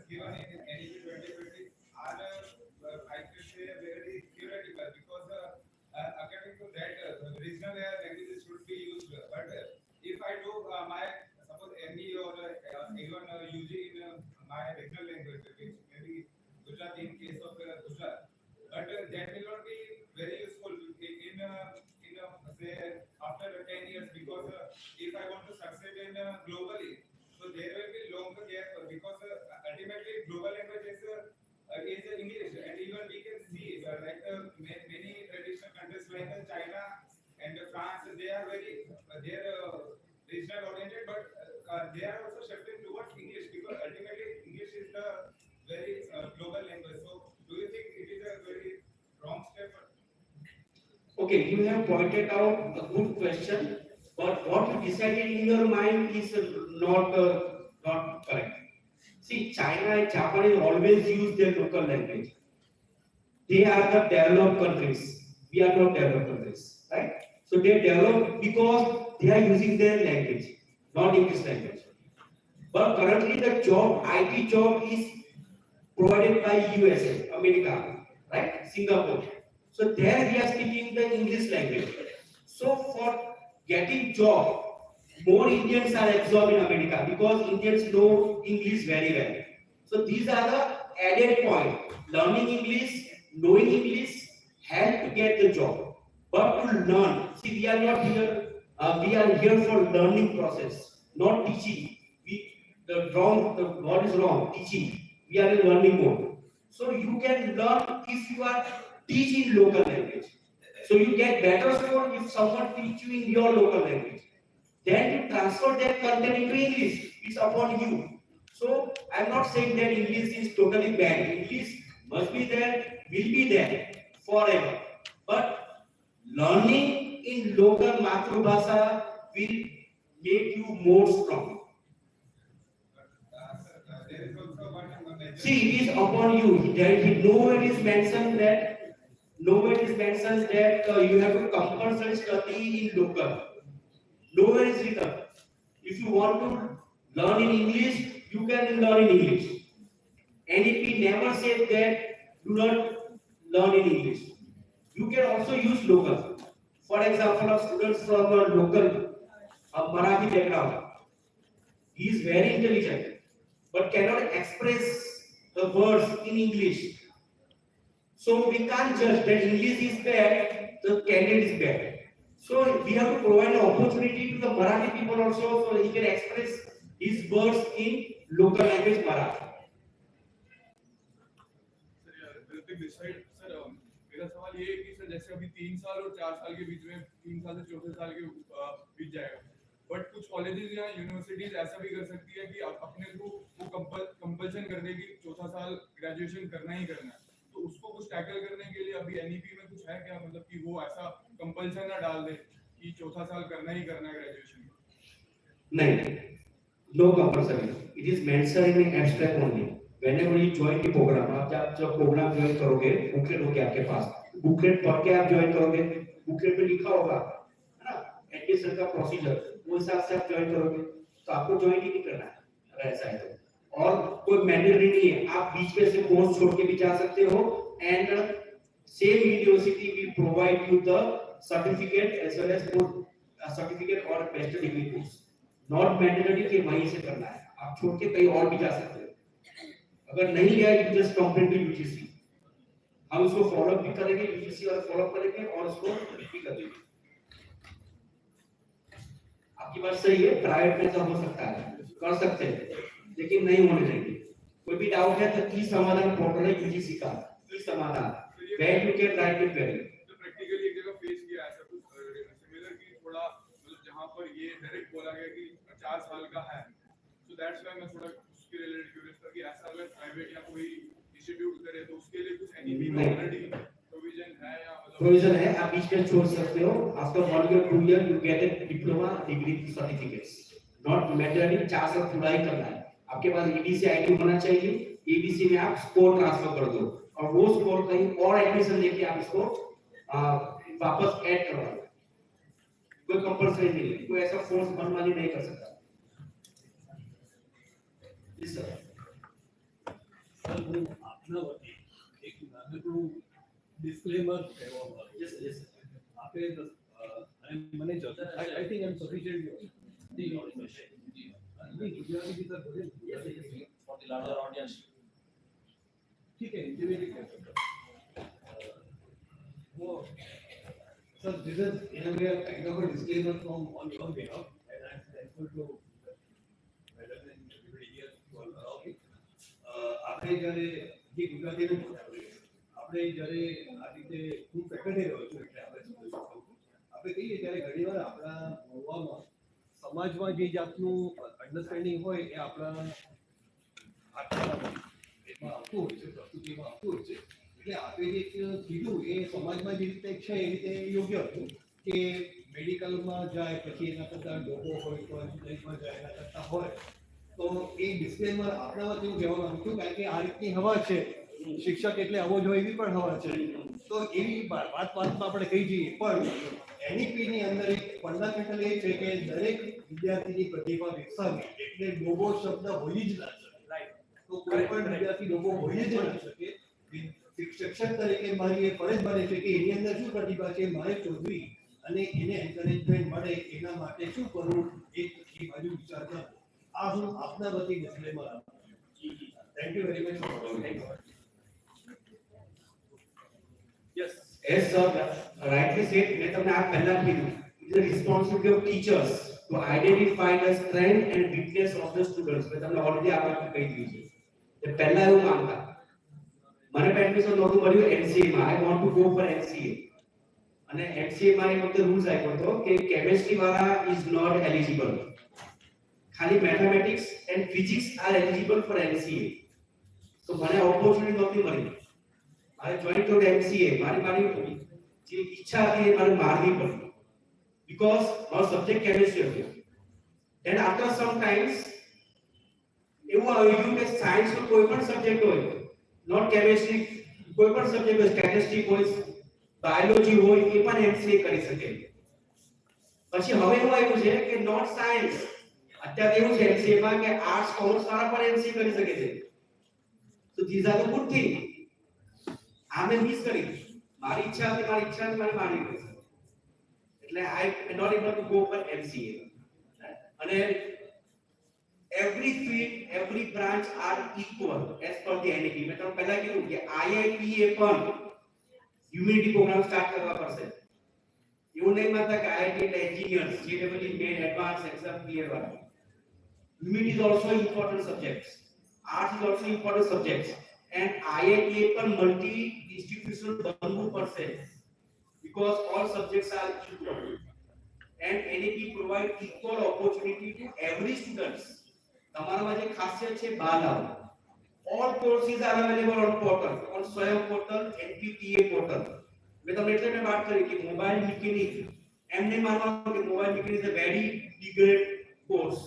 Given in NEP 2020 are, I can say, very theoretical because according to that, regional languages should be used. But if I do my suppose ME or even UG in my regional language, which maybe Gujarati in case of Gujarat, but that will not be very useful in say after 10 years because if I want to succeed in globally. So there will be longer gap because ultimately global language is English, and even we can see like many traditional countries like China Okay, you have pointed out a good question, but what you decided in your mind is not correct. See, China and Japan always use their local language. They are the developed countries. We are not developed countries, right? So they develop because they are using their language, not English language. But currently the job, IT job is provided by USA, America, right? Singapore. So there we are speaking the English language. So for getting job, more Indians are absorbed in America because Indians know English very well. So these are the added point. Learning English, knowing English help to get the job. But to learn, see, we are not here. We are here for learning process, not teaching. The word is wrong. Teaching. We are in learning mode. So you can learn if you are teaching local language. So you get better score if someone teach you in your local language. Then to transfer that content into English, it's upon you. So I'm not saying that English is totally bad. English must be there, will be there forever. But learning in local Matrubhasha will make you more strong. There is also one major. See, it is upon you. Nowhere is mentioned that you have to compulsory study in local. Nowhere is written. If you want to learn in English, you can learn in English. NEP never said that do not learn in English. You can also use local. For example, of students from a local Marathi background, he is very intelligent, but cannot express the words in English. So we can't judge that English is bad, the candidate is bad. So we have to provide an opportunity to the Marathi people also, so he can express his words in local language Marathi. Sir मेरा सवाल ये है कि sir जैसे अभी 3 साल और 4 साल के बीच में 3 साल से 4 साल के बीत जाएगा, बट कुछ कॉलेजेस या यूनिवर्सिटीज ऐसा भी कर सकती है कि अपने थ्रू वो कंपल्सन कर देगी 4था साल ग्रेजुएशन करना ही करना है, तो उसको कुछ टैकल करने के लिए अभी एनईपी में कुछ है क्या, मतलब कि वो ऐसा कंपल्सन ना डाल दे कि 4था साल करना ही करना है ग्रेजुएशन? नहीं, no compulsory. It is mentioned in abstract only. Whenever you join the program, आप जब प्रोग्राम ज्वाइन करोगे, बुकलेट होगा आपके पास, बुकलेट पढ़ के आप ज्वाइन करोगे, बुकलेट में लिखा होगा, है ना, एडमिशन का प्रोसीजर, वो हिसाब से आप ज्वाइन करोगे, तो आपको ज्वाइन ही नहीं करना है, अगर ऐसा है तो। और कोई मैंडेटरी नहीं है, आप बीच में से कोर्स छोड़ के भी जा सकते हो, and same university will provide you the certificate as well as certificate और master degree course. Not mandatory कि वहीं से करना है, आप छोड़ के कहीं और भी जा सकते हो। अगर नहीं गया you just complaint to UGC, हम उसको फॉलो अप भी करेंगे, यूजीसी और फॉलो अप करेंगे और उसको भी करेंगे। आपकी बात सही है, प्राइवेट में तो हो सकता है, कर सकते हैं, लेकिन नहीं होने देंगे। कोई भी डाउट है तो की समाधान पोर्टल है यूजीसी का, की समाधान where you can write it very. तो प्रैक्टिकली एक जगह फेस किया ऐसा कुछ सिमिलर की थोड़ा, मतलब जहां पर ये डायरेक्ट बोला गया कि 4 साल का है, सो दैट्स व्हाई मैं थोड़ा उसके रिलेटेड क्यूरियस था कि ऐसा अगर प्राइवेट या कोई इंस्टीट्यूट करे तो उसके लिए कुछ एनईपी में ऑलरेडी प्रोविजन है या मतलब प्रोविजन है, आप बीच में छोड़ सकते हो। After 1 year 2 year you get A diploma degree certificates, not mandatory 4 साल पूरा ही करना है। आपके पास एबीसी आईडी होना चाहिए, एबीसी में आप स्कोर ट्रांसफर कर दो और वो स्कोर कहीं और एडमिशन लेके आप इसको वापस ऐड करवा लो। कोई कंपल्सरी नहीं है, कोई ऐसा फोर्स मनमानी नहीं कर सकता। जी सर। सर वो अपना एक नानकड़ું ડિસ્ક્લેમર કહેવા માંગુ यस यस આપે મને I think I M sufficient જી नहीं गुजराती भी सर बोले फॉर द लार्जर ऑडियंस ठीक है हिंदी में भी कह सकते वो sir this is in a way kind of a disclaimer from on your behalf and I am thankful to madam and everybody here for allowing આપણે જ્યારે જે ગુજરાતીને આપણે જ્યારે આ રીતે હું ફેકલ્ટી રહ્યો છું એટલે આપણે કહીએ ત્યારે ઘણીવાર આપણા ભણવામાં સમાજમાં જે જાતનું અન્ડરસ્ટેન્ડિંગ હોય એ આપણા એમાં આવતું હોય છે, પ્રસ્તુતિમાં આવતું હોય છે, એટલે આપે જે કીધું એ સમાજમાં જે રીતે છે એ રીતે યોગ્ય હતું કે મેડિકલમાં જાય પછી એના કરતાં લોકો હોય તો એન્જિનિયરિંગમાં જાય એના કરતાં હોય તો એ ડિસ્ક્લેમર આપણા વચ્ચે હું કહેવા માંગુ છું કારણ કે આ રીતની હવા છે શિક્ષક એટલે આવો જો એવી પણ હવા છે તો એવી વાતમાં આપણે કહી જઈએ પણ એનઈપીની અંદર એક ફંડામેન્ટલ એ છે કે દરેક વિદ્યાર્થીની પ્રતિભા વિકસાવવી એટલે ડોબો શબ્દ હોઈ જ ના શકે રાઈટ તો કોઈ પણ વિદ્યાર્થી ડોબો હોઈ જ ના શકે શિક્ષક તરીકે મારી એ ફરજ બને છે કે એની અંદર શું પ્રતિભા છે મારે શોધવી અને એને એન્કરેજમેન્ટ મળે એના માટે શું કરવું એક એ બાજુ વિચાર કરવો આ હું આપના વતી ડિસ્ક્લેમર આપું છું thank you very much Yes, as sir rightly said, मैं તમને આ પહેલા કીધું it is the responsibility of teachers to identify the strength and weakness of the students. मैं તમને already આ વાત કહી દીધી છે તે પહેલા એવું માનતા મને એડમિશન નહોતું મળ્યું એનસીએ માં I want to go for NCA અને એનસીએ માં એક વખતે રૂલ્સ આવ્યો હતો કે કેમિસ્ટ્રી વાળા is not eligible ખાલી mathematics and physics are eligible four NCA તો મને ઓપોર્ચ્યુનિટી નહોતી મળી મારે જોઈન કર્યું એમસીએ મારી જે ઈચ્છા હતી એ મારે મારવી પડી બીકોઝ મારો સબ્જેક્ટ કેમિસ્ટ્રી હતો એન્ડ આફ્ટર સમ ટાઈમ્સ એવું આવ્યું કે સાયન્સનો કોઈ પણ સબ્જેક્ટ હોય નોટ કેમિસ્ટ્રી કોઈ પણ સબ્જેક્ટ હોય સ્ટેટિસ્ટિક હોય બાયોલોજી હોય એ પણ એમસીએ કરી શકે પછી હવે એવું આવ્યું છે કે નોટ સાયન્સ અત્યારે એવું છે એમસીએ માં કે આર્ટ્સ કોમર્સ વાળા પણ એમસીએ કરી શકે છે so these are the good thing આમે મિસ કરી મારી ઈચ્છા હતી મારે મારવી પડી એટલે I am not able to go for MCA અને every field every branch are equal as per the NEP મેં તમને પહેલા કીધું કે IITA પણ હ્યુમેનિટી પ્રોગ્રામ સ્ટાર્ટ કરવા પડશે એવું નહીં માનતા કે IIT એટલે engineers JEE main advance exam clear વાળા humanity is also important subjects arts is also important subjects and IITA पर multi institutional बनવું પડશે because all subjects are equal and NEP provide equal opportunity to every students તમારામાં જે ખાસિયત છે બાલાવ all courses are available on portal on સ્વયં portal NPTA portal મેં તમને એટલે મેં વાત કરી કે મોબાઈલ મિકેનિક એમને માનવાનું કે mobile mechanic is a very degrade course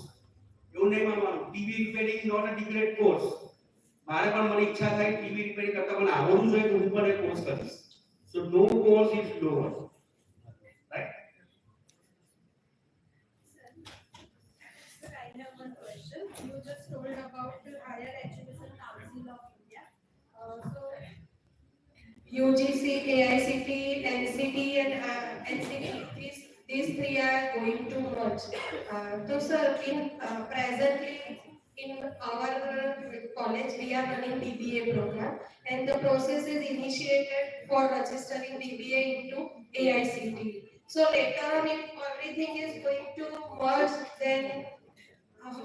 એવું નહીં માનવાનું TV repairing is not a degrade course મારે પણ મને ઈચ્છા થાય ટીવી રિપેરિંગ કરતા મને આવડવું જોઈએ તો હું પણ એક કોર્સ કરીશ so no course is lower right Sir, I have one question. You just told about the Higher Education Council of India. So UGC, AICT, NCT and NCT, these three are going to merge. So sir, presently in our college we are running DBA program and the process is initiated for registering DBA into AICT. So later on if everything is going to merge then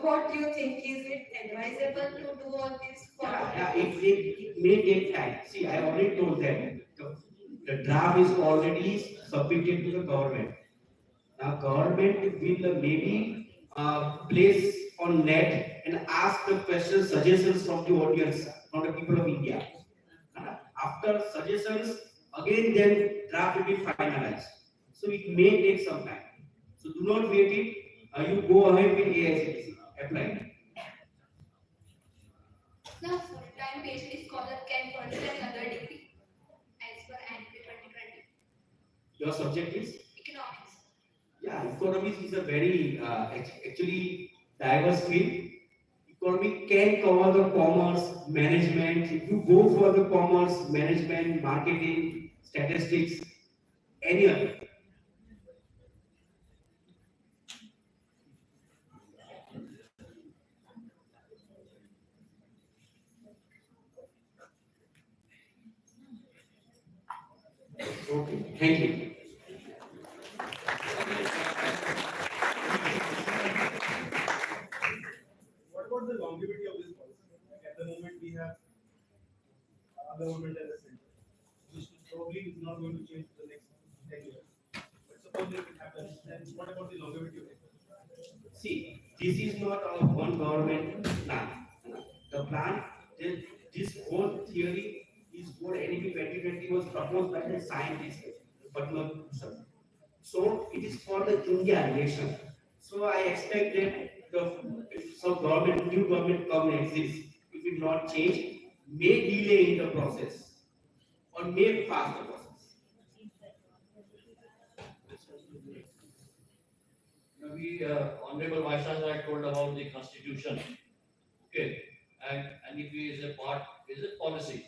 what do you think? Is it advisable to do all this? It may take time. See, I already told them the draft is already submitted to the government. Now government will maybe place on net and ask the questions, suggestions from the audience, from the people of India. After suggestions, again then draft will be finalized. So it may take some time. So do not wait it. You go ahead with AICTC, apply. Sir, full-time PhD scholar can pursue another degree as per NEP 2020. Your subject is? Economics. Yeah, economics is a very actually diverse field. Economics can cover the commerce, management. If you go for the commerce, management, marketing, statistics, any other. Okay, thank you. What about the longevity of this policy? Like at the moment we have government as a center, which probably is not going to change for the next 10 years. But suppose if it happens, then what about the longevity of it? See, this is not our one government plan. The plan, this whole theory is what NEP 2020 was proposed by the scientists, particular person. So it is for the India nation. So I expect that if some government, new government come exist, if it not change, may delay in the process or may fast the process. Honorable Vice Chancellor had told about the Constitution. Okay, and NEP is a policy.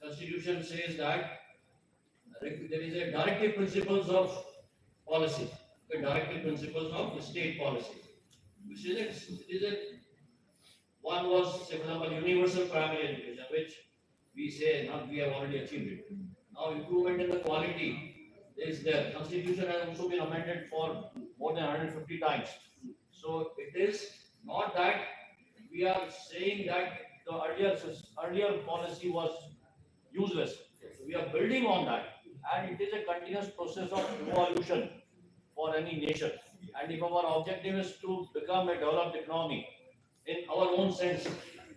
Constitution says that there is a directive principles of policy, the directive principles of the state policy, which is a one was, for example, universal primary education, which we say now we have already achieved it. Now improvement in the quality is there. Constitution has also been amended for more than 150 times. So it is not that we are saying that the earlier policy was useless. So we are building on that, and it is a continuous process of evolution for any nation. And if our objective is to become a developed economy in our own sense,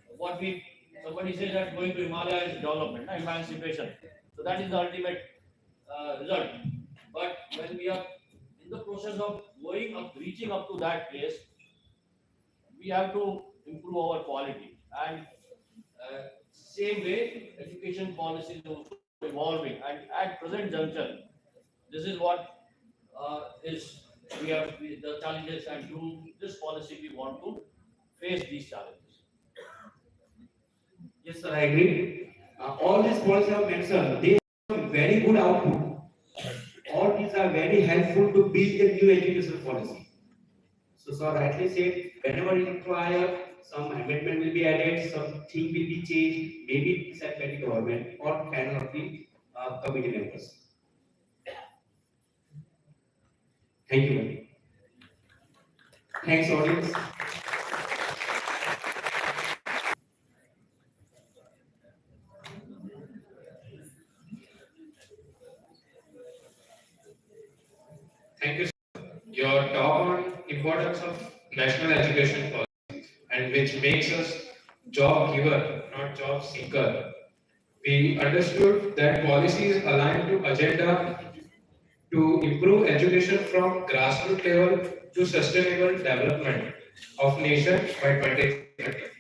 somebody says that going to Himalaya is development, emancipation. So that is the ultimate result. But when we are in the process of going up, reaching up to that place, we have to improve our quality. And same way, education policy is also evolving. And at present juncture, this is what the challenges, and through this policy we want to face these challenges. Yes, sir, I agree. All these policies I have mentioned, they have very good output. All these are very helpful to build a new education policy. So, sir, rightly said, whenever it requires, some amendment will be added, something will be changed, maybe decided by the government or panel of the committee members. Thank you. Thanks, audience. Thank you, sir. Your talk on importance of national education policy, and which makes us job giver, not job seeker. We understood that policies aligned to agenda to improve education from grassroots level to sustainable development of nation by 2030.